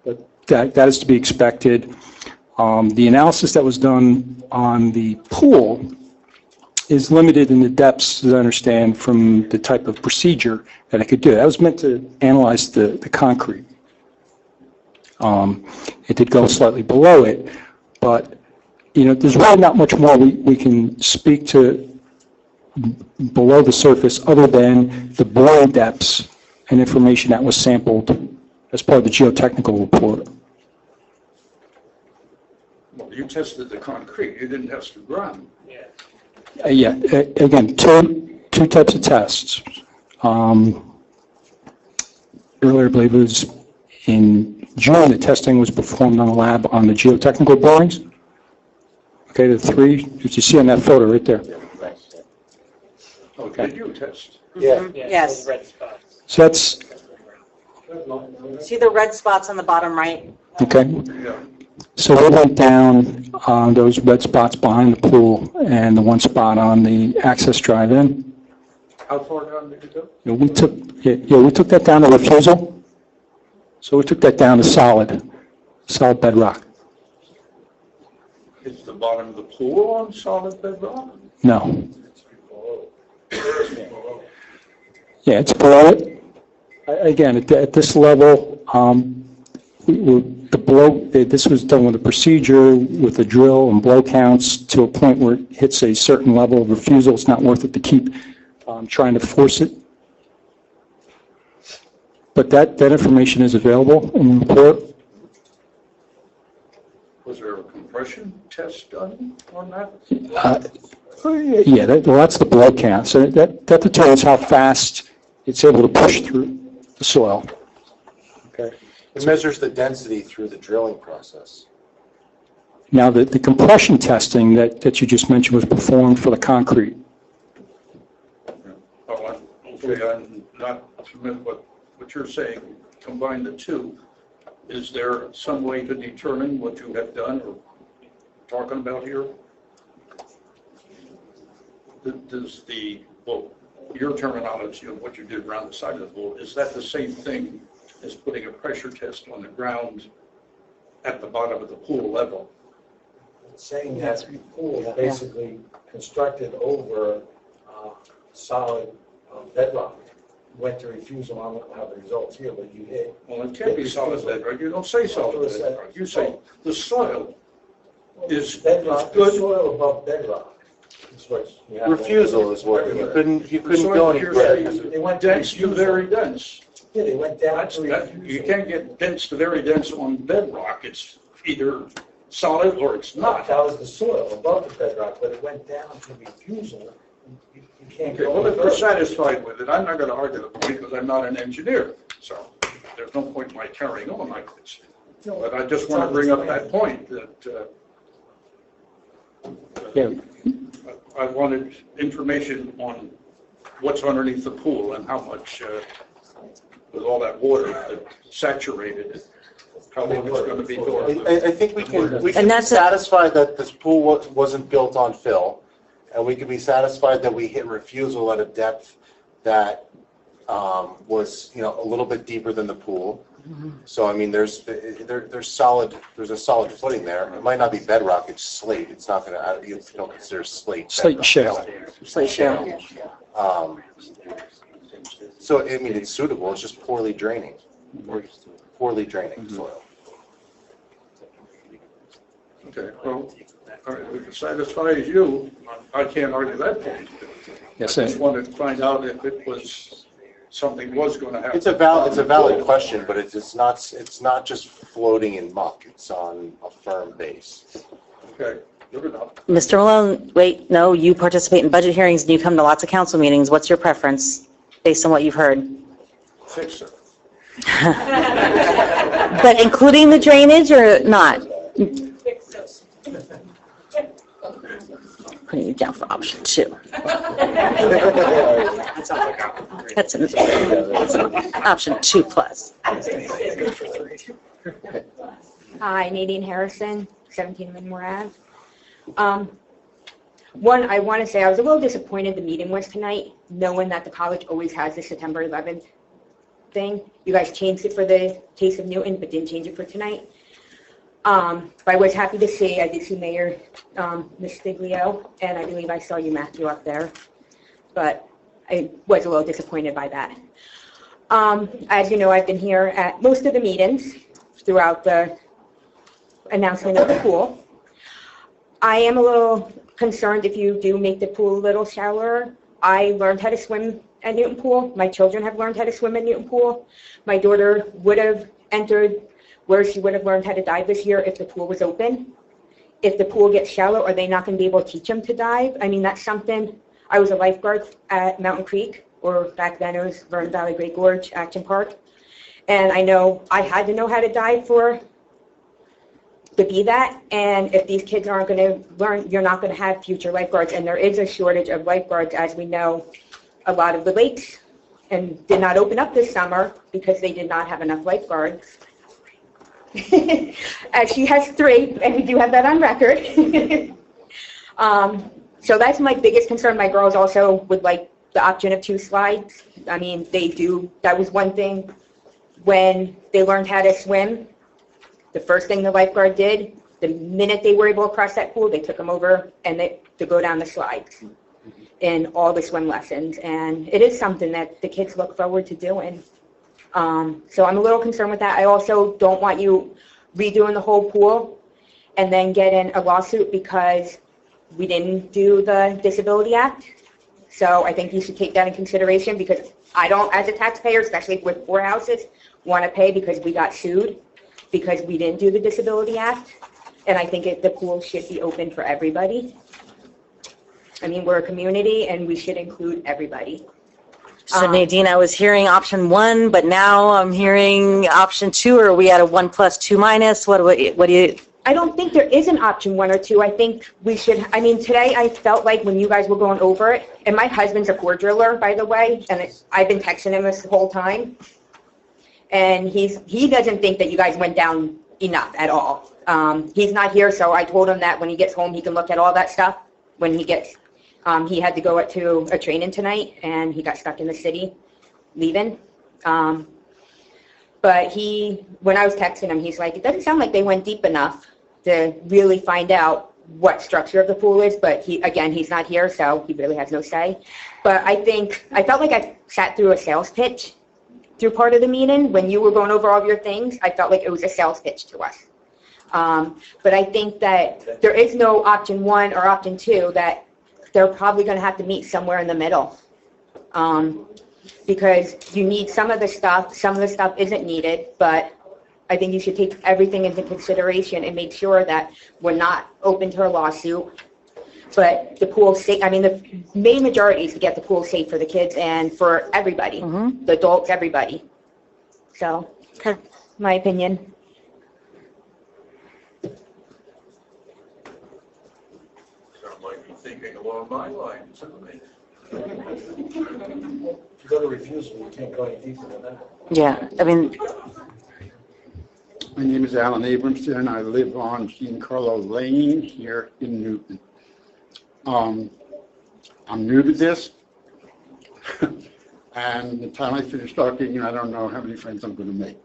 but that is to be expected. The analysis that was done on the pool is limited in the depths, as I understand, from the type of procedure that it could do. That was meant to analyze the concrete. It did go slightly below it, but, there's really not much more we can speak to below the surface other than the boring depths and information that was sampled as part of the geotechnical report. Well, you tested the concrete, you didn't test the ground. Again, two types of tests. Earlier, I believe it was in June, the testing was performed on the lab on the geotechnical borings. Okay, the three, that you see on that photo right there. Oh, did you test? Yeah. Yes. So that's, See the red spots on the bottom right? okay. Yeah. So we went down on those red spots behind the pool and the one spot on the access drive in. How far down did you go? We took that down to refusal. So we took that down to solid bedrock. Is the bottom of the pool on solid bedrock? No. Yeah, it's below it. Again, at this level, this was done with a procedure with a drill and blow counts to a point where it hits a certain level of refusal. It's not worth it to keep trying to force it. But that information is available in the report. Was there a compression test done on that? That's the blow count. So that determines how fast it's able to push through the soil. Okay. It measures the density through the drilling process. Now, the compression testing that you just mentioned was performed for the concrete. I'm not familiar with what you're saying. Combine the two. Is there some way to determine what you have done or talking about here? Does your terminology of what you did around the side of the pool, is that the same thing as putting a pressure test on the ground at the bottom of the pool level? Saying that the pool is basically constructed over solid bedrock. Went to refusal, I don't have the results here, but you hit. Well, it can't be solid bedrock. You don't say solid bedrock. You say the soil is bedrock, good. the soil above bedrock. Refusal is what, you couldn't go any further. They went dense to very dense. Yeah, they went down You can't get dense to very dense on bedrock. It's either solid or it's not. That was the soil above the bedrock, but it went down to refusal. You can't go. Well, if they're satisfied with it, I'm not going to argue the point because I'm not an engineer. So there's no point in my carrying on like this. But I just want to bring up that point that I wanted information on what's underneath the pool and how much, with all that water that saturated, how long it's going to be dormant. I think we can be satisfied that this pool wasn't built on fill, and we can be satisfied that we hit refusal at a depth that was, a little bit deeper than the pool. So I mean, there's a solid footing there. It might not be bedrock; it's slate. It's not going to. You don't consider slate. Slate shale. Slate shale. So I mean, it's suitable. It's just poorly draining soil. Okay. Well, all right, if it satisfies you, I can't argue that point. Yes, I just wanted to find out if it was something was going to happen. It's a valid question, but it's not just floating in muck. It's on a firm base. Okay, good enough. Mr. Malone, wait, no, you participate in budget hearings and you come to lots of council meetings. What's your preference based on what you've heard? Fix it. But including the drainage or not? Putting you down for option 2. That's an option 2 plus. Hi, Nadine Harrison, 17 Minmore Ave. One, I want to say I was a little disappointed the meeting was tonight, knowing that the college always has the September 11th thing. You guys changed it for the Taste of Newton, but didn't change it for tonight. But I was happy to see, I did see Mayor Mistiglio, and I believe I saw you, Matthew, up there. But I was a little disappointed by that. As you know, I've been here at most of the meetings throughout the announcement of the pool. I am a little concerned if you do make the pool a little shallower. I learned how to swim at Newton Pool. My children have learned how to swim at Newton Pool. My daughter would have entered where she would have learned how to dive this year if the pool was open. If the pool gets shallow, are they not going to be able to teach them to dive? I mean, that's something. I was a lifeguard at Mountain Creek, or back then it was Vernon Valley Great Gorge Action Park. And I know I had to know how to dive to be that. And if these kids aren't going to learn, you're not going to have future lifeguards. And there is a shortage of lifeguards, as we know. A lot of the lakes and did not open up this summer because they did not have enough lifeguards. As she has 3, and we do have that on record. So that's my biggest concern. My girls also would like the option of 2 slides. I mean, they do. That was one thing when they learned how to swim. The first thing the lifeguard did, the minute they were able to cross that pool, they took them over and to go down the slides in all the swim lessons. And it is something that the kids look forward to doing. So I'm a little concerned with that. I also don't want you redoing the whole pool and then getting a lawsuit because we didn't do the Disability Act. So I think you should take that in consideration because I don't, as a taxpayer, especially with 4 houses, want to pay because we got sued because we didn't do the Disability Act. And I think the pool should be open for everybody. I mean, we're a community and we should include everybody. So Nadine, I was hearing option 1, but now I'm hearing option 2, or are we at a 1 plus 2 minus? What do you? I don't think there is an option 1 or 2. I think we should, I mean, today I felt like when you guys were going over it, and my husband's a core driller, by the way, and I've been texting him this whole time, and he doesn't think that you guys went down enough at all. He's not here, so I told him that when he gets home, he can look at all that stuff. When he gets, he had to go to a training tonight, and he got stuck in the city, leaving. But when I was texting him, he's like, it doesn't sound like they went deep enough to really find out what structure of the pool is. But he's not here, so he really has no say. But I felt like I sat through a sales pitch through part of the meeting. When you were going over all of your things, I felt like it was a sales pitch to us. But I think that there is no option 1 or option 2, that they're probably going to have to meet somewhere in the middle. Because you need some of the stuff isn't needed, but I think you should take everything into consideration and make sure that we're not open to a lawsuit. But the pool safe, I mean, the main majority is to get the pool safe for the kids and for everybody, the adults, everybody. So, my opinion. Sound like you're thinking along my lines, to me. If you go to refusal, you can't go any deeper than that. Yeah, I mean. My name is Alan Abramson. I live on Giancarlo Lane here in Newton. I'm new to this, and the time I finish talking, I don't know how many friends I'm going to make.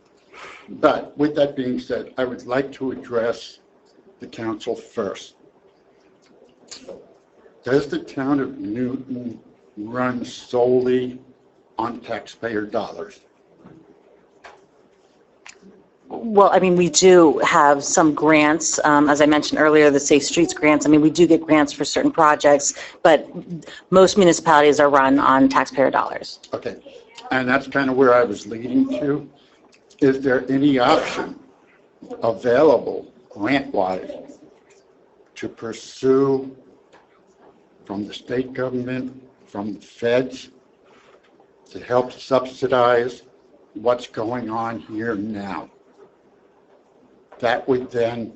But with that being said, I would like to address the council first. Does the town of Newton run solely on taxpayer dollars? Well, I mean, we do have some grants, as I mentioned earlier, the Safe Streets grants. I mean, we do get grants for certain projects, but most municipalities are run on taxpayer dollars. Okay, and that's kind of where I was leading to. Is there any option available grant-wise to pursue from the state government, from the feds, to help subsidize what's going on here now? That would then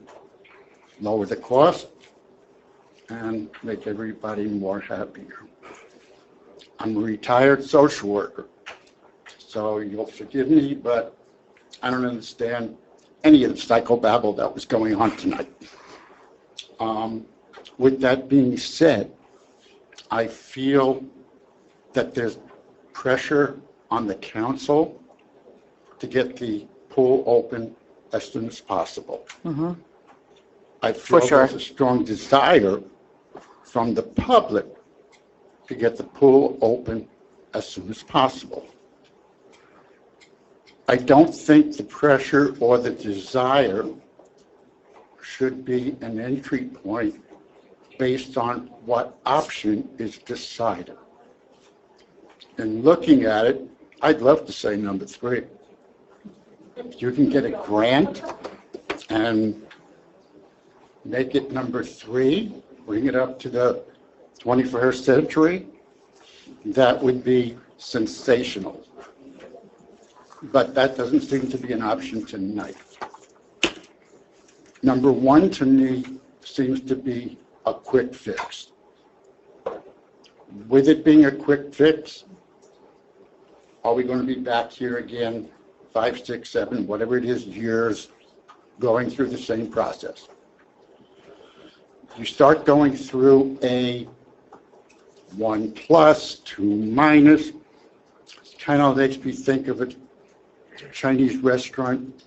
lower the cost and make everybody more happier. I'm a retired social worker, so you'll forgive me, but I don't understand any of the psychobabble that was going on tonight. With that being said, I feel that there's pressure on the council to get the pool open as soon as possible. I feel sure. there's a strong desire from the public to get the pool open as soon as possible. I don't think the pressure or the desire should be an entry point based on what option is decided. And looking at it, I'd love to say number 3. If you can get a grant and make it number 3, bring it up to the 21st century, that would be sensational. But that doesn't seem to be an option tonight. Number 1 to me seems to be a quick fix. With it being a quick fix, are we going to be back here again 5, 6, 7, whatever it is, years, going through the same process? You start going through a 1+, 2-, it kind of makes me think of a Chinese restaurant.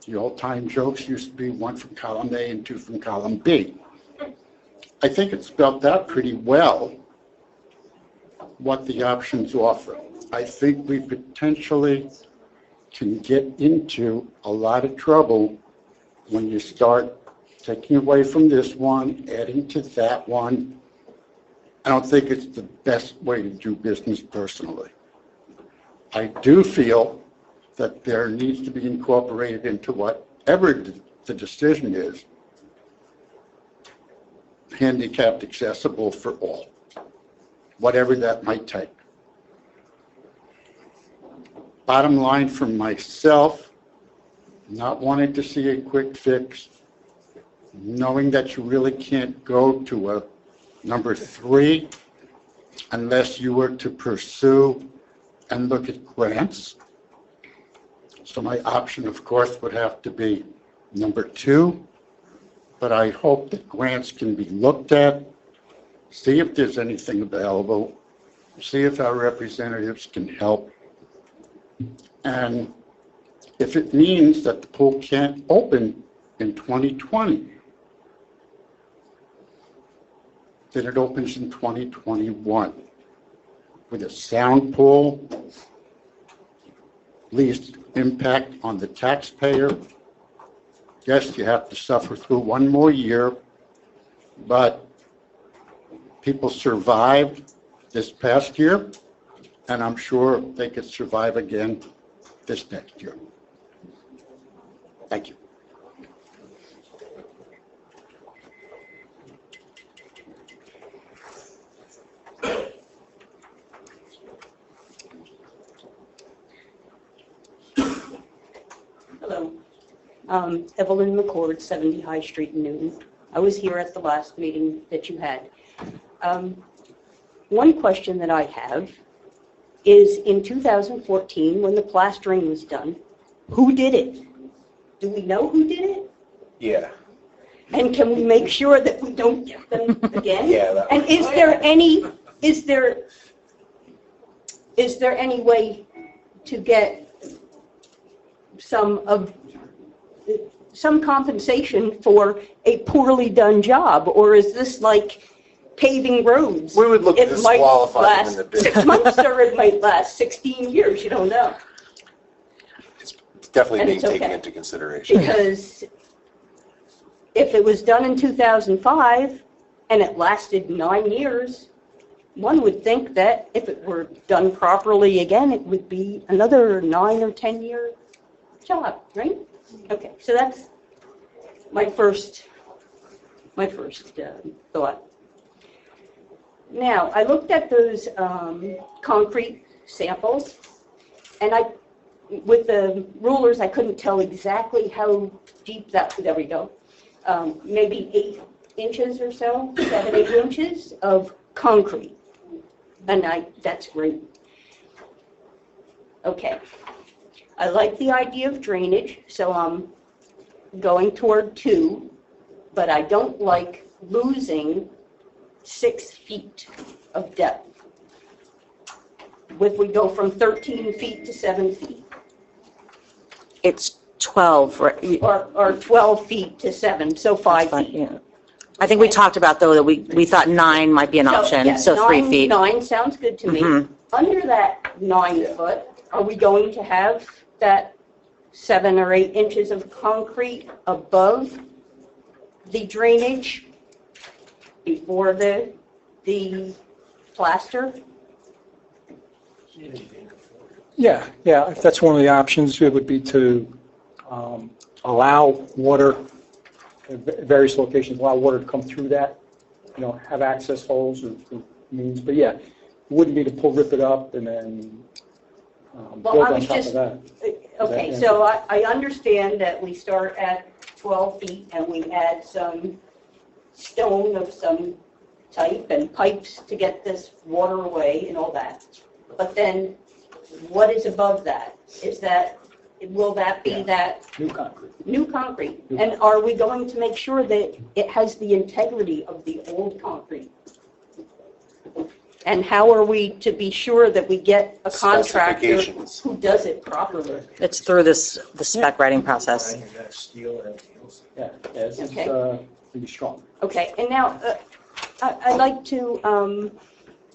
The old-time jokes used to be 1 from column A and 2 from column B. I think it's spelled out pretty well what the options offer. I think we potentially can get into a lot of trouble when you start taking away from this one, adding to that one. I don't think it's the best way to do business personally. I do feel that there needs to be incorporated into whatever the decision is, handicapped accessible for all, whatever that might take. Bottom line for myself, not wanting to see a quick fix, knowing that you really can't go to a number 3 unless you were to pursue and look at grants. So my option, of course, would have to be number 2, but I hope that grants can be looked at, see if there's anything available, see if our representatives can help. And if it means that the pool can't open in 2020, then it opens in 2021 with a sound pool, least impact on the taxpayer. Yes, you have to suffer through 1 more year, but people survived this past year, and I'm sure they could survive again this next year. Thank you. Hello. Evelyn McCord, 70 High Street in Newton. I was here at the last meeting that you had. One question that I have is in 2014, when the plastering was done, who did it? Do we know who did it? Yeah. And can we make sure that we don't get them again? Yeah. And is there any way to get some compensation for a poorly done job, or is this like paving roads? We would look to It might disqualify them in the last bid. 6 months, or it might last 16 years, you don't know. It's definitely And being it's taken okay. into consideration. Because if it was done in 2005 and it lasted 9 years, one would think that if it were done properly again, it would be another 9 or 10 year job, right? Okay, so that's my first thought. Now, I looked at those concrete samples, and with the rulers, I couldn't tell exactly how deep there we go, maybe 8 inches or so, 7, 8 inches of concrete. And that's great. Okay. I like the idea of drainage, so I'm going toward 2, but I don't like losing 6 feet of depth. If we go from 13 feet to 7 feet. It's 12, right? Or 12 feet to 7, so 5 feet. Yeah. I think we talked about, though, that we thought 9 might be an option, yeah, so 3 feet. 9 sounds good to me. Mhm. Under that 9 foot, are we going to have that 7 or 8 inches of concrete above the drainage before the plaster? Yeah, if that's one of the options, it would be to allow water, at various locations, allow water to come through that, have access holes or means, but yeah, it wouldn't be to rip it up and then build on top of that. Okay, so I understand that we start at 12 feet and we add some stone of some type and pipes to get this water away and all that. But then what is above that? Will that be that? New concrete. New concrete. And are we going to make sure that it has the integrity of the old concrete? And how are we to be sure that we get a contractor Specifications. who does it properly? It's through the spec writing process. Yeah, this is Okay. going to be strong. Okay, and now I'd like to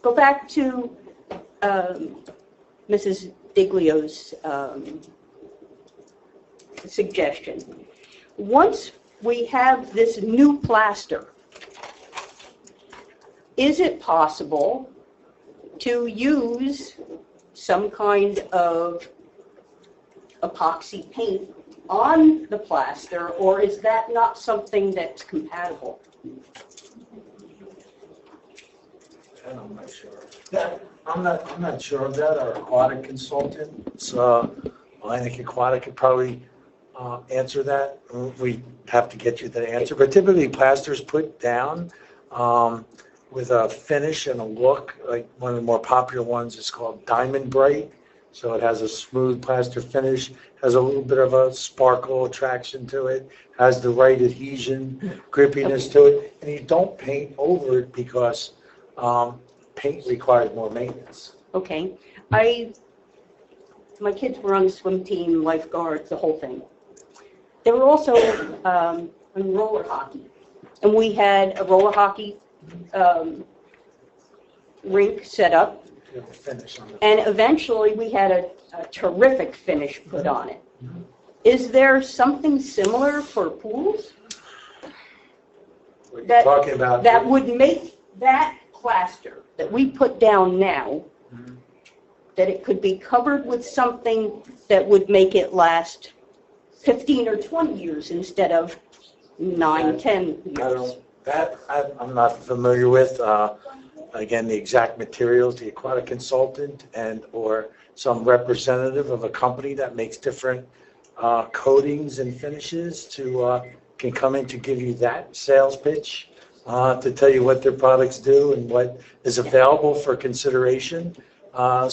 go back to Mrs. Diglio's suggestion. Once we have this new plaster, is it possible to use some kind of epoxy paint on the plaster, or is that not something that's compatible? I'm not sure. I'm not sure of that. Our aquatic consultant, Atlantic Aquatic, could probably answer that. We have to get you the answer, but typically plaster is put down with a finish and a look. Like one of the more popular ones is called Diamond Bright. So it has a smooth plaster finish, has a little bit of a sparkle attraction to it, has the right adhesion, grippiness to it, and you don't paint over it because paint requires more maintenance. Okay, my kids were on the swim team, lifeguards, the whole thing. They were also in roller hockey, and we had a roller hockey rink set up, and eventually we had a terrific finish put on it. Is there something similar for pools? What you're talking about? That would make that plaster that we put down now, that it could be covered with something that would make it last 15 or 20 years instead of 9, 10 years. That I'm not familiar with. Again, the exact materials, the aquatic consultant or some representative of a company that makes different coatings and finishes can come in to give you that sales pitch, to tell you what their products do and what is available for consideration. But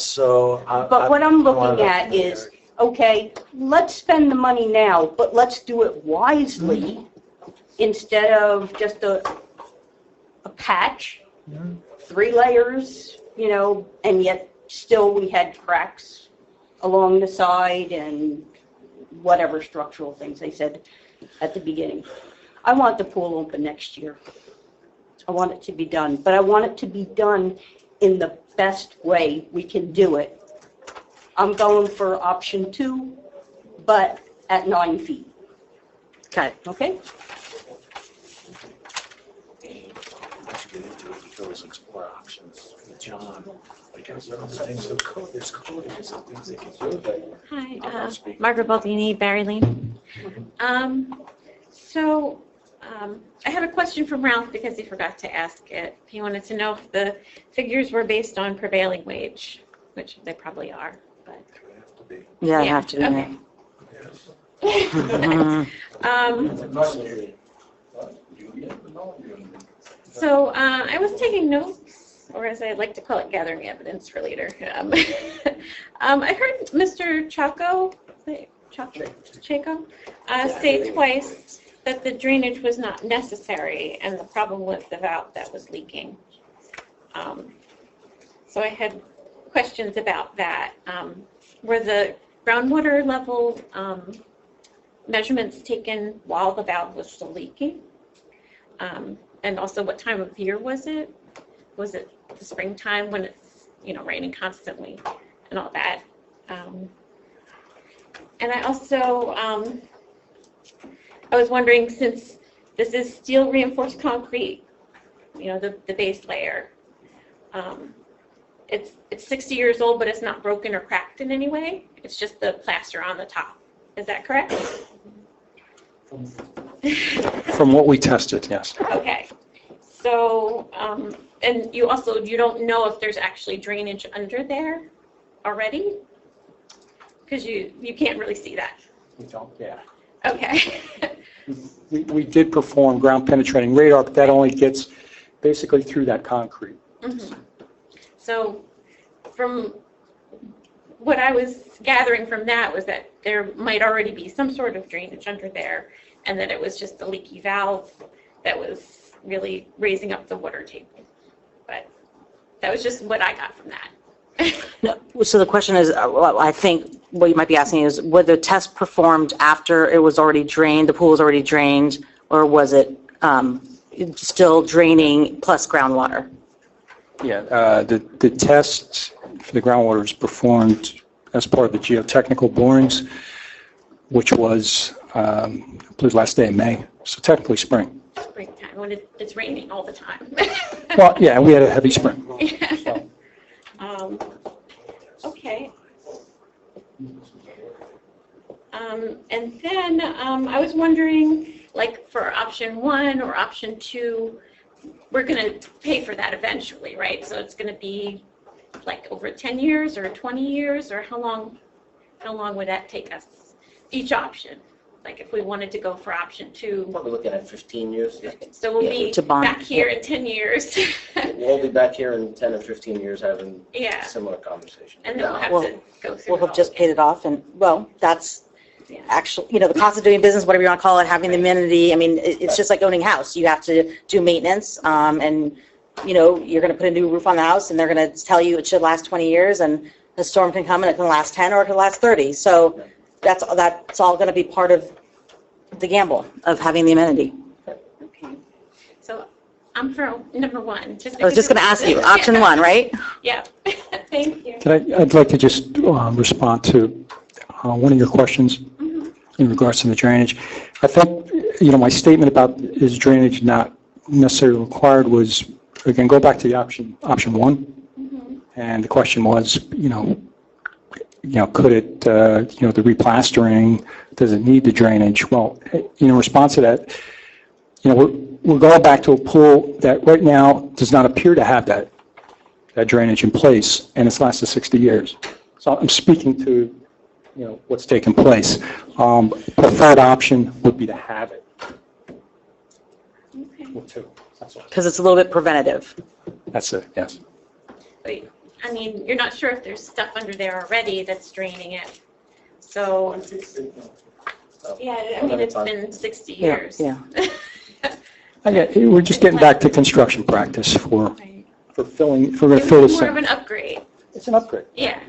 what I'm looking at is, okay, let's spend the money now, but let's do it wisely instead of just a patch, 3 layers, and yet still we had cracks along the side and whatever structural things they said at the beginning. I want the pool open next year. I want it to be done, but I want it to be done in the best way we can do it. I'm going for option 2, but at 9 feet. Okay. Okay? Once you get into it, you can always explore options with John. Because there's coatings and things they can do that. Hi, Margaret Baldini, Barry Lane. I had a question from Ralph because he forgot to ask it. He wanted to know if the figures were based on prevailing wage, which they probably are, but. Yeah, I have to. Okay. I was taking notes, or as I like to call it, gathering evidence for later. I heard Mr. Chaco say twice that the drainage was not necessary and the problem was the valve that was leaking. So I had questions about that. Were the groundwater level measurements taken while the valve was still leaking? And also, what time of year was it? Was it the springtime when it's, raining constantly and all that? And I also, I was wondering, since this is steel reinforced concrete, the base layer, it's 60 years old, but it's not broken or cracked in any way. It's just the plaster on the top. Is that correct? From what we tested, yes. Okay. So, and you don't know if there's actually drainage under there already? Because you can't really see that. We don't, yeah. Okay. We did perform ground penetrating radar, but that only gets basically through that concrete. Mm-hmm. So from what I was gathering from that was that there might already be some sort of drainage under there, and that it was just the leaky valve that was really raising up the water table. But that was just what I got from that. No, so the question is, I think what you might be asking is, were the tests performed after it was already drained, the pool was already drained, or was it still draining plus groundwater? Yeah, the test for the groundwater was performed as part of the geotechnical borings, which was, I believe, last day of May, so technically spring. Springtime, when it's raining all the time. Well, yeah, we had a heavy spring. Yeah. Okay. And then I was wondering, like for option 1 or option 2, we're going to pay for that eventually, right? So it's going to be like over 10 years or 20 years, or how long would that take us? Each option, like if we wanted to go for option 2. Probably looking at 15 years. So we'll be to bond. back here in 10 years. We'll all be back here in 10 or 15 years having Yeah. similar conversations. And then we'll have Well, to go through We'll it have all just again. paid it off, and, well, that's Yeah. actually, the cost of doing business, whatever you want to call it, having the amenity, I mean, it's just like owning a house. You have to do maintenance, and, you're going to put a new roof on the house, and they're going to tell you it should last 20 years, and the storm can come and it can last 10 or it can last 30. So that's all going to be part of the gamble of having the amenity. Okay. So I'm for number 1. I was just going to ask you, option 1, right? Yeah. Thank you. I'd like to just respond to one of your questions in regards to the drainage. I think, my statement about is drainage not necessarily required was, again, go back to the option 1. And the question was, could it, the replastering, does it need the drainage? Well, in response to that, we're going back to a pool that right now does not appear to have that drainage in place, and it's lasted 60 years. So I'm speaking to, what's taken place. Preferred option would be to have it. Because it's a little bit preventative. That's it, yes. But, I mean, you're not sure if there's stuff under there already that's draining it. So, yeah, I mean, it's been 60 years. Yeah. Again, we're just getting back to construction practice for filling, if we're going to fill It's this more of in. an upgrade. It's an upgrade. Yeah.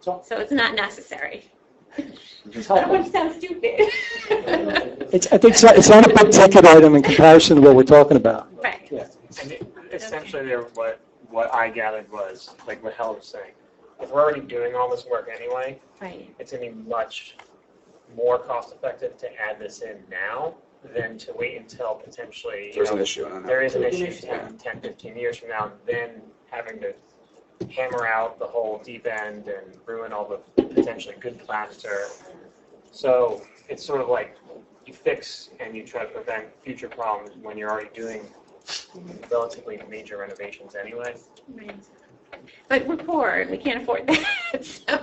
So it's not necessary. I don't want to sound stupid. I think it's not a big ticket item in comparison to what we're talking about. Right. Yeah. And essentially, what I gathered was, like what Helen was saying, if we're already doing all this work anyway, Right. it's going to be much more cost effective to add this in now than to wait until potentially, There's an issue on that. there is an issue 10, 15 years from now, and then having to hammer out the whole deep end and ruin all the potentially good plaster. So it's sort of like you fix and you try to prevent future problems when you're already doing relatively major renovations anyway. Right. But we're poor and we can't afford that. So,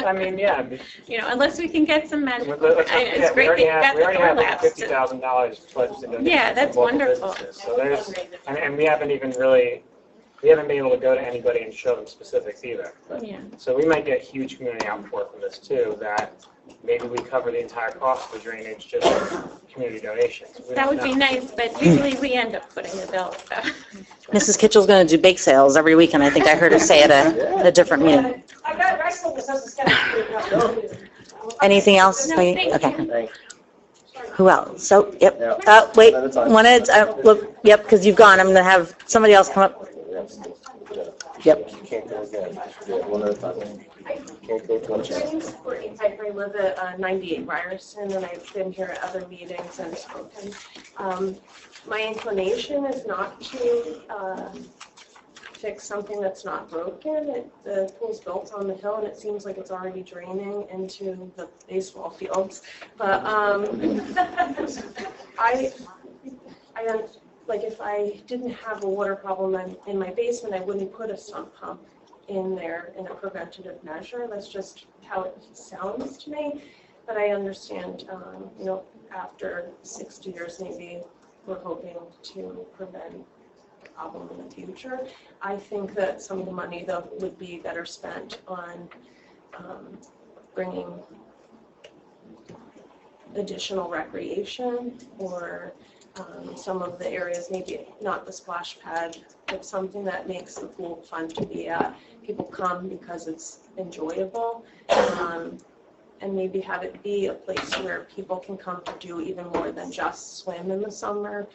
I mean, yeah. Unless we can get some magic. We It's great that you got the already Thor have Labs. $50,000 pledged into Yeah, that's local wonderful. businesses. So there's, and we haven't been able to go to anybody and show them specifics either. Yeah. So we might get huge community outpour from this too, that maybe we cover the entire cost of the drainage just with community donations. We That don't would be know. nice, but usually we end up footing the bill. So. Mrs. Kitchell's going to do bake sales every weekend. I think I heard her say at a different meeting. I got wrestling with us. Anything else? No, thank Okay. Who else? So, yep. Wait, look, yep, because you've gone. I'm going to have somebody else come up. Yep. Can't go again. Yeah, one at a time. Can't go to one My name is Courtney Piper. I live at 98 Ryerson, and I've been here at other meetings and spoken. My inclination is not to fix something that's not broken. The pool's built on the hill, and it seems like it's already draining into the baseball fields. But like if I didn't have a water problem in my basement, I wouldn't put a sump pump in there in a preventative measure. That's just how it sounds to me. But I understand, after 60 years, maybe we're hoping to prevent a problem in the future. I think that some of the money, though, would be better spent on bringing additional recreation or some of the areas, maybe not the splash pad, but something that makes the pool fun to be at. People come because it's enjoyable, and maybe have it be a place where people can come to do even more than just swim in the summer,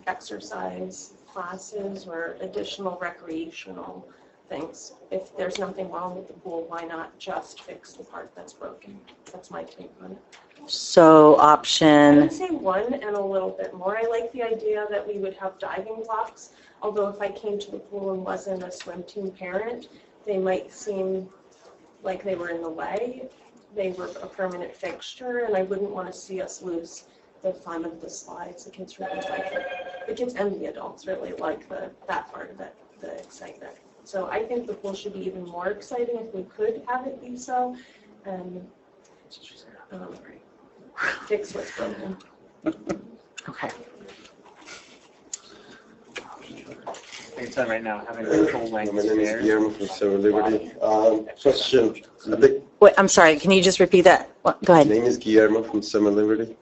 exercise classes or additional recreational things. If there's nothing wrong with the pool, why not just fix the part that's broken? That's my take on it. So I option, would say one and a little bit more. I like the idea that we would have diving blocks, although if I came to the pool and wasn't a swim team parent, they might seem like they were in the way. They were a permanent fixture, and I wouldn't want to see us lose the fun of the slides. The kids really like it. The kids and the adults really like that part of it, the excitement. So I think the pool should be even more exciting if we could have it be so, and fix what's broken. okay. I can tell right now, having a full length My name is stairs. Guillermo from Civil Liberty. Question, Wait, I'm sorry, can you just repeat that? Go my ahead. name is Guillermo from Civil Liberty.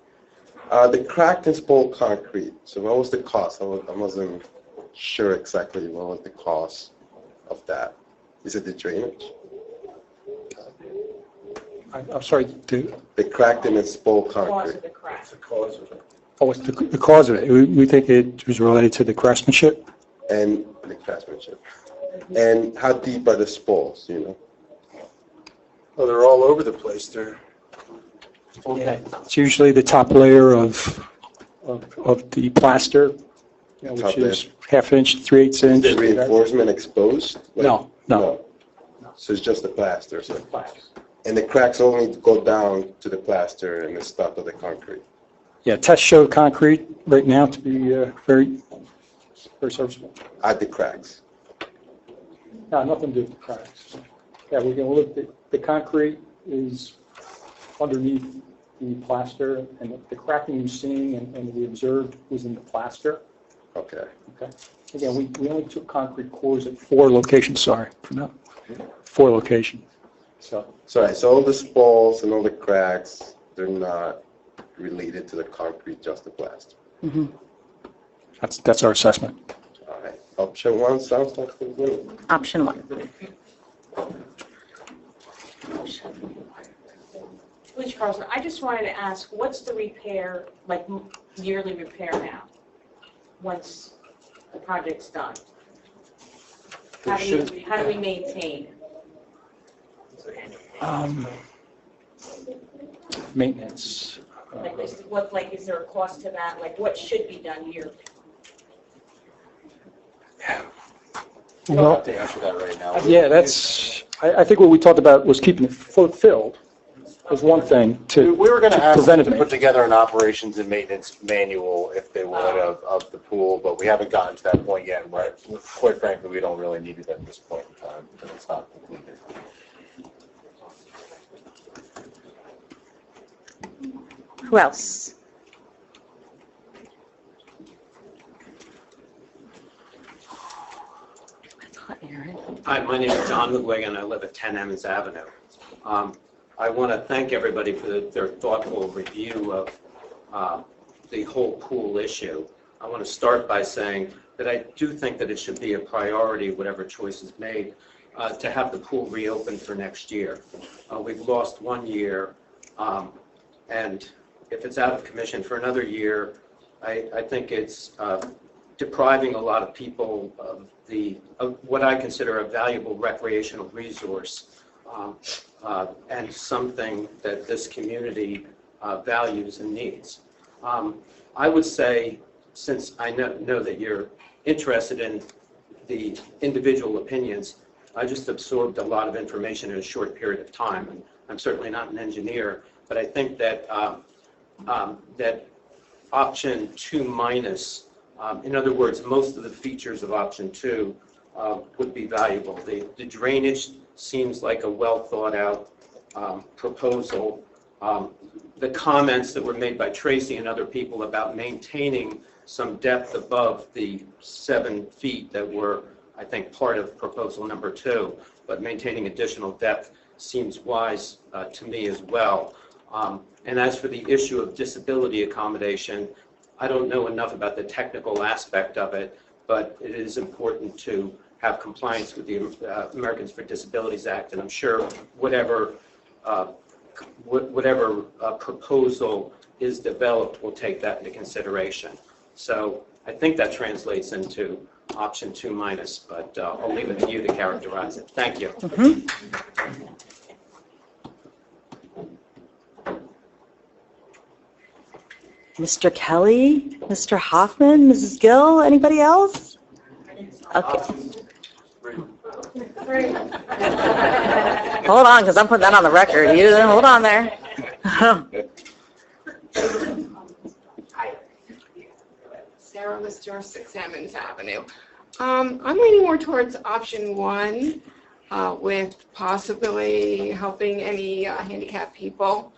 The cracked and spoiled concrete, so what was the cost? I wasn't sure exactly what was the cost of that. Is it the drainage? I'm sorry, The cracked and spoiled concrete. The crack. it's the cause of it. We think it was related to the craftsmanship. And the craftsmanship. And how deep are the spoils, Well, they're all over the place. They're It's usually the top layer of the plaster, Top which layer. is half inch, 3/8 Is inch. the reinforcement exposed? No. So it's just the plaster, so. And the cracks only go down to the plaster and the stuff of the concrete. Yeah, tests show concrete right now to be very serviceable. At the cracks. No, nothing to do with the cracks. Yeah, we're going to look, the concrete is underneath the plaster, and the cracking you're seeing and we observed was in the plaster. Okay. Okay. Again, we only took concrete cores at 4 locations, sorry for that. 4 locations. So all the spoils and all the cracks, they're not related to the concrete, just the plaster. Mm-hmm. That's our assessment. All right. Option 1 sounds like the winner. Option 1. Felicia Carlson, I just wanted to ask, what's the repair, like yearly repair now, once the project's done? How do we maintain? Maintenance. Is there a cost to that? Like, what should be done yearly? Well, to answer that right now. Yeah, I think what we talked about was keeping it filled was one thing to We were going to ask them prevent to it. put together an operations and maintenance manual, if they would, of the pool, but we haven't gotten to that point yet. Right? Quite frankly, we don't really need it at this point in time, because it's not completed. Who else? Hi, my name is John McGuigan. I live at 10 Emmons Avenue. I want to thank everybody for their thoughtful review of the whole pool issue. I want to start by saying that I do think that it should be a priority, whatever choice is made, to have the pool reopened for next year. We've lost 1 year, and if it's out of commission for another year, I think it's depriving a lot of people of what I consider a valuable recreational resource and something that this community values and needs. I would say, since I know that you're interested in the individual opinions, I just absorbed a lot of information in a short period of time. And I'm certainly not an engineer, but I think that that option 2 minus, in other words, most of the features of option 2 would be valuable. The drainage seems like a well thought out proposal. The comments that were made by Tracy and other people about maintaining some depth above the 7 feet that were, I think, part of proposal number 2, but maintaining additional depth seems wise to me as well. And as for the issue of disability accommodation, I don't know enough about the technical aspect of it, but it is important to have compliance with the Americans with Disabilities Act, and I'm sure whatever proposal is developed will take that into consideration. So I think that translates into option 2 minus, but I'll leave it to you to characterize it. Thank you. Mr. Kelly, Mr. Hoffman, Mrs. Gill, anybody else? Okay. Hold on, because I'm putting that on the record. You hold on there. Sarah Lister, 6 Emmons Avenue. I'm leaning more towards option 1 with possibly helping any handicapped people.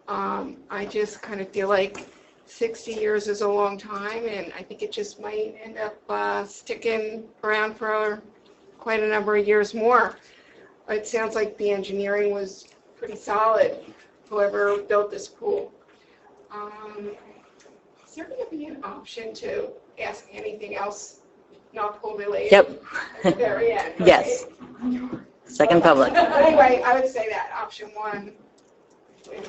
I just kind of feel like 60 years is a long time, and I think it just might end up sticking around for quite a number of years more. It sounds like the engineering was pretty solid, whoever built this pool. Is there going to be an option to ask anything else not pool related? Yep. At the very end, right? Yes. Second public. Anyway, I would say that option 1. Okay.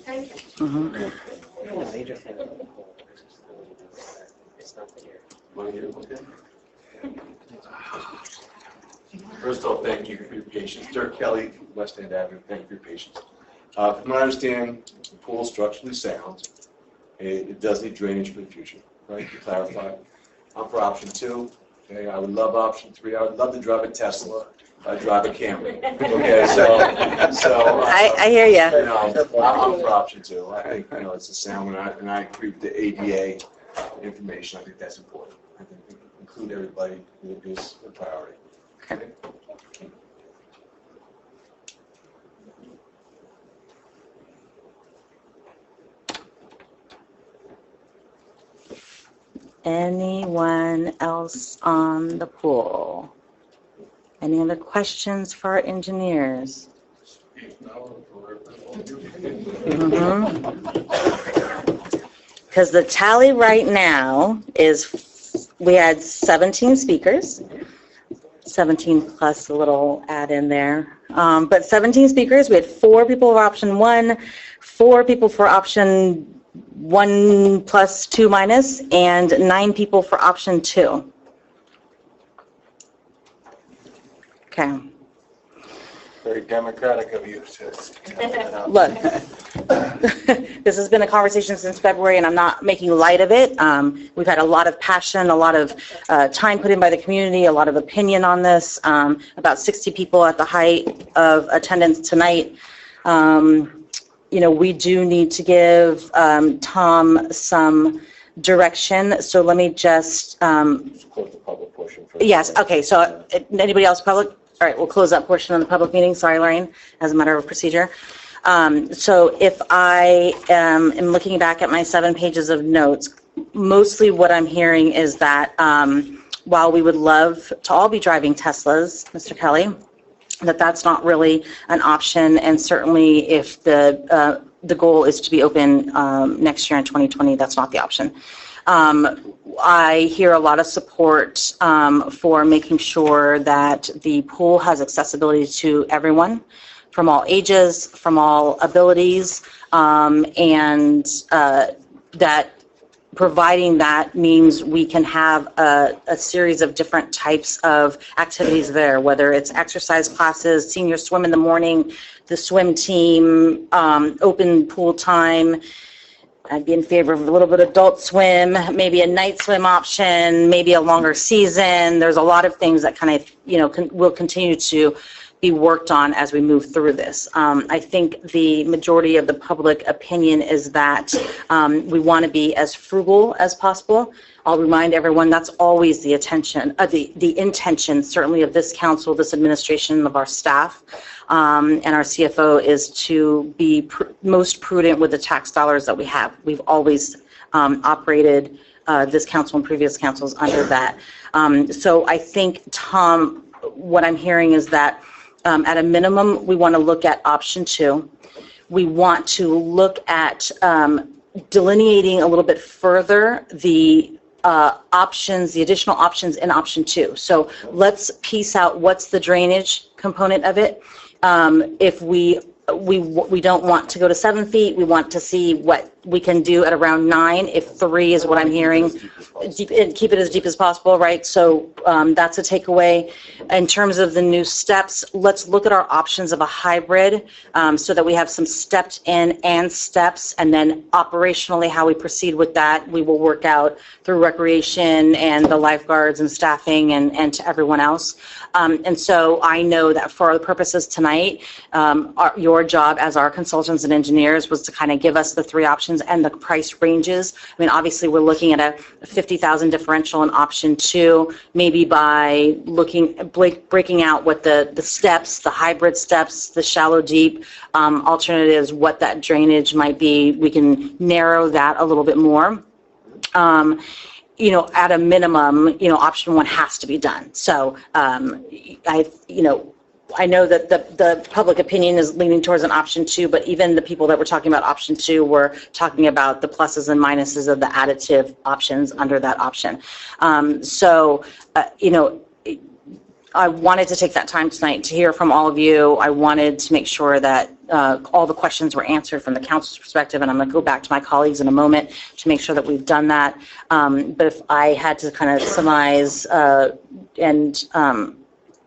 Thank you. Mhm. major thing about the pool is not the year. First off, thank you for your patience. Dirk Kelly, West End Avenue, thank you for your patience. From what I understand, the pool is structurally sound. It does need drainage for the future, right, to clarify. I'm for option 2. Okay, I would love option 3. I would love to drive a Tesla. I drive a Camry. Okay, so I hear ya. You know, I'm for option 2. I think, you know, it's a sound, and I agree with the ADA information. I think that's important. I think include everybody is a priority. Okay. Anyone else on the pool? Any other questions for our engineers? Because the tally right now is we had 17 speakers, 17 plus a little add in there, but 17 speakers. We had 4 people for option 1, 4 people for option 1 plus 2 minus, and 9 people for option 2. Okay. Very democratic of you to. Look, this has been a conversation since February, and I'm not making light of it. We've had a lot of passion, a lot of time put in by the community, a lot of opinion on this. About 60 people at the height of attendance tonight. You know, we do need to give Tom some direction, so let me just... Close the public portion first. Yes, okay, so anybody else public? All right, we'll close that portion of the public meeting. Sorry, Lorraine, as a matter of procedure. So if I am looking back at my 7 pages of notes, mostly what I'm hearing is that while we would love to all be driving Teslas, Mr. Kelly, that's not really an option, and certainly if the goal is to be open next year in 2020, that's not the option. I hear a lot of support for making sure that the pool has accessibility to everyone from all ages, from all abilities, and that providing that means we can have a series of different types of activities there, whether it's exercise classes, senior swim in the morning, the swim team, open pool time. I'd be in favor of a little bit of adult swim, maybe a night swim option, maybe a longer season. There's a lot of things that kind of, will continue to be worked on as we move through this. I think the majority of the public opinion is that we want to be as frugal as possible. I'll remind everyone that's always the intention, certainly of this council, this administration, of our staff, and our CFO is to be most prudent with the tax dollars that we have. We've always operated this council and previous councils under that. So I think, Tom, what I'm hearing is that at a minimum, we want to look at option 2. We want to look at delineating a little bit further the options, the additional options in option 2. So let's piece out what's the drainage component of it. If we don't want to go to 7 feet, we want to see what we can do at around 9. If 3 is what I'm hearing, keep it as deep as possible, right? So that's a takeaway. In terms of the new steps, let's look at our options of a hybrid so that we have some stepped in and steps, and then operationally how we proceed with that, we will work out through recreation and the lifeguards and staffing and to everyone else. And so I know that for the purposes tonight, your job as our consultants and engineers was to kind of give us the 3 options and the price ranges. I mean, obviously, we're looking at a $50,000 differential in option 2, maybe by breaking out what the steps, the hybrid steps, the shallow deep alternatives, what that drainage might be. We can narrow that a little bit more. At a minimum, option 1 has to be done. So I know that the public opinion is leaning towards an option 2, but even the people that were talking about option 2 were talking about the pluses and minuses of the additive options under that option. I wanted to take that time tonight to hear from all of you. I wanted to make sure that all the questions were answered from the council's perspective, and I'm going to go back to my colleagues in a moment to make sure that we've done that. But if I had to kind of surmise and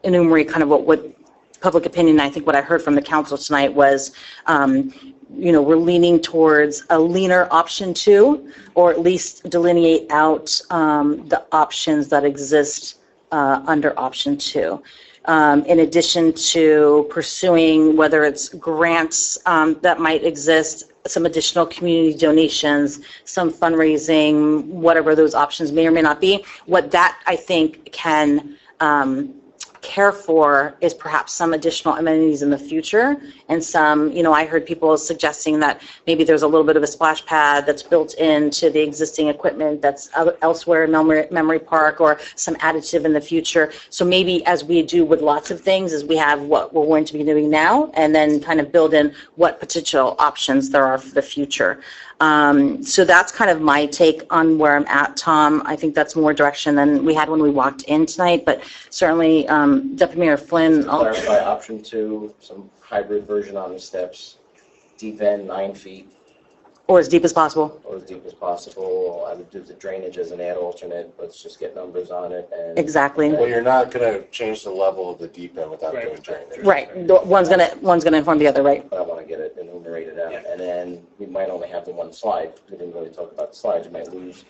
enumerate kind of what public opinion, I think what I heard from the council tonight was, we're leaning towards a leaner option 2, or at least delineate out the options that exist under option 2. In addition to pursuing whether it's grants that might exist, some additional community donations, some fundraising, whatever those options may or may not be. What that, I think, can care for is perhaps some additional amenities in the future, and some, I heard people suggesting that maybe there's a little bit of a splash pad that's built into the existing equipment that's elsewhere in Memory Park, or some additive in the future. So maybe, as we do with lots of things, is we have what we're going to be doing now, and then kind of build in what potential options there are for the future. So that's kind of my take on where I'm at, Tom. I think that's more direction than we had when we walked in tonight, but certainly Deputy Mayor Flynn. To clarify, option 2, some hybrid version on the steps, deep end 9 feet. Or as deep as possible. Or as deep as possible. I would do the drainage as an add alternate. Let's just get numbers on it. And Exactly. Well, you're not going to change the level of the deep end without doing drainage. Right. One's gonna inform the other, right? But I want to get it enumerated out. And then we might only have the 1 slide. We didn't really talk about the slides. You might lose.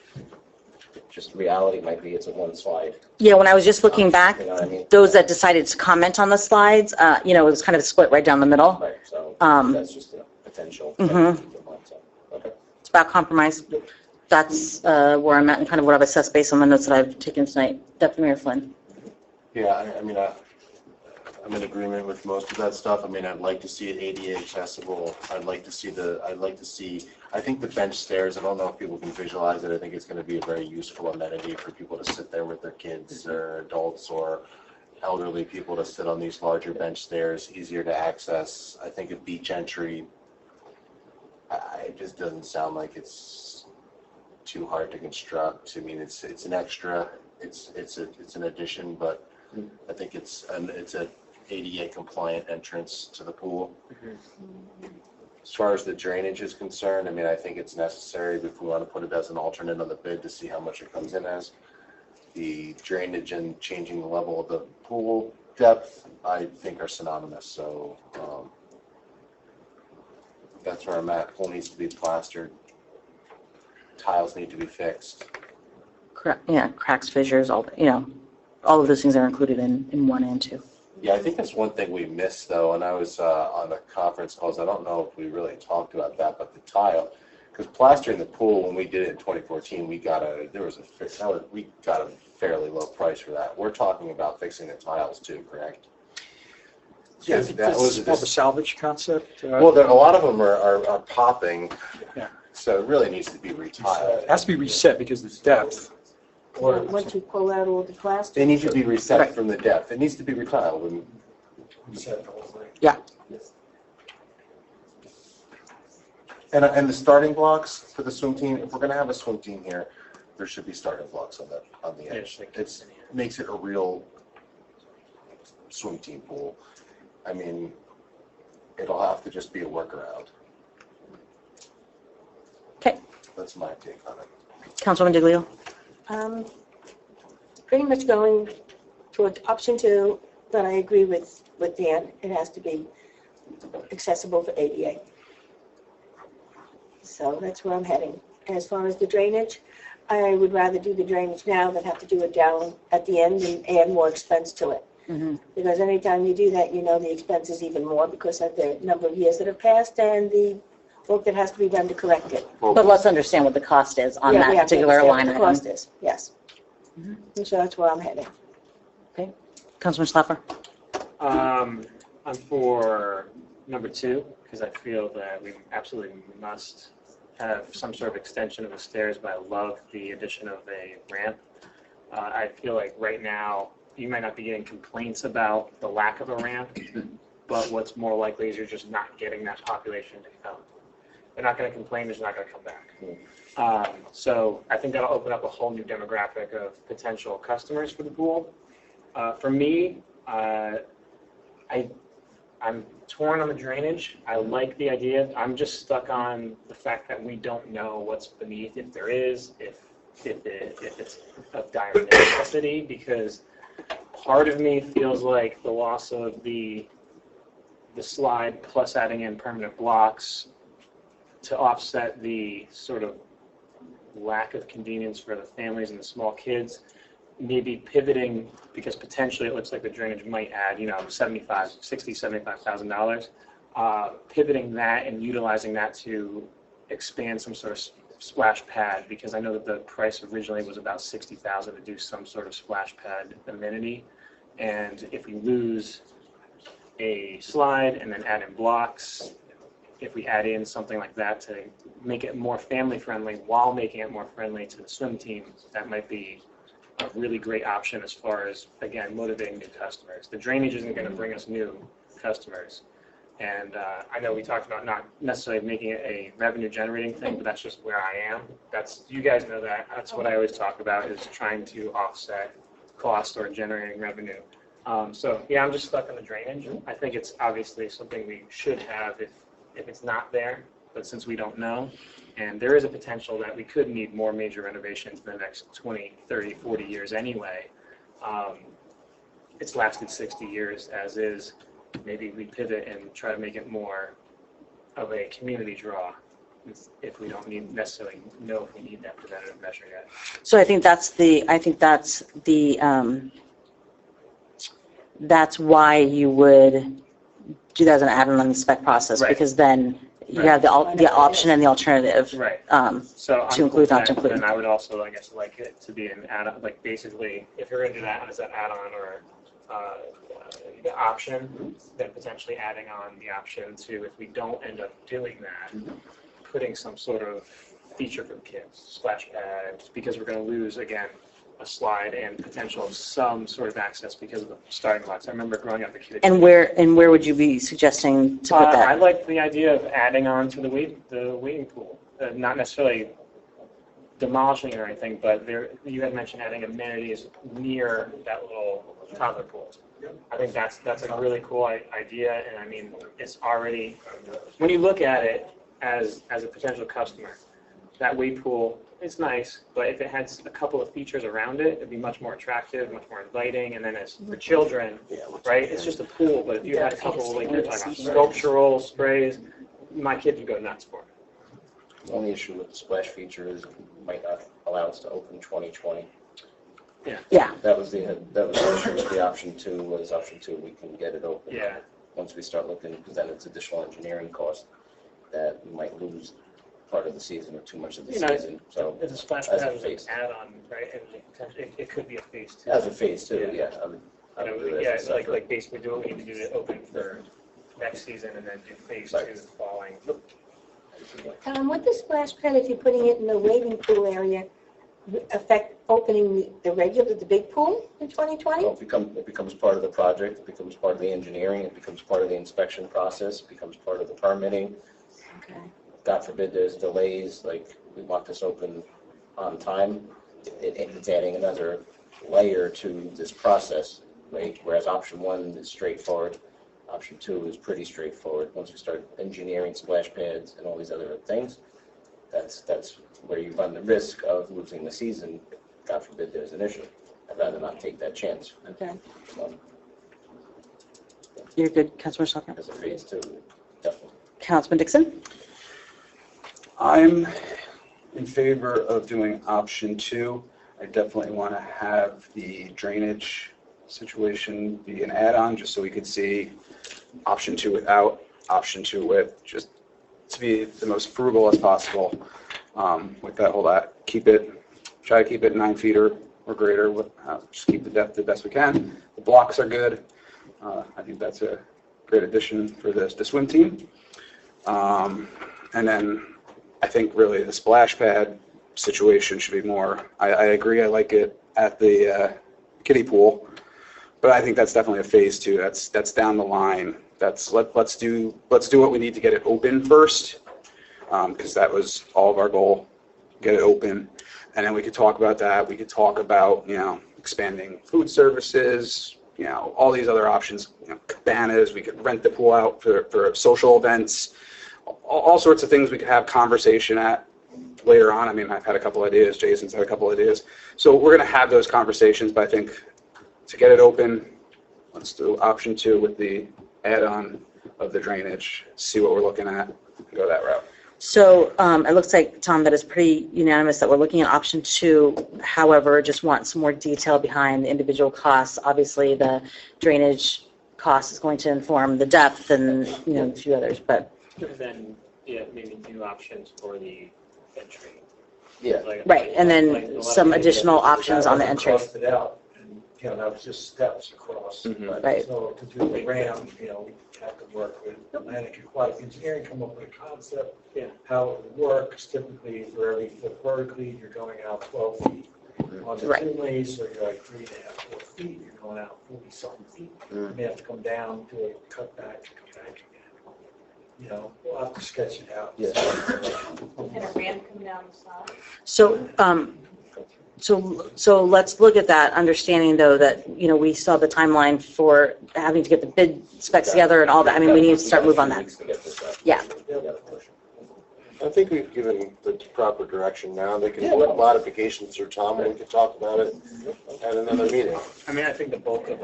Just reality might be it's a 1 slide. Yeah, when I was just looking back, You know what I mean? those that decided to comment on the slides, it was kind of split right down the middle. Right, so that's just a potential. Mhm. Okay. It's about compromise. That's where I'm at and kind of what I've assessed based on the notes that I've taken tonight. Deputy Mayor Flynn. Yeah, I'm in agreement with most of that stuff. I mean, I'd like to see it ADA accessible. I'd like to see, I think the bench stairs, I don't know if people can visualize it. I think it's going to be a very useful amenity for people to sit there with their kids or adults or elderly people to sit on these larger bench stairs, easier to access. I think a beach entry, it just doesn't sound like it's too hard to construct. I mean, it's an extra, it's an addition, but I think it's an ADA compliant entrance to the pool. As far as the drainage is concerned, I mean, I think it's necessary if we want to put it as an alternate on the bid to see how much it comes in as. The drainage and changing the level of the pool depth, I think are synonymous, so that's where I'm at. Pool needs to be plastered. Tiles need to be fixed. Yeah, cracks, fissures, all, all of those things are included in 1 and 2. Yeah, I think that's one thing we missed though, and I was on the conference calls, I don't know if we really talked about that, but the tile, because plastering the pool, when we did it in 2014, we got a fairly low price for that. We're talking about fixing the tiles too, correct? Yeah, that was the salvage concept. Well, a lot of them are popping, Yeah. so it really needs to be retiled. It has to be reset because of the depth. Once you pull out all the plastic. They need to be reset from the depth. It needs to be retiled. Yeah. And the starting blocks for the swim team, if we're going to have a swim team here, there should be starting blocks on the edge. It makes it a real swim team pool. I mean, it'll have to just be a workaround. Okay. That's my take on it. Councilwoman Diglio? Pretty much going towards option 2, but I agree with Dan. It has to be accessible for ADA. So that's where I'm heading. As far as the drainage, I would rather do the drainage now than have to do it down at the end and add more expense to it. Because anytime you do that, the expense is even more because of the number of years that have passed and the work that has to be done to correct it. But let's understand what the cost is on that particular line item. item. The cost is, yes. And so that's where I'm heading. Okay. Councilman Schlaffer? I'm for number 2 because I feel that we absolutely must have some sort of extension of the stairs, but I love the addition of a ramp. I feel like right now you might not be getting complaints about the lack of a ramp, but what's more likely is you're just not getting that population to come. They're not going to complain, they're just not going to come back. So I think that'll open up a whole new demographic of potential customers for the pool. For me, I'm torn on the drainage. I like the idea. I'm just stuck on the fact that we don't know what's beneath, if there is, if it's of dire necessity, because part of me feels like the loss of the slide plus adding in permanent blocks to offset the sort of lack of convenience for the families and the small kids, maybe pivoting, because potentially it looks like the drainage might add, $75,000, pivoting that and utilizing that to expand some sort of splash pad, because I know that the price originally was about $60,000 to do some sort of splash pad amenity. And if we lose a slide and then add in blocks, if we add in something like that to make it more family friendly while making it more friendly to the swim team, that might be a really great option as far as, again, motivating new customers. The drainage isn't going to bring us new customers. And I know we talked about not necessarily making it a revenue generating thing, but that's just where I am. You guys know that. That's what I always talk about, is trying to offset cost or generating revenue. So yeah, I'm just stuck on the drainage. I think it's obviously something we should have if it's not there, but since we don't know, and there is a potential that we could need more major renovations in the next 20, 30, 40 years anyway. It's lasted 60 years as is. Maybe we pivot and try to make it more of a community draw if we don't necessarily know if we need that preventative measure yet. So I think that's why you would do that as an add-on on the spec process, Right. Because then you have the option and the alternative. Right. So to include, not to include. And I would also, I guess, like it to be an add-on, like basically, if you're going to do that as an add-on or the option, then potentially adding on the option to, if we don't end up doing that, putting some sort of feature for the kids, splash pads, because we're going to lose, again, a slide and potential of some sort of access because of the starting blocks. I remember growing up a kid. And where would you be suggesting to put that? I like the idea of adding on to the wading pool, not necessarily demolishing it or anything, but you had mentioned adding amenities near that little toddler pool. I think that's a really cool idea, and I mean, it's already, when you look at it as a potential customer, that wade pool, it's nice, but if it had a couple of features around it, it'd be much more attractive, much more inviting, and then as for children, right, it's just a pool, but if you had a couple, like you're talking about sculptural sprays, my kids would go nuts for it. The only issue with the splash feature is it might not allow us to open 2020. Yeah. That was the issue with the option two, we can get it open. Yeah. Once we start looking, because then it's additional engineering cost that we might lose part of the season or too much of the season. So If the splash as pad a was an phase, add-on, right, it could be a phase two. as a phase two, yeah. I would do it Yeah, as a like separate- basically do what we need to do to open for next season and then do phase two the following. Tom, would the splash pad, if you're putting it in the wading pool area, affect opening the big pool in 2020? Well, it becomes part of the project, it becomes part of the engineering, it becomes part of the inspection process, it becomes part of the permitting. Okay. God forbid there's delays, like we want this open on time, it's adding another layer to this process, right? Whereas option one is straightforward, option two is pretty straightforward. Once we start engineering splash pads and all these other things, that's where you run the risk of losing the season. God forbid there's an issue. I'd rather not take that chance. Okay. You're good, Councilman Schlechter? As a phase two, definitely. Councilman Dixon? I'm in favor of doing option two. I definitely want to have the drainage situation be an add-on, just so we could see option two without, option two with, just to be the most frugal as possible with that whole lot. Try to keep it 9 feet or greater, just keep the depth the best we can. The blocks are good. I think that's a great addition for the swim team. And then I think really the splash pad situation should be more, I agree, I like it at the kiddie pool, but I think that's definitely a phase two. That's down the line. Let's do what we need to get it open first, because that was all of our goal, get it open, and then we could talk about that. We could talk about expanding food services, all these other options, cabanas. We could rent the pool out for social events, all sorts of things we could have conversation at later on. I mean, I've had a couple ideas. Jason's had a couple ideas. So we're going to have those conversations, but I think to get it open, let's do option two with the add-on of the drainage, see what we're looking at, and go that route. So it looks like, Tom, that is pretty unanimous that we're looking at option two. However, just want some more detail behind the individual costs. Obviously, the drainage cost is going to inform the depth and, a few others, but. And then, maybe new options for the entry. Yeah. Right, and then some additional options on the entry. Crossed it out, and, that was just steps across. Right. So to do the ramp, we have to work with Atlantic Aquatic Engineering, come up with a concept, how it would work. Typically, for every foot vertically, you're going out 12 feet. On the Tinley, so you're like 3.5, 4 feet, you're going out 40-something feet. You may have to come down, do a cutback, come back again. We'll have to sketch it out. And a ramp coming down the side. So let's look at that, understanding though that, we saw the timeline for having to get the bid specs together and all that. I mean, we need to start move on that. Yeah. I think we've given the proper direction now. They can work modifications through Tom, and we can talk about it at another meeting. I mean, I think the bulk of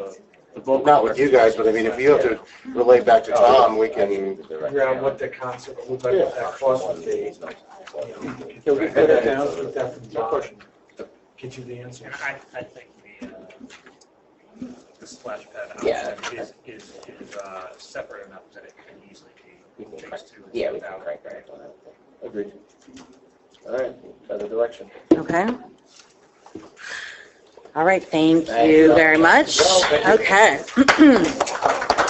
Not with you guys, but I mean, if you have to relay back to Tom, we can. Figure out what the concept, what that cost would be. Can we get an announcement that from John? Get you the answers. I think the splash pad option is separate enough that it can easily be phase two. Yeah, we can crank that on that. Agreed. All right, other direction. Okay. All right, thank you very much. Okay.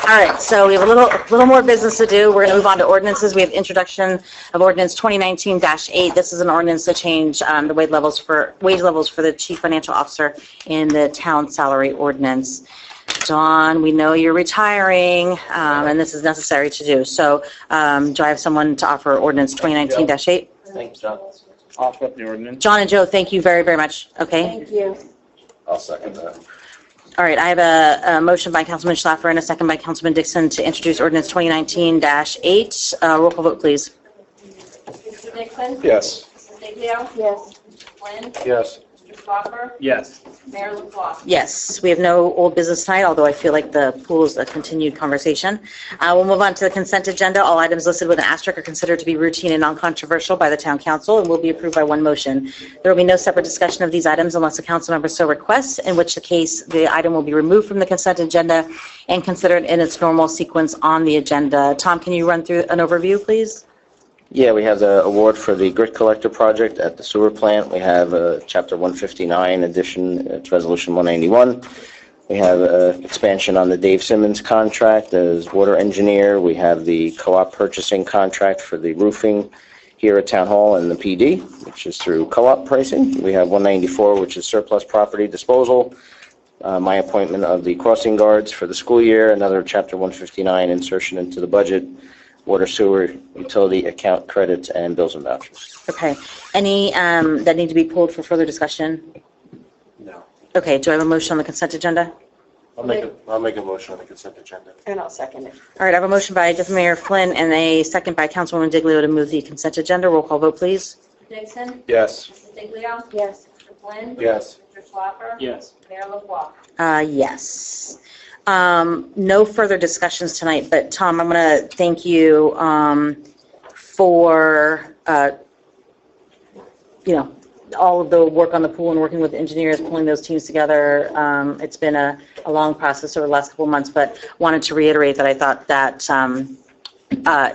All right, so we have a little more business to do. We're going to move on to ordinances. We have introduction of ordinance 2019-8. This is an ordinance to change the wage levels for the chief financial officer in the town salary ordinance. John, we know you're retiring, and this is necessary to do. So do I have someone to offer ordinance 2019-8? Thanks, John. Offer up the ordinance. John and Joe, thank you very, very much. Okay. Thank you. I'll second that. All right, I have a motion by Councilman Schlaffer and a second by Councilman Dixon to introduce ordinance 2019-8. Roll call vote, please. Mr. Dixon? Yes. Mrs. Diglio? Yes. Mr. Flynn? Yes. Mr. Schwafer? Yes. Mayor LaBrus? Yes, we have no old business tonight, although I feel like the pool is a continued conversation. We'll move on to the consent agenda. All items listed with an asterisk are considered to be routine and non-controversial by the town council and will be approved by one motion. There will be no separate discussion of these items unless a council member so requests, in which the case the item will be removed from the consent agenda and considered in its normal sequence on the agenda. Tom, can you run through an overview, please? Yeah, we have the award for the grit collector project at the sewer plant. We have Chapter 159 addition, it's Resolution 191. We have expansion on the Dave Simmons contract as water engineer. We have the co-op purchasing contract for the roofing here at Town Hall and the PD, which is through co-op pricing. We have 194, which is surplus property disposal. My appointment of the crossing guards for the school year, another Chapter 159 insertion into the budget. Water, sewer, utility account credits, and bills and vouchers. Okay. Any that need to be pulled for further discussion? No. Okay, do I have a motion on the consent agenda? I'll make a motion on the consent agenda. And I'll second it. All right, I have a motion by Deputy Mayor Flynn and a second by Councilwoman Diglio to move the consent agenda. Roll call vote, please. Dixon? Yes. Mrs. Diglio? Yes. Mr. Flynn? Yes. Mr. Schwafer? Yes. Mayor LaBrus? Yes. No further discussions tonight, but Tom, I'm going to thank you for, all of the work on the pool and working with engineers, pulling those teams together. It's been a long process over the last couple of months, but wanted to reiterate that I thought that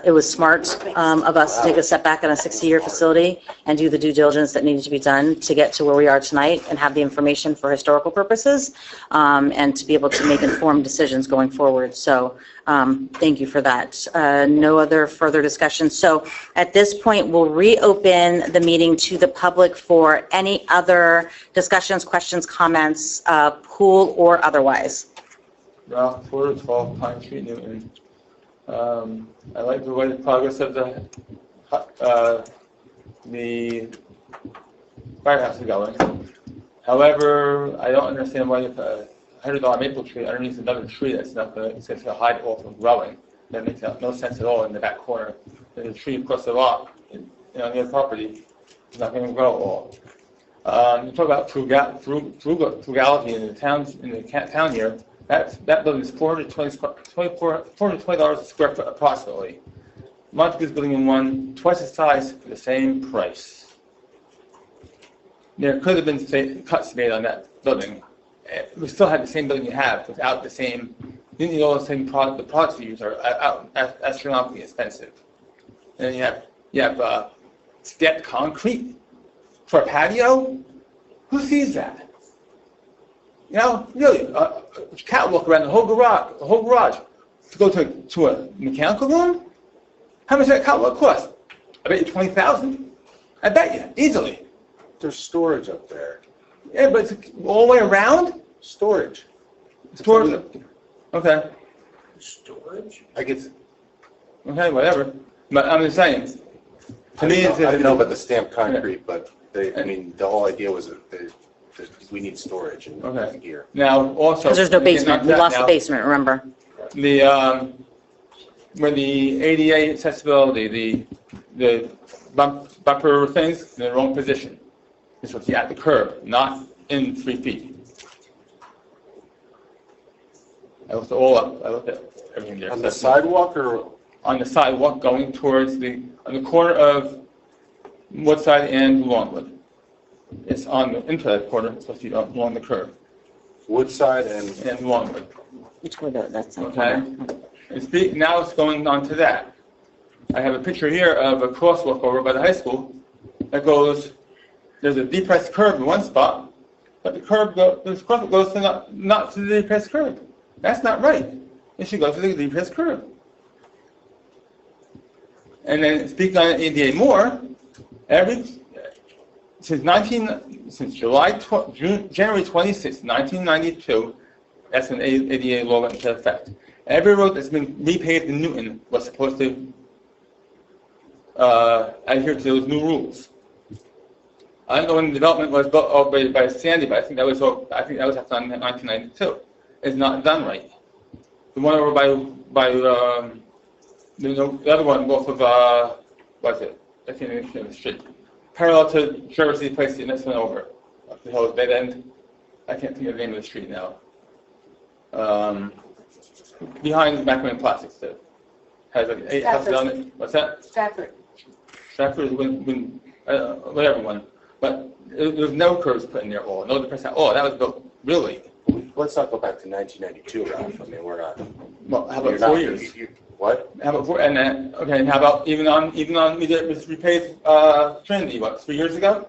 it was smart of us to take a step back on a 60-year facility and do the due diligence that needed to be done to get to where we are tonight and have the information for historical purposes and to be able to make informed decisions going forward. So thank you for that. No other further discussion. So at this point, we'll reopen the meeting to the public for any other discussions, questions, comments, pool or otherwise. Ralph Porter, 12 Pine Street, Newton. I like the way the progress of the firehouse is going. However, I don't understand why if a $100 maple tree underneath another tree that's not going to hide it all from growing. That makes no sense at all in the back corner. There's a tree across the lot, on your property, it's not going to grow at all. You talk about frugality in the town here. That building is $420 a square foot approximately. Montague's building in one, twice the size for the same price. There could have been cuts made on that building. We still have the same building you have without the same, you need all the same product. The products you use are astronomically expensive. And you have stepped concrete for a patio. Who sees that? Really, catwalk around the whole garage to go to a mechanical room? How much does that catwalk cost? I bet you $20,000. I bet you, easily. There's storage up there. Yeah, but it's all the way around? Storage. Okay. Storage? Okay, whatever. But I'm just saying. To me, I didn't know about the stamped concrete, but the whole idea was that we need storage and gear. Now, also... Because there's no basement. We lost the basement, remember? When the ADA accessibility, the bumper things, in the wrong position. It's supposed to be at the curb, not in 3 feet. I looked all up. I looked at everything there. On the sidewalk or? On the sidewalk going towards on the corner of Woodside and Longwood. It's on the into that corner. It's supposed to be along the curb. Woodside and Longwood. Which way that's okay. Now it's going on to that. I have a picture here of a crosswalk over by the high school that goes. There's a depressed curb in one spot, but the crosswalk goes to not to the depressed curb. That's not right. It should go to the depressed curb. And then speaking on ADA more, since January 26, 1992, that's when ADA law went into effect. Every road that's been repaved in Newton was supposed to adhere to those new rules. I don't know when the development was built by Sandy, but I think that was after 1992. is not done right. The one over by the other one off of, what's it? I can't even think of the street. Parallel to Jersey Place, the next one over. Up the hill, dead end. I can't think of the name of the street now. Behind Macmillan Plastics, too. Has like 8 houses on it. What's that? Stafford. Stafford is whatever one. But there's no curves put in there at all. No difference at all. That was built really. Let's not go back to 1992, Ralph. I mean, we're not. Well, how about 4 years? What? How about 4? And then, okay, and how about even on we did this repaid Trinity, what, 3 years ago?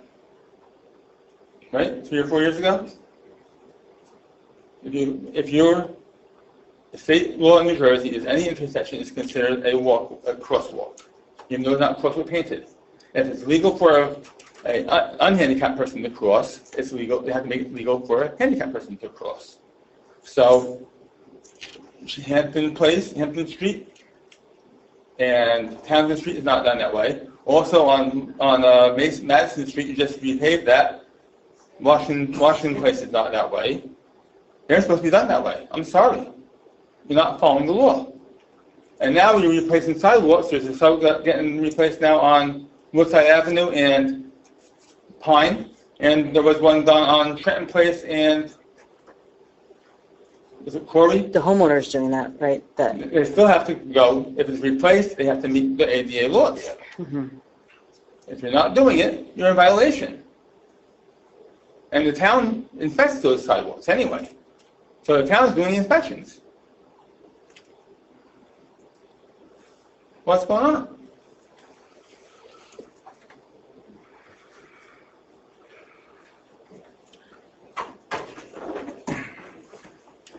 Right? 3 or 4 years ago? If your state law in New Jersey is any intersection is considered a crosswalk, even though it's not crosswalk painted. If it's legal for an unhandicapped person to cross, it's legal. They have to make it legal for a handicapped person to cross. So, Hampton Street, and Townsend Street is not done that way. Also on Madison Street, you just repaved that. Washington Place is not that way. They're supposed to be done that way. I'm sorry. You're not following the law. And now you're replacing sidewalks. There's a sidewalk getting replaced now on Woodside Avenue and Pine. And there was one done on Trenton Place and, is it Corey? The homeowner's doing that, right? They still have to go. If it's replaced, they have to meet the ADA laws. Mm-hmm. If you're not doing it, you're in violation. And the town inspects those sidewalks anyway. So the town is doing the inspections. What's going on?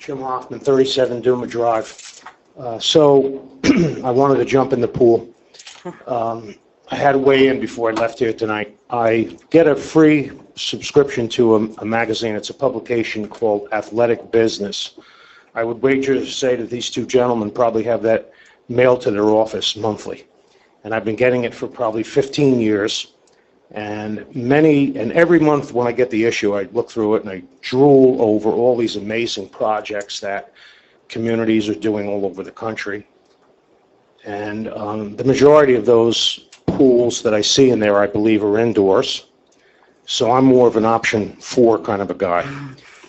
Jim Hoffman, 37 Duma Drive. So I wanted to jump in the pool. I had to weigh in before I left here tonight. I get a free subscription to a magazine. It's a publication called Athletic Business. I would wager to say that these two gentlemen probably have that mailed to their office monthly. And I've been getting it for probably 15 years. And every month when I get the issue, I look through it and I drool over all these amazing projects that communities are doing all over the country. And the majority of those pools that I see in there, I believe, are indoors. So I'm more of an option 4 kind of a guy,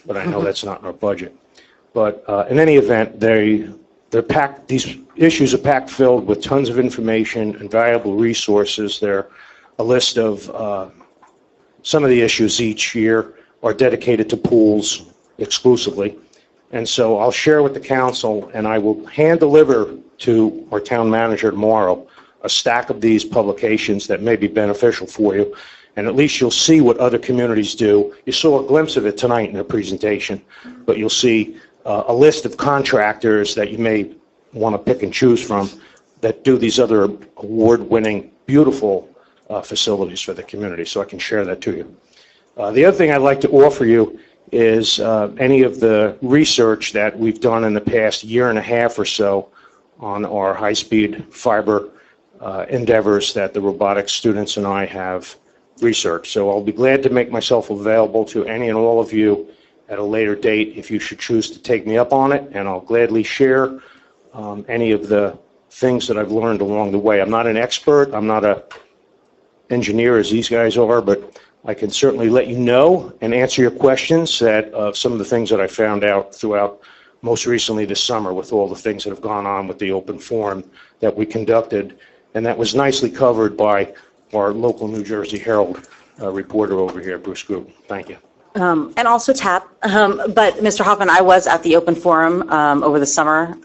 but I know that's not in our budget. But in any event, they're packed. These issues are packed filled with tons of information and valuable resources. They're a list of some of the issues each year are dedicated to pools exclusively. And so I'll share with the council, and I will hand deliver to our town manager tomorrow a stack of these publications that may be beneficial for you. And at least you'll see what other communities do. You saw a glimpse of it tonight in the presentation, but you'll see a list of contractors that you may want to pick and choose from that do these other award-winning, beautiful facilities for the community, so I can share that to you. The other thing I'd like to offer you is any of the research that we've done in the past year and a half or so on our high-speed fiber endeavors that the robotics students and I have researched. So I'll be glad to make myself available to any and all of you at a later date if you should choose to take me up on it, and I'll gladly share any of the things that I've learned along the way. I'm not an expert, I'm not an engineer as these guys are, but I can certainly let you know and answer your questions that some of the things that I found out throughout most recently this summer with all the things that have gone on with the open forum that we conducted, and that was nicely covered by our local New Jersey Herald reporter over here, Bruce Grube. Thank you. And also TAP. But Mr. Hoffman, I was at the open forum over the summer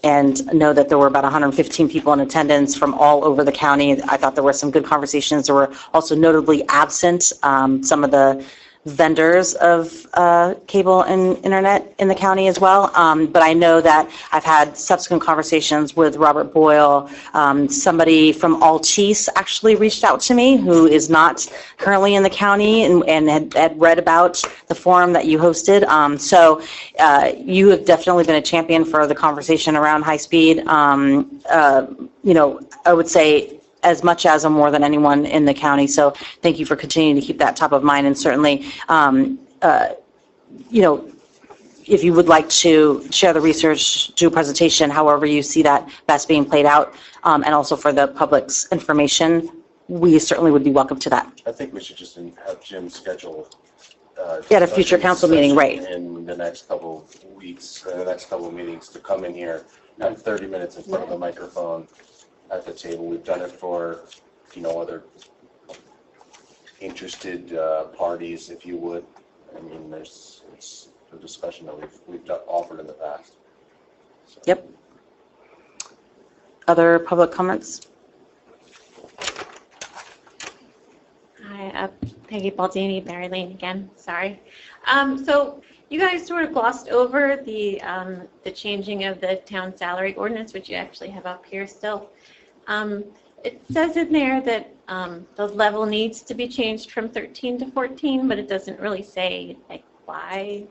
and know that there were about 115 people in attendance from all over the county. I thought there were some good conversations. There were also notably absent some of the vendors of cable and internet in the county as well. But I know that I've had subsequent conversations with Robert Boyle. Somebody from Altice actually reached out to me who is not currently in the county and had read about the forum that you hosted. So you have definitely been a champion for the conversation around high speed. You know, I would say as much as or more than anyone in the county. So thank you for continuing to keep that top of mind. And certainly, you know, if you would like to share the research, do a presentation, however you see that best being played out, and also for the public's information, we certainly would be welcome to that. I think we should just have Jim schedule. At a future council meeting, right. In the next couple of weeks, the next couple of meetings, to come in here, have 30 minutes in front of the microphone at the table. We've done it for, other interested parties, if you would. I mean, it's a discussion that we've offered in the past. So. Yep. Other public comments? Hi, Peggy Baldini, Berry Lane again. Sorry. So you guys sort of glossed over the changing of the town salary ordinance, which you actually have up here still. It says in there that the level needs to be changed from 13 to 14, but it doesn't really say like why.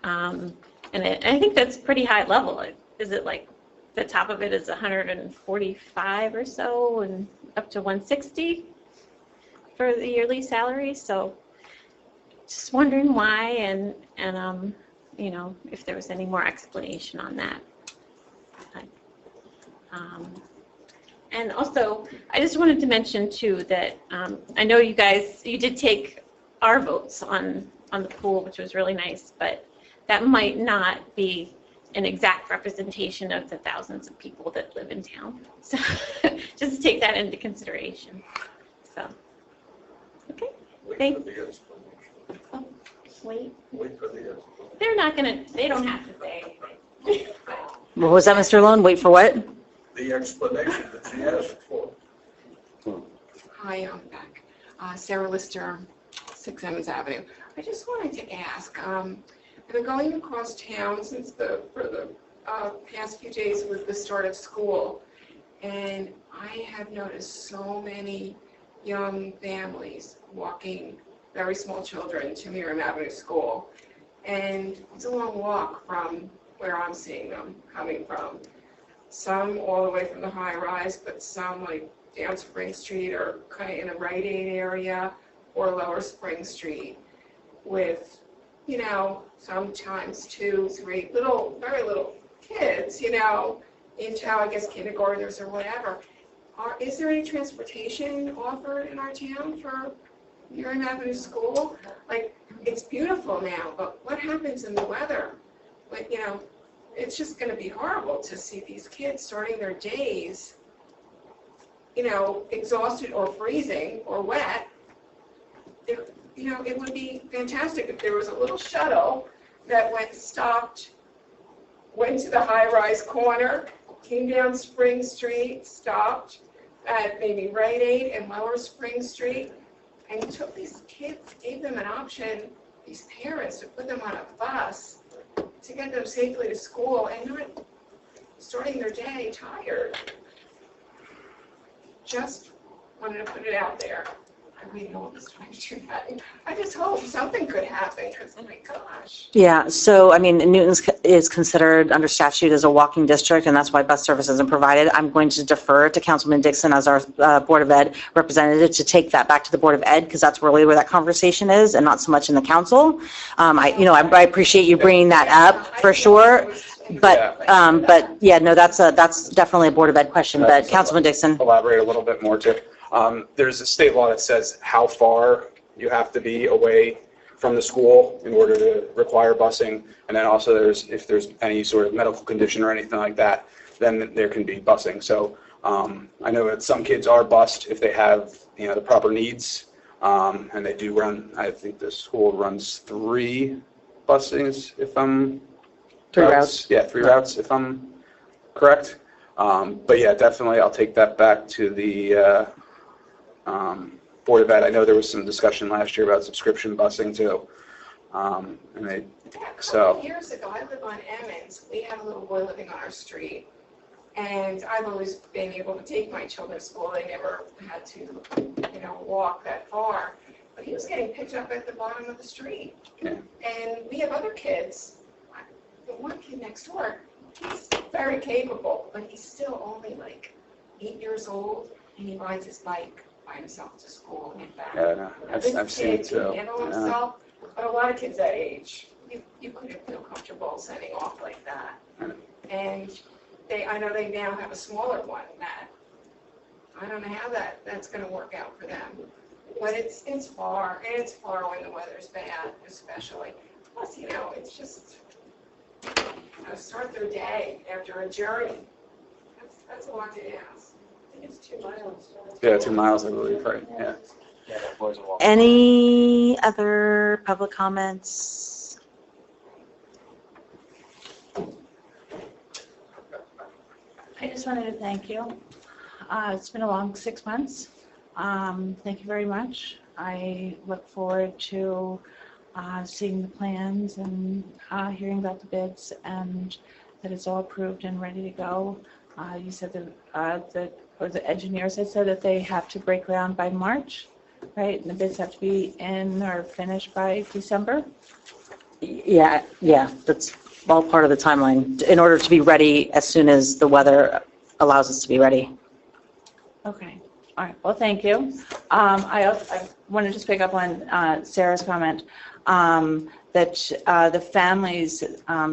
And I think that's pretty high level. Is it like the top of it is 145 or so, and up to 160 for the yearly salary? So just wondering why, and if there was any more explanation on that. And also, I just wanted to mention too that I know you did take our votes on the pool, which was really nice, but that might not be an exact representation of the thousands of people that live in town. So just take that into consideration. So, okay, thanks. Oh, wait. They're not gonna, they don't have to say anything. What was that, Mr. Lone? Wait for what? The explanation that she asked for. Hi, I'm back. Sarah Lister, 6 Emmons Avenue. I just wanted to ask, I've been going across town for the past few days with the start of school, and I have noticed so many young families walking very small children to Miriam Avenue School. And it's a long walk from where I'm seeing them coming from. Some all the way from the high rise, but some like down Spring Street or kind of in the Rite Aid area or Lower Spring Street with, sometimes 2, 3 very little kids, into, I guess, kindergartners or whatever. Is there any transportation offered in our town for Miriam Avenue School? Like, it's beautiful now, but what happens in the weather? Like, it's just going to be horrible to see these kids starting their days, exhausted or freezing or wet. It would be fantastic if there was a little shuttle that stopped, went to the high-rise corner, came down Spring Street, stopped at maybe Rite Aid and Lower Spring Street, and took these kids, gave them an option, these parents, to put them on a bus to get them safely to school and not starting their day tired. Just wanted to put it out there. I really know was trying to do that. I just hope something could happen, because, oh my gosh. Yeah, so, Newton is considered under statute as a walking district, and that's why bus service isn't provided. I'm going to defer to Councilman Dixon as our Board of Ed representative to take that back to the Board of Ed, because that's really where that conversation is, and not so much in the council. I appreciate you bringing that up, for sure. But yeah, no, that's definitely a Board of Ed question, but Councilman Dixon. Elaborate a little bit more too. There's a state law that says how far you have to be away from the school in order to require busing. And then also if there's any sort of medical condition or anything like that, then there can be busing. So I know that some kids are bused if they have, the proper needs. And they do run, I think the school runs 3 buses if I'm 3 routes. Yeah, 3 routes if I'm correct. But yeah, definitely I'll take that back to the Board of Ed. I know there was some discussion last year about subscription busing too. Years ago, I live on Emmons. We had a little boy living on our street, and I've always been able to take my children to school. They never had to, walk that far. But he was getting picked up at the bottom of the street. Yeah. And we have other kids. The one kid next door, he's very capable, but he's still only like 8 years old, and he rides his bike by himself to school and back. Yeah, no, I've seen it too. He can handle himself, but a lot of kids that age, you couldn't feel comfortable setting off like that. And I know they now have a smaller one that, I don't know how that's gonna work out for them. But it's far, and it's far when the weather's bad, especially. Plus, it's just, start their day after a journey. That's a lot to ask. I think it's 2 miles. Yeah, 2 miles, I believe, right, yeah. Any other public comments? I just wanted to thank you. It's been a long 6 months. Thank you very much. I look forward to seeing the plans and hearing about the bids and that it's all approved and ready to go. You said the engineers had said that they have to break ground by March, right? And the bids have to be in or finished by December? Yeah, that's all part of the timeline, in order to be ready as soon as the weather allows us to be ready. Okay. All right. Well, thank you. I want to just pick up on Sarah's comment that the families,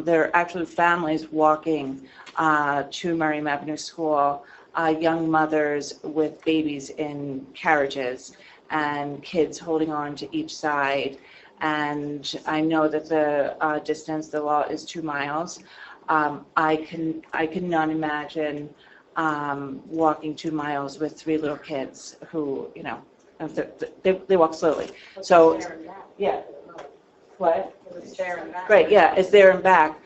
there are actually families walking to Merriam Avenue School, young mothers with babies in carriages and kids holding on to each side. And I know that the distance, the law is 2 miles. I cannot imagine walking 2 miles with 3 little kids who, they walk slowly. So, yeah. What? Right, yeah, it's there and back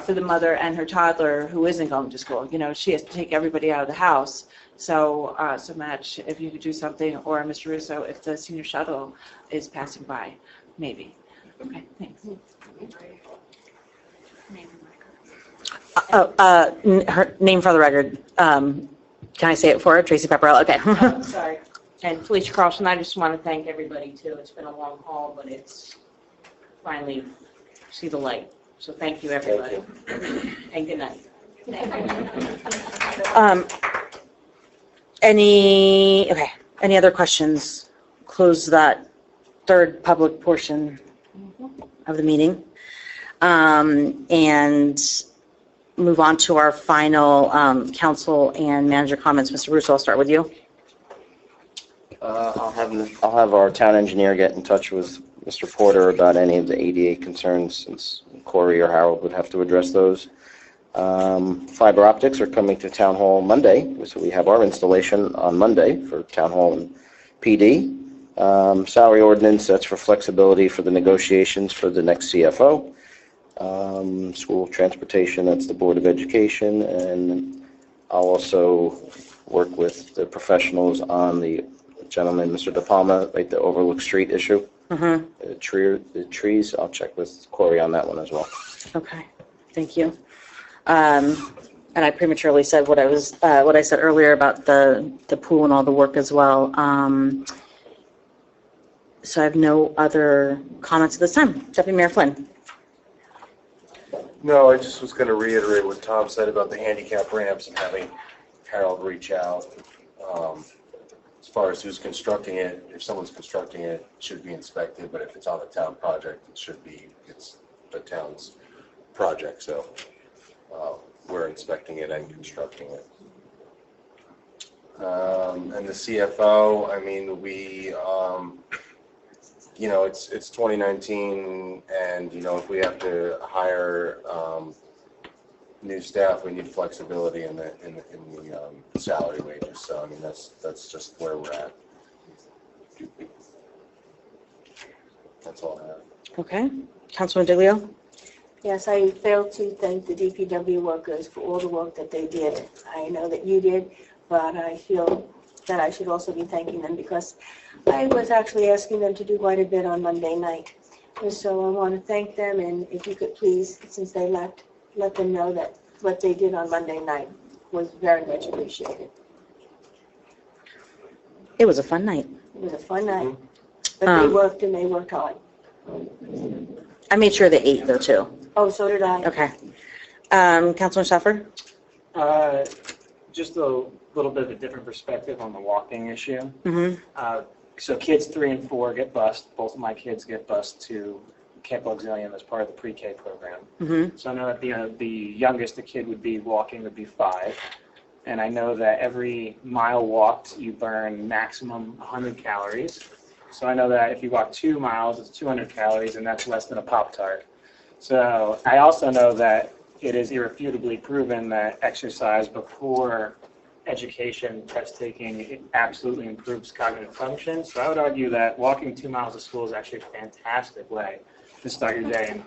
for the mother and her toddler who isn't going to school. She has to take everybody out of the house. So, Madge, if you could do something, or Mr. Russo, if the senior shuttle is passing by, maybe. Okay, thanks. Her name for the record. Can I say it for her? Tracy Pepperell. Okay. Sorry. And Felicia Carlson, I just want to thank everybody too. It's been a long haul, but it's finally see the light. So thank you, everybody. And good night. Any other questions? Close that third public portion of the meeting. And move on to our final council and manager comments. Mr. Russo, I'll start with you. I'll have our town engineer get in touch with Mr. Porter about any of the ADA concerns, since Corey or Harold would have to address those. Fiber optics are coming to Town Hall Monday, so we have our installation on Monday for Town Hall and PD. Salary ordinance, that's for flexibility for the negotiations for the next CFO. School transportation, that's the Board of Education, and I'll also work with the professionals on the gentleman, Mr. De Palma, like the Overlook Street issue. The trees, I'll check with Corey on that one as well. Okay, thank you. And I prematurely said what I said earlier about the pool and all the work as well. So I have no other comments at this time. Deputy Mayor Flynn. No, I just was going to reiterate what Tom said about the handicap ramps and having Harold reach out. As far as who's constructing it, if someone's constructing it, it should be inspected, but if it's on a town project, it's the town's project, so we're inspecting it and constructing it. And the CFO, I mean, it's 2019, and, if we have to hire new staff, we need flexibility in the salary wages. So, I mean, that's just where we're at. That's all I have. Okay. Councilman Diglio? Yes, I failed to thank the DPW workers for all the work that they did. I know that you did, but I feel that I should also be thanking them because I was actually asking them to do quite a bit on Monday night. And so I want to thank them, and if you could please, since they left, let them know that what they did on Monday night was very much appreciated. It was a fun night. It was a fun night, but they worked and they worked hard. I made sure they ate, though, too. Oh, so did I. Okay. Councilman Schaffer? Just a little bit of a different perspective on the walking issue. Mm-hmm. So kids 3 and 4 get bused. Both of my kids get bused to Camp Auxilium as part of the pre-K program. Mhm. So I know that the youngest a kid would be walking would be 5. And I know that every mile walked, you burn maximum 100 calories. So I know that if you walk 2 miles, it's 200 calories, and that's less than a Pop-Tart. So I also know that it is irrefutably proven that exercise before education, test taking, it absolutely improves cognitive function. So I would argue that walking 2 miles to school is actually a fantastic way to start your day, and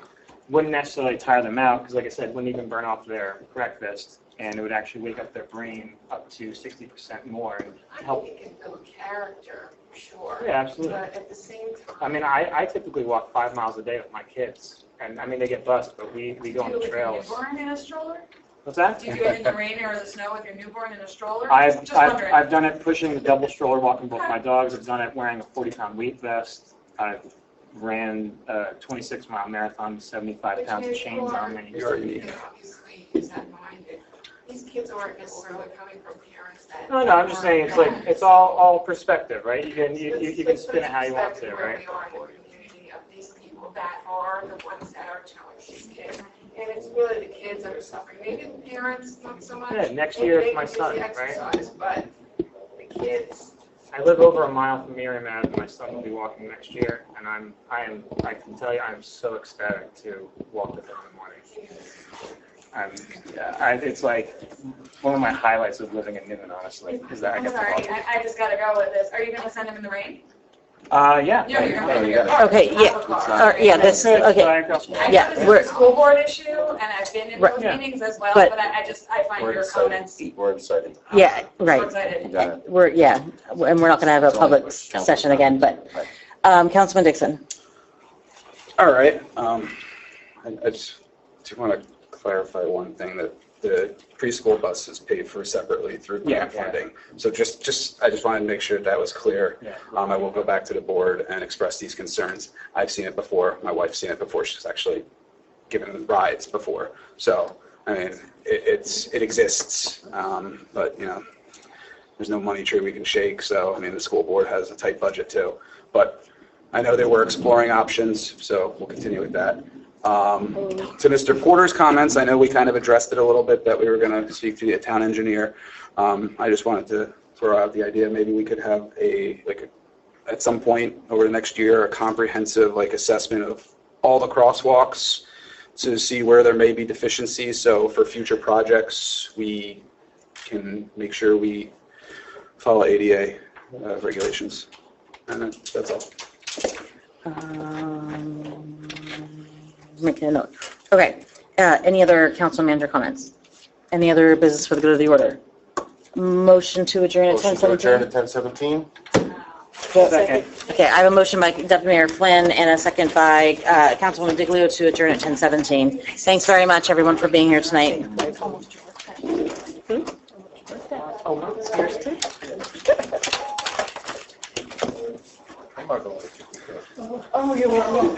wouldn't necessarily tire them out, because like I said, wouldn't even burn off their breakfast, and it would actually wake up their brain up to 60% more and help. I think it can build character, sure. Yeah, absolutely. But at the same time. I mean, I typically walk 5 miles a day with my kids, and I mean, they get bused, but we go on the trails. Do you do it with your newborn in a stroller? What's that? Do you do it in the rain or the snow with your newborn in a stroller? I've Just wondering. done it pushing the double stroller, walking both my dogs. I've done it wearing a 40-pound weight vest. I've ran a 26-mile marathon with 75 pounds of chains on me. Obviously, is that minded? These kids aren't necessarily coming from parents that. No, I'm just saying it's all perspective, right? You can spin it how you want to, right? We are in the community of these people that are the ones that are challenging these kids. And it's really the kids that are suffering. Maybe the parents, not so much. Yeah, next Maybe year they it's my can do son, the right? exercise, but the kids. I live over a mile from Merrimack, and my son will be walking next year, and I can tell you, I'm so ecstatic to walk with him in the morning. It's like one of my highlights of living in Newman, honestly, is that I I'm get to sorry, walk. I just gotta go with this. Are you gonna send him in the rain? Yeah. Yeah, you're gonna. Okay, yeah, this, okay, I yeah, know this we're, is a school board issue, and I've been in Right. those meetings as well, But- but I find your comments. We're excited. yeah, right. Short-sighted. Got it. We're, yeah, and we're not going to have a public session again, but, Councilman Dixon. All right. I just want to clarify one thing, that the preschool bus is paid for separately through grant Yeah. funding. So I just wanted to make sure that was clear. Yeah. I will go back to the board and express these concerns. I've seen it before. My wife's seen it before. She's actually given rides before. So, I mean, it exists, but, there's no money tree we can shake. So, I mean, the school board has a tight budget too. But I know they were exploring options, so we'll continue with that. To Mr. Porter's comments, I know we kind of addressed it a little bit, that we were going to speak to the town engineer. I just wanted to throw out the idea, maybe we could have at some point over the next year, a comprehensive assessment of all the crosswalks to see where there may be deficiencies. So for future projects, we can make sure we follow ADA regulations. And that's all. Making a note. Okay, any other council manager comments? Any other business for the good of the order? Motion to adjourn at Motion to adjourn 10:17? at 10:17? Second. Okay, I have a motion by Deputy Mayor Flynn and a second by Councilwoman Diglio to adjourn at 10:17. Thanks very much, everyone, for being here tonight. I'm not going to. Oh, you're welcome.